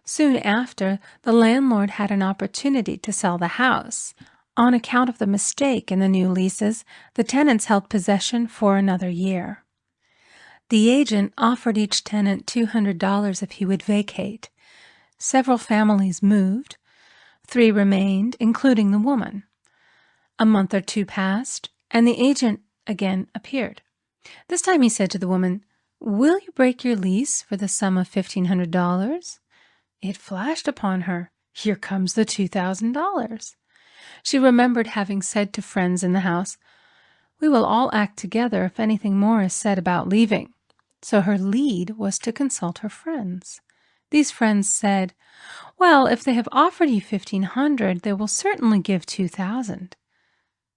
Soon after, the landlord had an opportunity to sell the house. On account of the mistake in the new leases, the tenants held possession for another year. The agent offered each tenant $200 if he would vacate. Several families moved. 3 remained, including the woman. A month or 2 passed, and the agent again appeared. This time he said to the woman, "Will you break your lease for the sum of $1,500? It flashed upon her, here comes the $2,000. She remembered having said to friends in the house, "We will all act together if anything more is said about leaving." So her lead was to consult her friends. These friends said, "Well, if they have offered you $1,500, they will certainly give $2,000.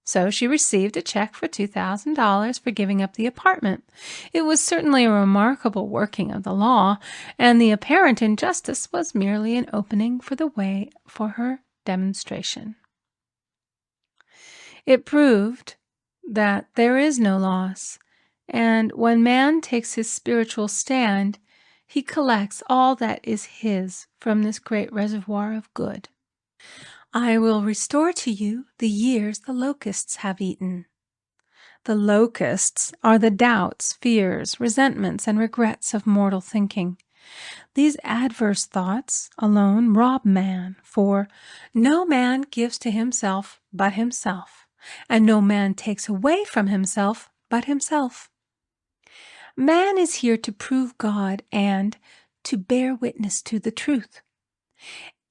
So she received a check for $2,000 for giving up the apartment. It was certainly a remarkable working of the law, and the apparent injustice was merely an opening for the way for her demonstration. It proved that there is no loss, and when man takes his spiritual stand, he collects all that is his from this great reservoir of good. "I will restore to you the years the locusts have eaten." The locusts are the doubts, fears, resentments, and regrets of mortal thinking. These adverse thoughts alone rob man, for no man gives to himself but himself, and no man takes away from himself but himself. Man is here to prove God and to bear witness to the truth.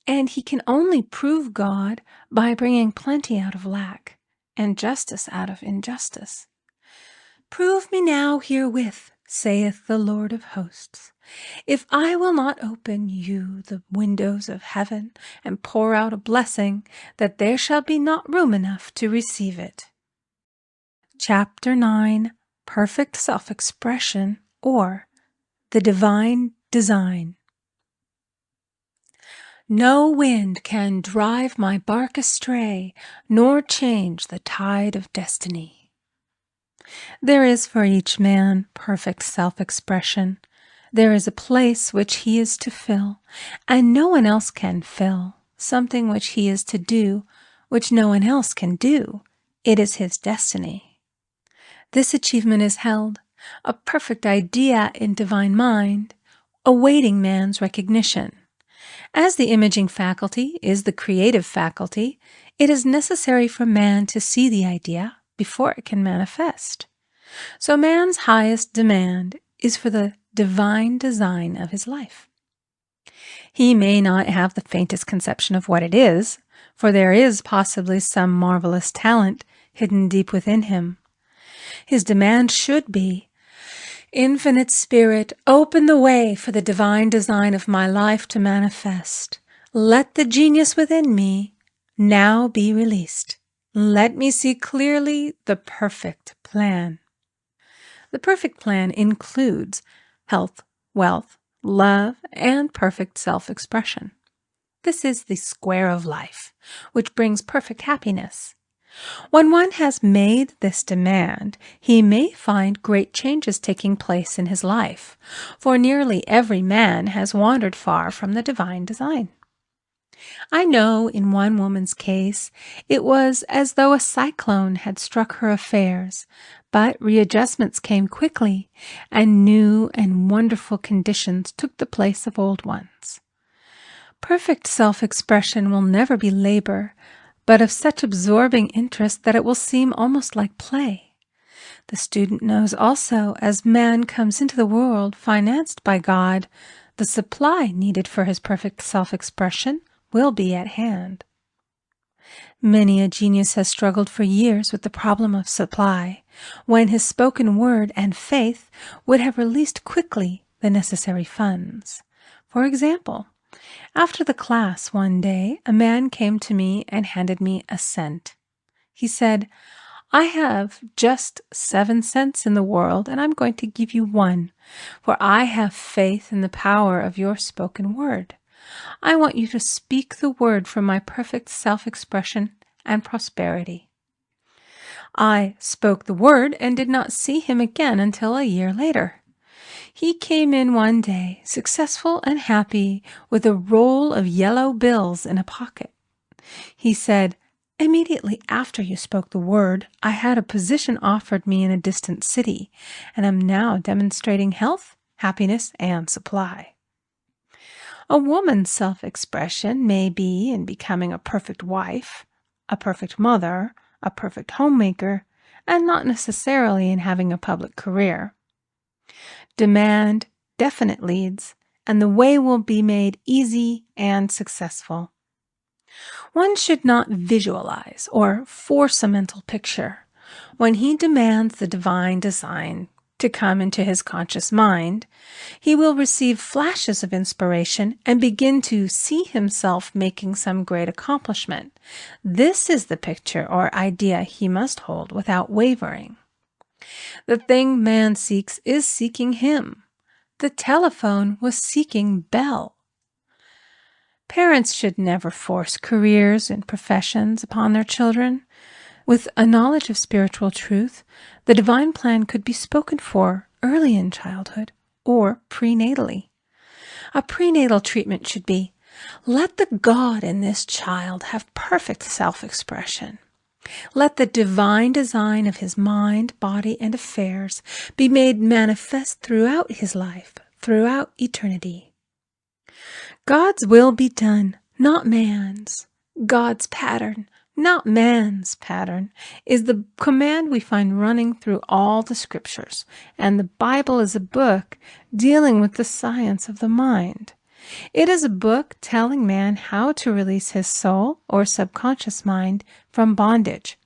And he can only prove God by bringing plenty out of lack and justice out of injustice. Prove me now herewith, saith the Lord of hosts, if I will not open you the windows of heaven and pour out a blessing, that there shall be not room enough to receive it. Chapter 9, Perfect Self-Expression, or the Divine Design. No wind can drive my bark astray, nor change the tide of destiny. There is for each man perfect self-expression. There is a place which he is to fill, and no one else can fill, something which he is to do, which no one else can do. It is his destiny. This achievement is held, a perfect idea in divine mind, awaiting man's recognition. As the imaging faculty is the creative faculty, it is necessary for man to see the idea before it can manifest. So man's highest demand is for the divine design of his life. He may not have the faintest conception of what it is, for there is possibly some marvelous talent hidden deep within him. His demand should be, Infinite Spirit, open the way for the divine design of my life to manifest. Let the genius within me now be released. Let me see clearly the perfect plan. The perfect plan includes health, wealth, love, and perfect self-expression. This is the square of life, which brings perfect happiness. When one has made this demand, he may find great changes taking place in his life, for nearly every man has wandered far from the divine design. I know in one woman's case, it was as though a cyclone had struck her affairs, but readjustments came quickly, and new and wonderful conditions took the place of old ones. Perfect self-expression will never be labor, but of such absorbing interest that it will seem almost like play. The student knows also, as man comes into the world financed by God, the supply needed for his perfect self-expression will be at hand. Many a genius has struggled for years with the problem of supply, when his spoken word and faith would have released quickly the necessary funds. For example, after the class one day, a man came to me and handed me a cent. He said, I have just 7 cents in the world, and I'm going to give you 1, for I have faith in the power of your spoken word. I want you to speak the word for my perfect self-expression and prosperity. I spoke the word and did not see him again until a year later. He came in one day, successful and happy, with a roll of yellow bills in a pocket. He said, immediately after you spoke the word, I had a position offered me in a distant city, and am now demonstrating health, happiness, and supply. A woman's self-expression may be in becoming a perfect wife, a perfect mother, a perfect homemaker, and not necessarily in having a public career. Demand definite leads, and the way will be made easy and successful. One should not visualize or force a mental picture. When he demands the divine design to come into his conscious mind, he will receive flashes of inspiration and begin to see himself making some great accomplishment. This is the picture or idea he must hold without wavering. The thing man seeks is seeking him. The telephone was seeking Bell. Parents should never force careers and professions upon their children. With a knowledge of spiritual truth, the divine plan could be spoken for early in childhood or prenatally. A prenatal treatment should be, let the God in this child have perfect self-expression. Let the divine design of his mind, body, and affairs be made manifest throughout his life, throughout eternity. God's will be done, not man's. God's pattern, not man's pattern, is the command we find running through all the scriptures, and the Bible is a book dealing with the science of the mind. It is a book telling man how to release his soul or subconscious mind from bondage.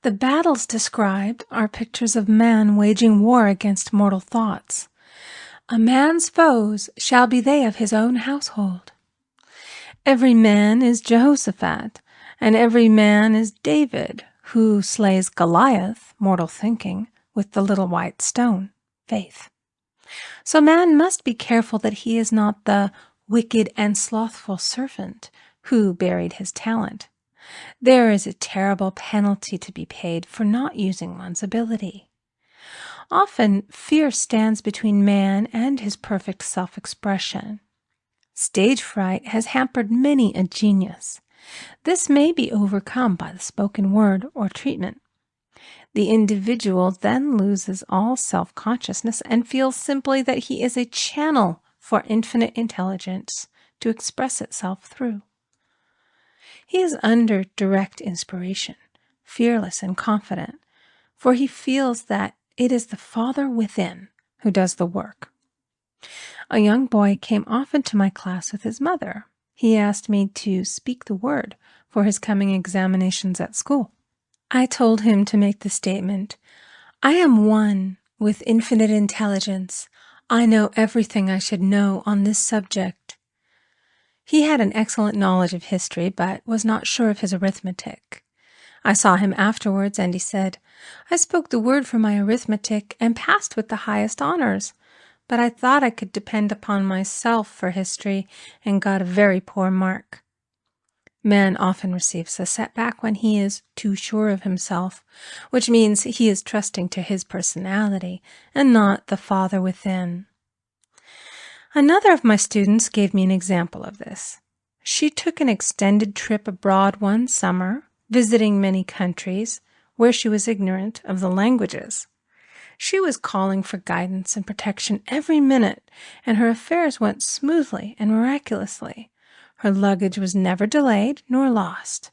The battles described are pictures of man waging war against mortal thoughts. A man's foes shall be they of his own household. Every man is Jehoshaphat, and every man is David, who slays Goliath, mortal thinking, with the little white stone, faith. So man must be careful that he is not the wicked and slothful servant who buried his talent. There is a terrible penalty to be paid for not using one's ability. Often, fear stands between man and his perfect self-expression. Stage fright has hampered many a genius. This may be overcome by the spoken word or treatment. The individual then loses all self-consciousness and feels simply that he is a channel for infinite intelligence to express itself through. He is under direct inspiration, fearless and confident, for he feels that it is the Father within who does the work. A young boy came often to my class with his mother. He asked me to speak the word for his coming examinations at school. I told him to make the statement, "I am one with infinite intelligence. I know everything I should know on this subject." He had an excellent knowledge of history, but was not sure of his arithmetic. I saw him afterwards, and he said, "I spoke the word for my arithmetic and passed with the highest honors, but I thought I could depend upon myself for history and got a very poor mark." Man often receives a setback when he is too sure of himself, which means he is trusting to his personality and not the Father within. Another of my students gave me an example of this. She took an extended trip abroad one summer, visiting many countries where she was ignorant of the languages. She was calling for guidance and protection every minute, and her affairs went smoothly and miraculously. Her luggage was never delayed nor lost.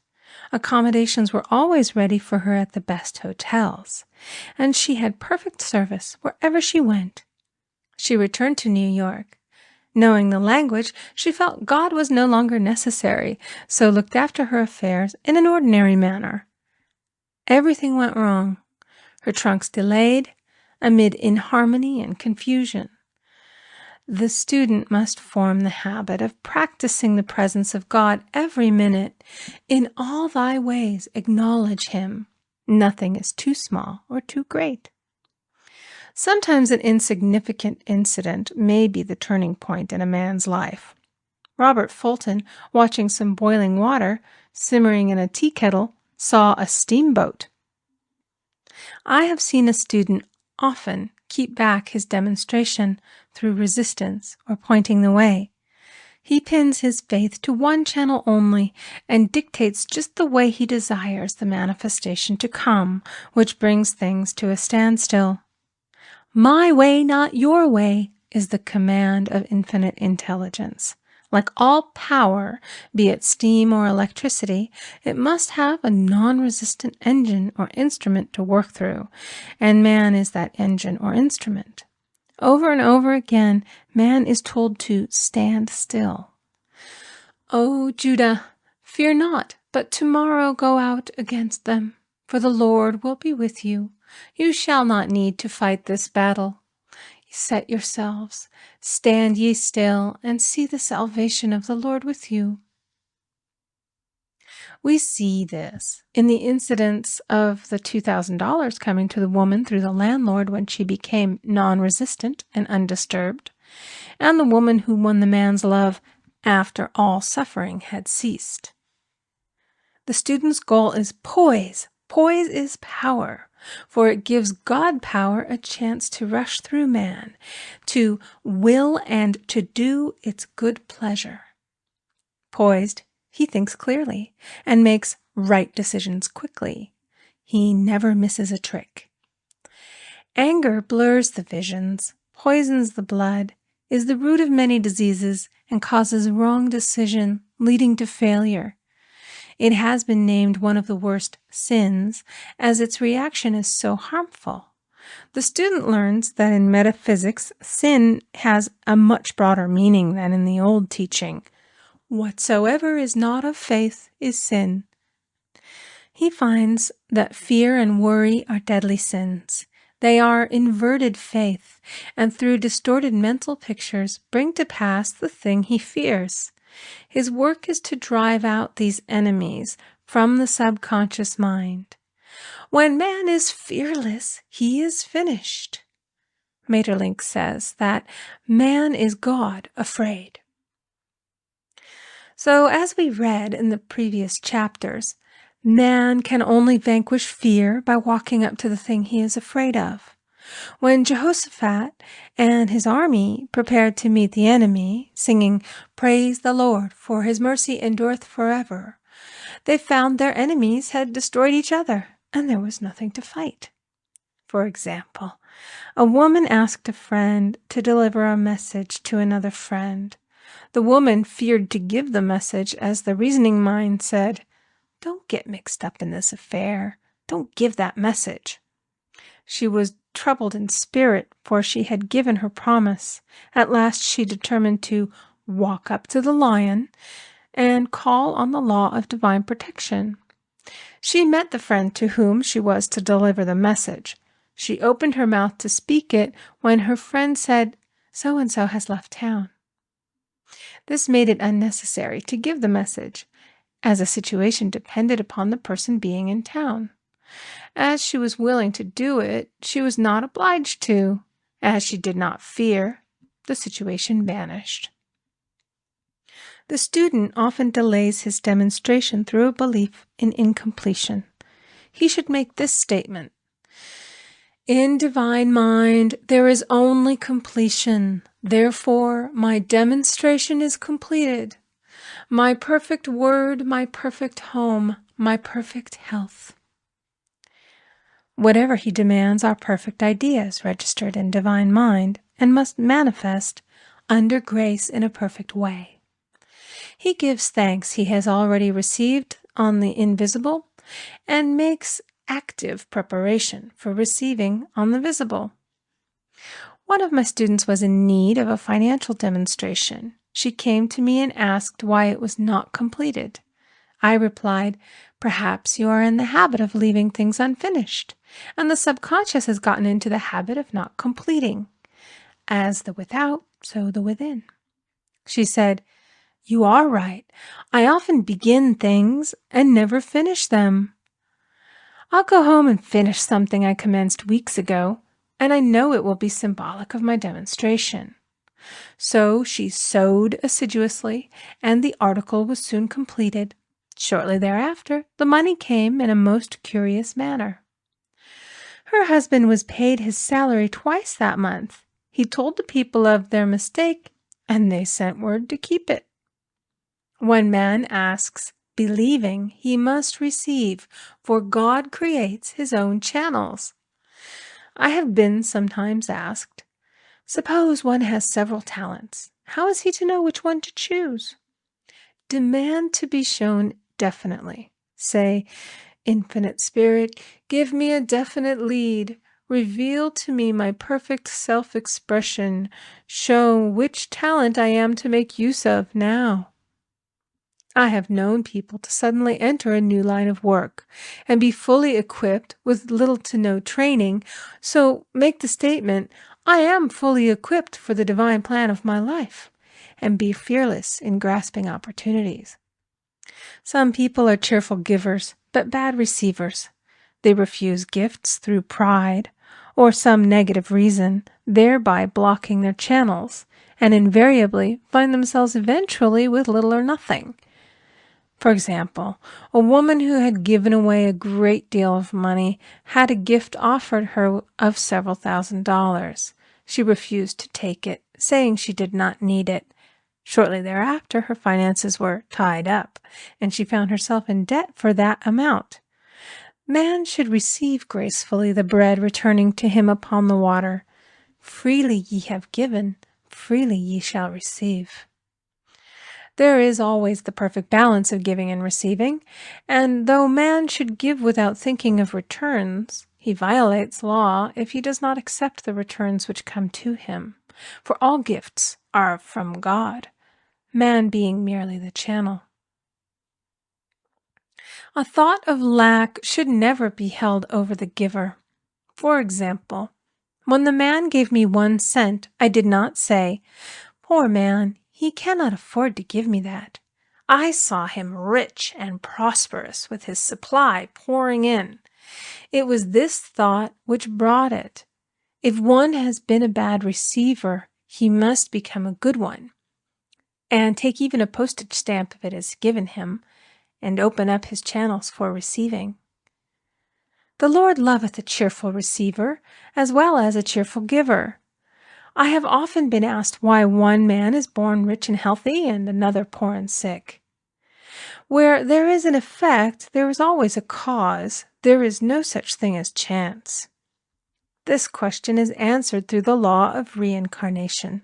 Accommodations were always ready for her at the best hotels, and she had perfect service wherever she went. She returned to New York. Knowing the language, she felt God was no longer necessary, so looked after her affairs in an ordinary manner. Everything went wrong. Her trunks delayed, amid inharmony and confusion. The student must form the habit of practicing the presence of God every minute. In all thy ways acknowledge him. Nothing is too small or too great. Sometimes an insignificant incident may be the turning point in a man's life. Robert Fulton, watching some boiling water simmering in a tea kettle, saw a steamboat. I have seen a student often keep back his demonstration through resistance or pointing the way. He pins his faith to one channel only and dictates just the way he desires the manifestation to come, which brings things to a standstill. My way, not your way, is the command of infinite intelligence. Like all power, be it steam or electricity, it must have a non-resistant engine or instrument to work through, and man is that engine or instrument. Over and over again, man is told to stand still. O Judah, fear not, but tomorrow go out against them, for the Lord will be with you. You shall not need to fight this battle. Set yourselves, stand ye still, and see the salvation of the Lord with you. We see this in the incidents of the $2,000 coming to the woman through the landlord when she became non-resistant and undisturbed, and the woman who won the man's love after all suffering had ceased. The student's goal is poise. Poise is power, for it gives God power a chance to rush through man, to will and to do its good pleasure. Poised, he thinks clearly and makes right decisions quickly. He never misses a trick. Anger blurs the visions, poisons the blood, is the root of many diseases, and causes wrong decision, leading to failure. It has been named one of the worst sins, as its reaction is so harmful. The student learns that in metaphysics, sin has a much broader meaning than in the old teaching. Whatsoever is not of faith is sin. He finds that fear and worry are deadly sins. They are inverted faith, and through distorted mental pictures bring to pass the thing he fears. His work is to drive out these enemies from the subconscious mind. When man is fearless, he is finished. Maeterlinck says that man is God afraid. So, as we read in the previous chapters, man can only vanquish fear by walking up to the thing he is afraid of. When Jehoshaphat and his army prepared to meet the enemy, singing, "Praise the Lord, for his mercy endureth forever," they found their enemies had destroyed each other, and there was nothing to fight. For example, a woman asked a friend to deliver a message to another friend. The woman feared to give the message, as the reasoning mind said, "Don't get mixed up in this affair. Don't give that message." She was troubled in spirit, for she had given her promise. At last she determined to walk up to the lion and call on the law of divine protection. She met the friend to whom she was to deliver the message. She opened her mouth to speak it when her friend said, "So-and-so has left town." This made it unnecessary to give the message, as the situation depended upon the person being in town. As she was willing to do it, she was not obliged to. As she did not fear, the situation vanished. The student often delays his demonstration through a belief in incompletion. He should make this statement: "In divine mind, there is only completion. Therefore, my demonstration is completed. My perfect word, my perfect home, my perfect health." Whatever he demands are perfect ideas registered in divine mind and must manifest under grace in a perfect way. He gives thanks he has already received on the invisible and makes active preparation for receiving on the visible. One of my students was in need of a financial demonstration. She came to me and asked why it was not completed. I replied, "Perhaps you are in the habit of leaving things unfinished, and the subconscious has gotten into the habit of not completing. As the without, so the within." She said, "You are right. I often begin things and never finish them. I'll go home and finish something I commenced weeks ago, and I know it will be symbolic of my demonstration." So she sewed assiduously, and the article was soon completed. Shortly thereafter, the money came in a most curious manner. Her husband was paid his salary twice that month. He told the people of their mistake, and they sent word to keep it. When man asks, believing, he must receive, for God creates his own channels. I have been sometimes asked, suppose one has several talents. How is he to know which one to choose? Demand to be shown definitely. Say, "Infinite Spirit, give me a definite lead. Reveal to me my perfect self-expression. Show which talent I am to make use of now." I have known people to suddenly enter a new line of work and be fully equipped with little to no training, so make the statement, "I am fully equipped for the divine plan of my life," and be fearless in grasping opportunities. Some people are cheerful givers, but bad receivers. They refuse gifts through pride or some negative reason, thereby blocking their channels, and invariably find themselves eventually with little or nothing. For example, a woman who had given away a great deal of money had a gift offered her of several $1,000s. She refused to take it, saying she did not need it. Shortly thereafter, her finances were tied up, and she found herself in debt for that amount. Man should receive gracefully the bread returning to him upon the water. Freely ye have given, freely ye shall receive. There is always the perfect balance of giving and receiving, and though man should give without thinking of returns, he violates law if he does not accept the returns which come to him, for all gifts are from God, man being merely the channel. A thought of lack should never be held over the giver. For example, when the man gave me 1 cent, I did not say, "Poor man, he cannot afford to give me that." I saw him rich and prosperous with his supply pouring in. It was this thought which brought it. If one has been a bad receiver, he must become a good one, and take even a postage stamp if it is given him, and open up his channels for receiving. The Lord loveth a cheerful receiver, as well as a cheerful giver. I have often been asked why one man is born rich and healthy and another poor and sick. Where there is an effect, there is always a cause. There is no such thing as chance. This question is answered through the law of reincarnation.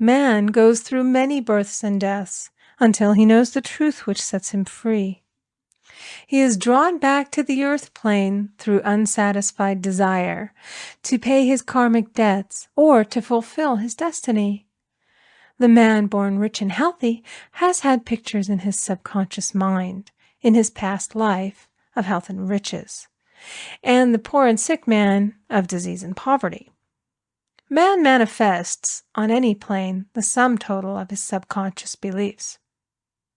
Man goes through many births and deaths until he knows the truth which sets him free. He is drawn back to the earth plane through unsatisfied desire, to pay his karmic debts or to fulfill his destiny. The man born rich and healthy has had pictures in his subconscious mind, in his past life, of health and riches, and the poor and sick man of disease and poverty. Man manifests, on any plane, the sum total of his subconscious beliefs.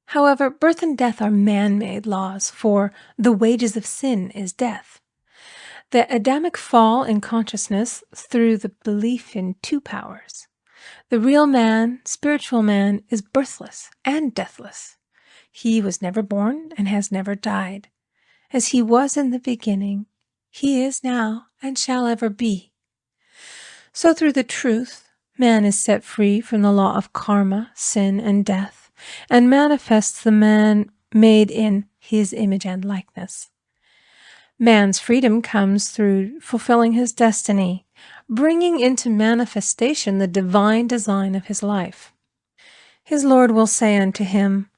However, birth and death are man-made laws, for the wages of sin is death. The Adamic fall in consciousness through the belief in 2 powers. The real man, spiritual man, is birthless and deathless. He was never born and has never died. As he was in the beginning, he is now and shall ever be. So through the truth, man is set free from the law of karma, sin, and death, and manifests the man made in his image and likeness. Man's freedom comes through fulfilling his destiny, bringing into manifestation the divine design of his life. His Lord will say unto him,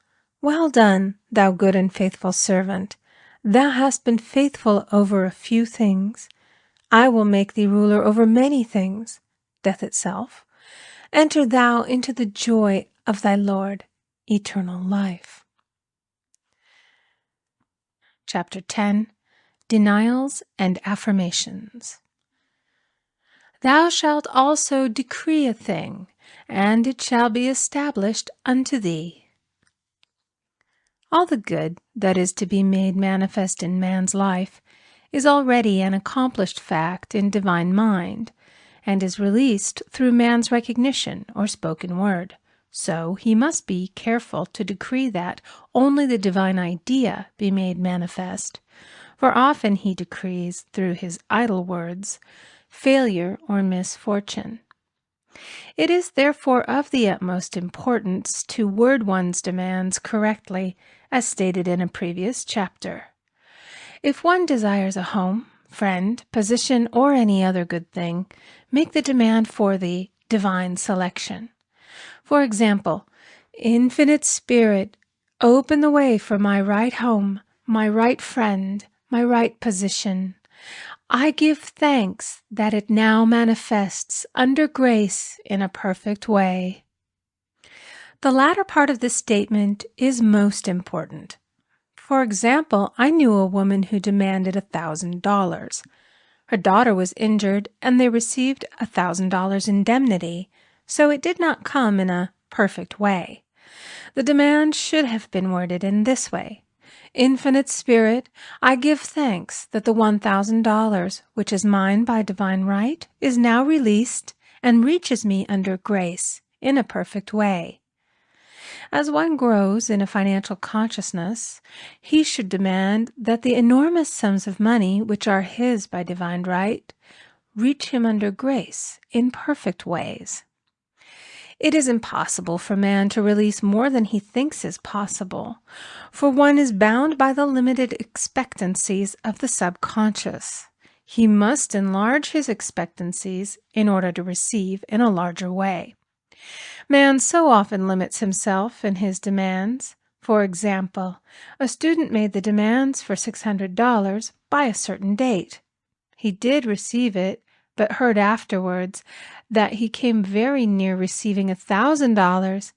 "Well done, thou good and faithful servant. Thou hast been faithful over a few things. I will make thee ruler over many things," death itself. "Enter thou into the joy of thy Lord, eternal life." Chapter 10. Denials and Affirmations. Thou shalt also decree a thing, and it shall be established unto thee. All the good that is to be made manifest in man's life is already an accomplished fact in divine mind, and is released through man's recognition or spoken word. So he must be careful to decree that only the divine idea be made manifest, for often he decrees through his idle words failure or misfortune. It is therefore of the utmost importance to word one's demands correctly, as stated in a previous chapter. If one desires a home, friend, position, or any other good thing, make the demand for the divine selection. For example, Infinite Spirit, open the way for my right home, my right friend, my right position. I give thanks that it now manifests under grace in a perfect way. The latter part of this statement is most important. For example, I knew a woman who demanded $1,000. Her daughter was injured, and they received $1,000 indemnity, so it did not come in a perfect way. The demand should have been worded in this way: Infinite Spirit, I give thanks that the $1,000, which is mine by divine right, is now released and reaches me under grace in a perfect way. As one grows in a financial consciousness, he should demand that the enormous sums of money which are his by divine right reach him under grace in perfect ways. It is impossible for man to release more than he thinks is possible, for one is bound by the limited expectancies of the subconscious. He must enlarge his expectancies in order to receive in a larger way. Man so often limits himself in his demands. For example, a student made the demands for $600 by a certain date. He did receive it, but heard afterwards that he came very near receiving $1,000,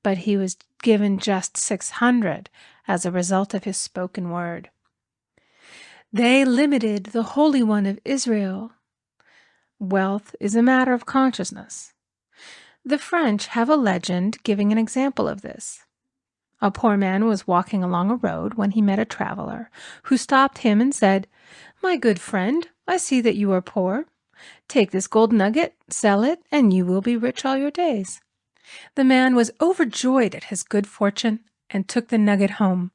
but he was given just 600 as a result of his spoken word. They limited the Holy One of Israel. Wealth is a matter of consciousness. The French have a legend giving an example of this. A poor man was walking along a road when he met a traveler, who stopped him and said, "My good friend, I see that you are poor. Take this gold nugget, sell it, and you will be rich all your days." The man was overjoyed at his good fortune and took the nugget home.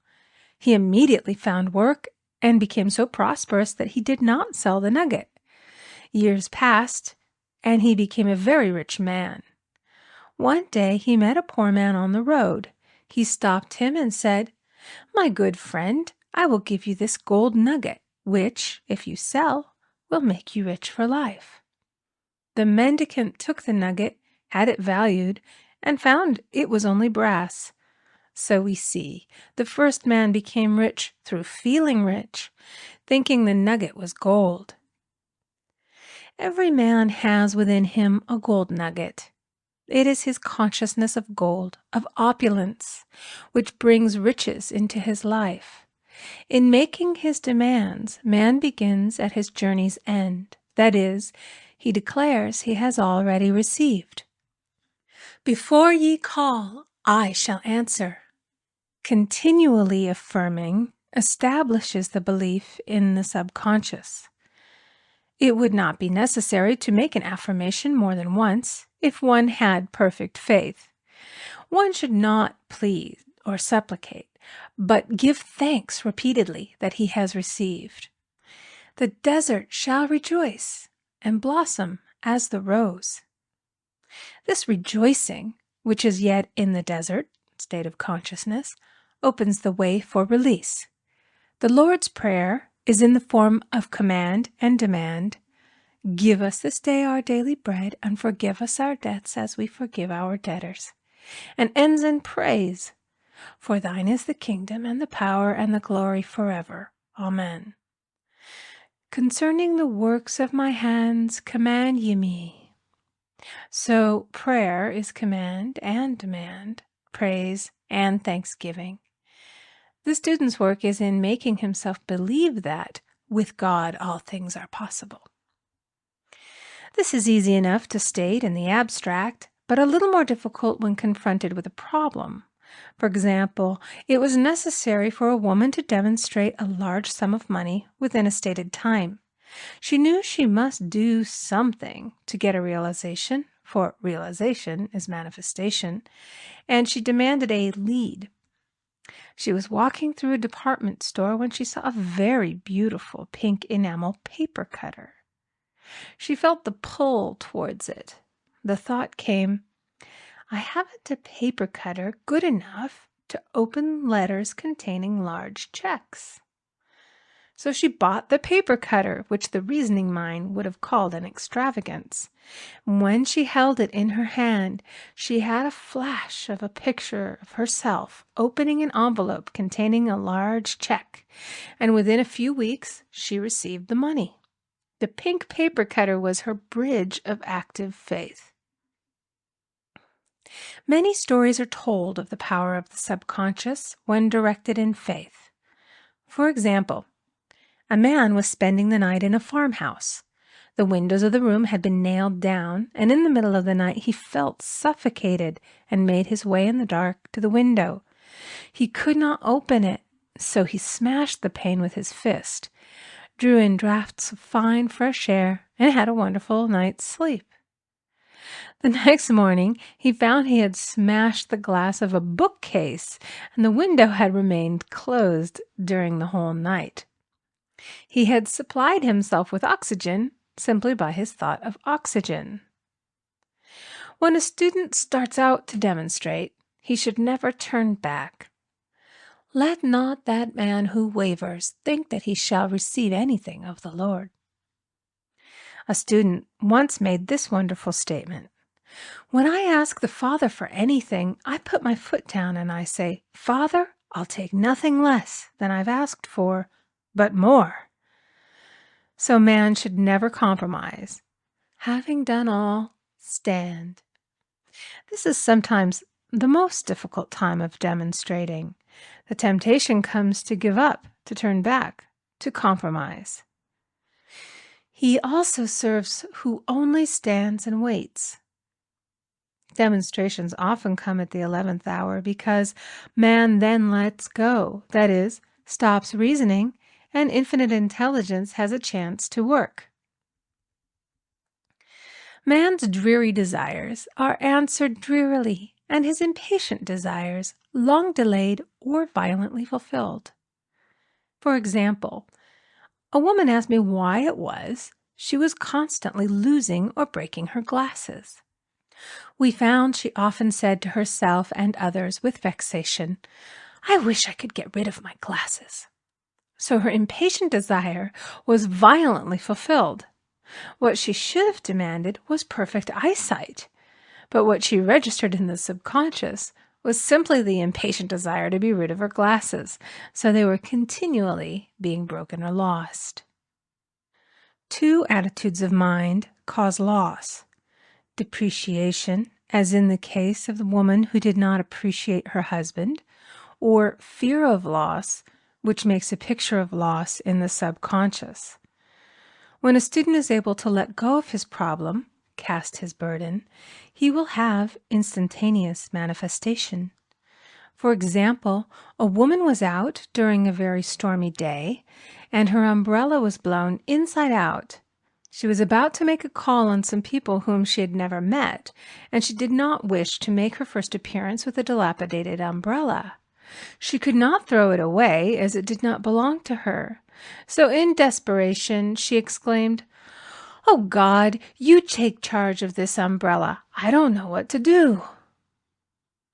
He immediately found work and became so prosperous that he did not sell the nugget. Years passed, and he became a very rich man. One day he met a poor man on the road. He stopped him and said, "My good friend, I will give you this gold nugget, which, if you sell, will make you rich for life." The mendicant took the nugget, had it valued, and found it was only brass. So we see, the first man became rich through feeling rich, thinking the nugget was gold. Every man has within him a gold nugget. It is his consciousness of gold, of opulence, which brings riches into his life. In making his demands, man begins at his journey's end. That is, he declares he has already received. "Before ye call, I shall answer." Continually affirming establishes the belief in the subconscious. It would not be necessary to make an affirmation more than once if one had perfect faith. One should not plead or supplicate, but give thanks repeatedly that he has received. The desert shall rejoice and blossom as the rose. This rejoicing, which is yet in the desert state of consciousness, opens the way for release. The Lord's Prayer is in the form of command and demand. "Give us this day our daily bread, and forgive us our debts as we forgive our debtors," and ends in praise. "For thine is the kingdom and the power and the glory forever. Amen. Concerning the works of my hands, command ye me." So prayer is command and demand, praise and thanksgiving. The student's work is in making himself believe that with God all things are possible. This is easy enough to state in the abstract, but a little more difficult when confronted with a problem. For example, it was necessary for a woman to demonstrate a large sum of money within a stated time. She knew she must do something to get a realization, for realization is manifestation, and she demanded a lead. She was walking through a department store when she saw a very beautiful pink enamel paper cutter. She felt the pull towards it. The thought came, "I haven't a paper cutter good enough to open letters containing large checks." So she bought the paper cutter, which the reasoning mind would have called an extravagance. When she held it in her hand, she had a flash of a picture of herself opening an envelope containing a large check, and within a few weeks she received the money. The pink paper cutter was her bridge of active faith. Many stories are told of the power of the subconscious when directed in faith. For example, a man was spending the night in a farmhouse. The windows of the room had been nailed down, and in the middle of the night he felt suffocated and made his way in the dark to the window. He could not open it, so he smashed the pane with his fist, drew in draughts of fine fresh air, and had a wonderful night's sleep. The next morning he found he had smashed the glass of a bookcase, and the window had remained closed during the whole night. He had supplied himself with oxygen simply by his thought of oxygen. When a student starts out to demonstrate, he should never turn back. "Let not that man who wavers think that he shall receive anything of the Lord." A student once made this wonderful statement, When I ask the Father for anything, I put my foot down and I say, Father, I'll take nothing less than I've asked for, but more. So man should never compromise. Having done all, stand. This is sometimes the most difficult time of demonstrating. The temptation comes to give up, to turn back, to compromise. He also serves who only stands and waits. Demonstrations often come at the 11th hour because man then lets go, that is, stops reasoning, and infinite intelligence has a chance to work. Man's dreary desires are answered drearily, and his impatient desires long delayed or violently fulfilled. For example, a woman asked me why it was she was constantly losing or breaking her glasses. We found she often said to herself and others with vexation, I wish I could get rid of my glasses. So her impatient desire was violently fulfilled. What she should have demanded was perfect eyesight, but what she registered in the subconscious was simply the impatient desire to be rid of her glasses, so they were continually being broken or lost. Two attitudes of mind cause loss. Depreciation, as in the case of the woman who did not appreciate her husband, or fear of loss, which makes a picture of loss in the subconscious. When a student is able to let go of his problem, cast his burden, he will have instantaneous manifestation. For example, a woman was out during a very stormy day, and her umbrella was blown inside out. She was about to make a call on some people whom she had never met, and she did not wish to make her first appearance with a dilapidated umbrella. She could not throw it away, as it did not belong to her. So in desperation, she exclaimed, "Oh God, you take charge of this umbrella. I don't know what to do."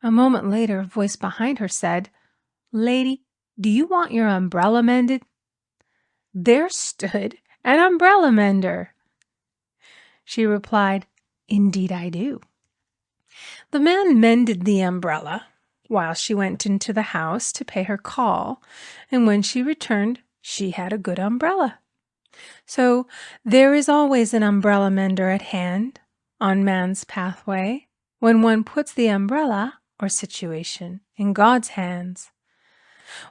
A moment later, a voice behind her said, "Lady, do you want your umbrella mended?" There stood an umbrella mender. She replied, "Indeed I do." The man mended the umbrella while she went into the house to pay her call, and when she returned, she had a good umbrella. So there is always an umbrella mender at hand on man's pathway when one puts the umbrella or situation in God's hands.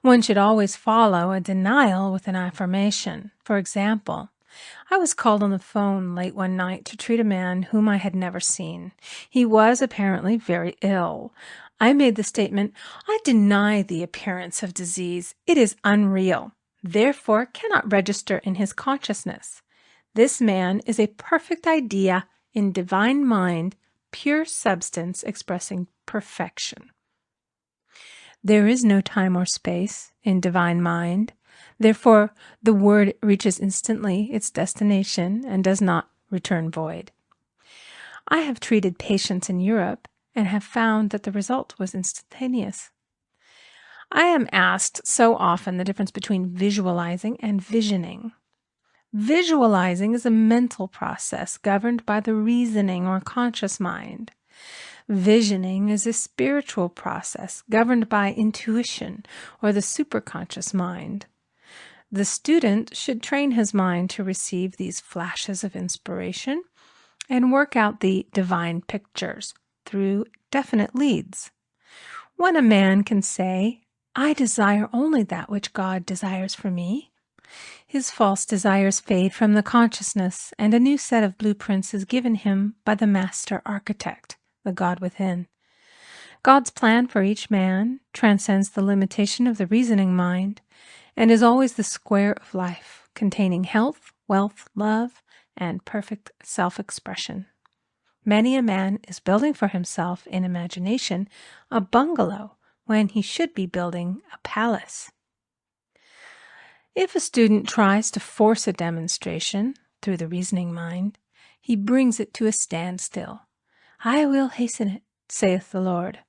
One should always follow a denial with an affirmation. For example, I was called on the phone late one night to treat a man whom I had never seen. He was apparently very ill. I made the statement, "I deny the appearance of disease. It is unreal, therefore cannot register in his consciousness. This man is a perfect idea in divine mind, pure substance expressing perfection." There is no time or space in divine mind. Therefore, the word reaches instantly its destination and does not return void. I have treated patients in Europe and have found that the result was instantaneous. I am asked so often the difference between visualizing and visioning. Visualizing is a mental process governed by the reasoning or conscious mind. Visioning is a spiritual process governed by intuition or the superconscious mind. The student should train his mind to receive these flashes of inspiration and work out the divine pictures through definite leads. When a man can say, "I desire only that which God desires for me," his false desires fade from the consciousness, and a new set of blueprints is given him by the master architect, the God within. God's plan for each man transcends the limitation of the reasoning mind and is always the square of life, containing health, wealth, love, and perfect self-expression. Many a man is building for himself in imagination a bungalow when he should be building a palace. If a student tries to force a demonstration through the reasoning mind, he brings it to a standstill. "I will hasten it, saith the Lord."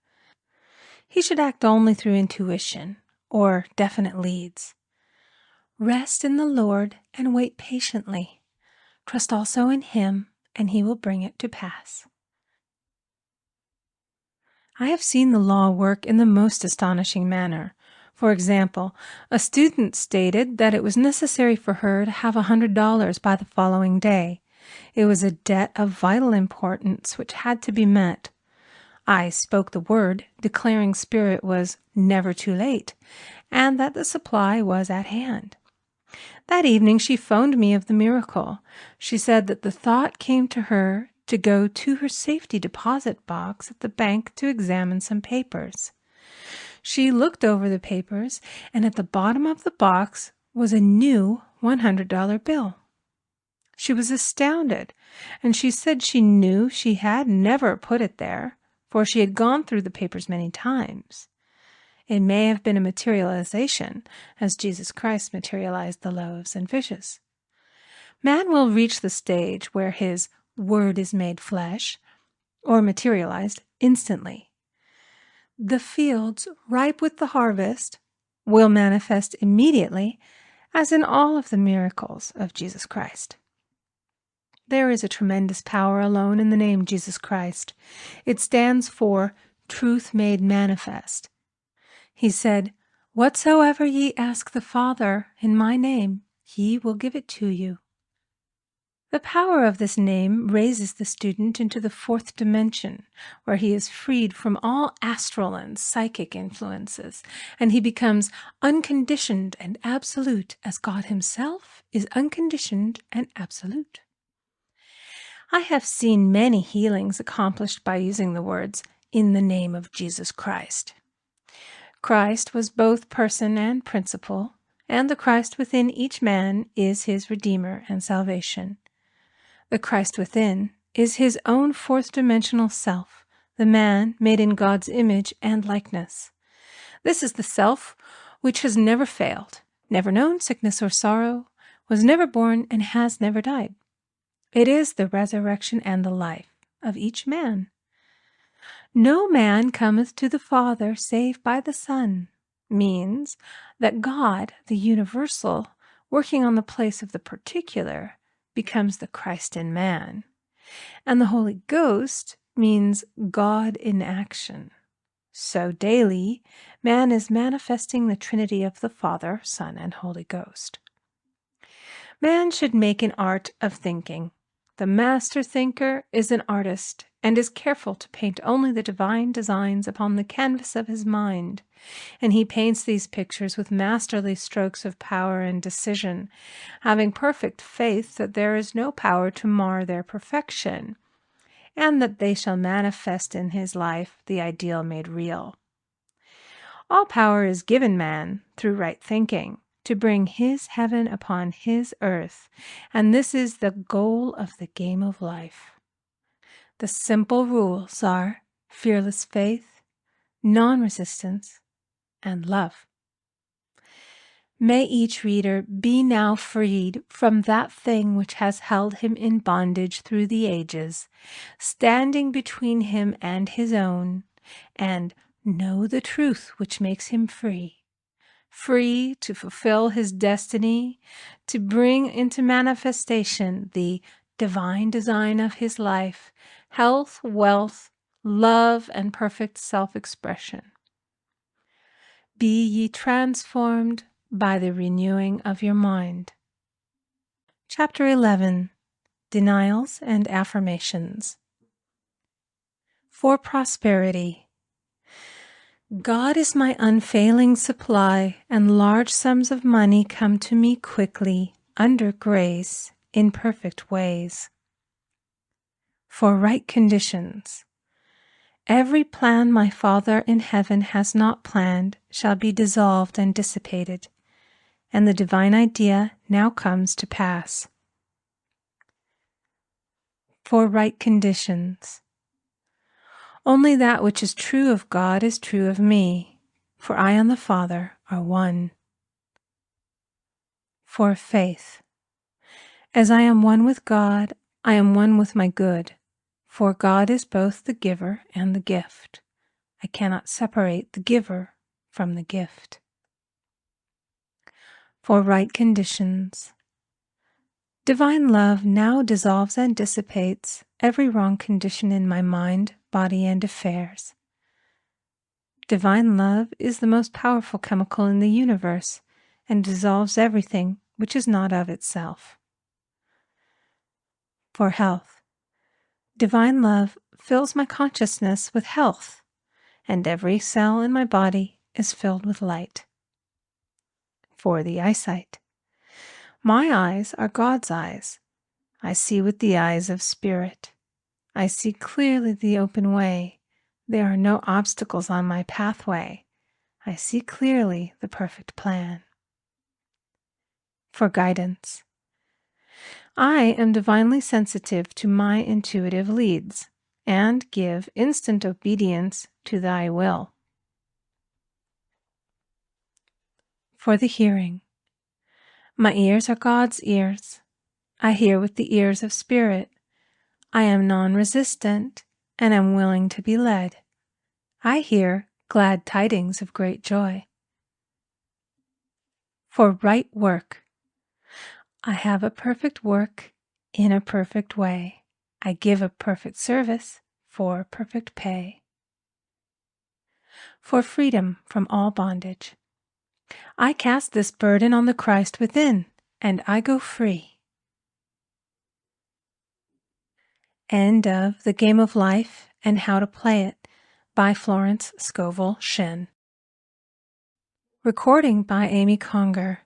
He should act only through intuition or definite leads. Rest in the Lord and wait patiently. Trust also in Him, and He will bring it to pass. I have seen the law work in the most astonishing manner. For example, a student stated that it was necessary for her to have $100 by the following day. It was a debt of vital importance which had to be met. I spoke the word, declaring Spirit was never too late, and that the supply was at hand. That evening she phoned me of the miracle. She said that the thought came to her to go to her safety deposit box at the bank to examine some papers. She looked over the papers, and at the bottom of the box was a new $100 bill. She was astounded, and she said she knew she had never put it there, for she had gone through the papers many times. It may have been a materialization, as Jesus Christ materialized the loaves and fishes. Man will reach the stage where his word is made flesh, or materialized instantly. The fields ripe with the harvest will manifest immediately, as in all of the miracles of Jesus Christ. There is a tremendous power alone in the name Jesus Christ. It stands for truth made manifest. He said, "Whatsoever ye ask the Father in my name, he will give it to you." The power of this name raises the student into the fourth dimension, where he is freed from all astral and psychic influences, and he becomes unconditioned and absolute, as God himself is unconditioned and absolute. I have seen many healings accomplished by using the words, "in the name of Jesus Christ." Christ was both person and principle, and the Christ within each man is his Redeemer and salvation. The Christ within is his own fourth-dimensional self, the man made in God's image and likeness. This is the self which has never failed, never known sickness or sorrow, was never born, and has never died. It is the resurrection and the life of each man. No man cometh to the Father save by the Son, means that God, the universal, working on the place of the particular, becomes the Christ in man. And the Holy Ghost means God in action. So daily, man is manifesting the Trinity of the Father, Son, and Holy Ghost. Man should make an art of thinking. The master thinker is an artist and is careful to paint only the divine designs upon the canvas of his mind, and he paints these pictures with masterly strokes of power and decision, having perfect faith that there is no power to mar their perfection, and that they shall manifest in his life the ideal made real. All power is given man through right thinking, to bring his heaven upon his earth, and this is the goal of the game of life. The simple rules are fearless faith, non-resistance, and love. May each reader be now freed from that thing which has held him in bondage through the ages, standing between him and his own, and know the truth which makes him free. Free to fulfill his destiny, to bring into manifestation the divine design of his life, health, wealth, love, and perfect self-expression. Be ye transformed by the renewing of your mind. Chapter 11. Denials and Affirmations. For prosperity. God is my unfailing supply, and large sums of money come to me quickly, under grace, in perfect ways. For right conditions. Every plan my Father in heaven has not planned shall be dissolved and dissipated, and the divine idea now comes to pass. For right conditions. Only that which is true of God is true of me, for I and the Father are one. For faith. As I am one with God, I am one with my good, for God is both the giver and the gift. I cannot separate the giver from the gift. For right conditions. Divine love now dissolves and dissipates every wrong condition in my mind, body, and affairs. Divine love is the most powerful chemical in the universe and dissolves everything which is not of itself. For health. Divine love fills my consciousness with health, and every cell in my body is filled with light. For the eyesight. My eyes are God's eyes. I see with the eyes of spirit. I see clearly the open way. There are no obstacles on my pathway. I see clearly the perfect plan. For guidance. I am divinely sensitive to my intuitive leads and give instant obedience to thy will. For the hearing. My ears are God's ears. I hear with the ears of spirit. I am non-resistant and am willing to be led. I hear glad tidings of great joy. For right work. I have a perfect work in a perfect way. I give a perfect service for perfect pay. For freedom from all bondage. I cast this burden on the Christ within, and I go free. End of The Game of Life and How to Play It by Florence Scovel Shinn. Recording by Amy Conger.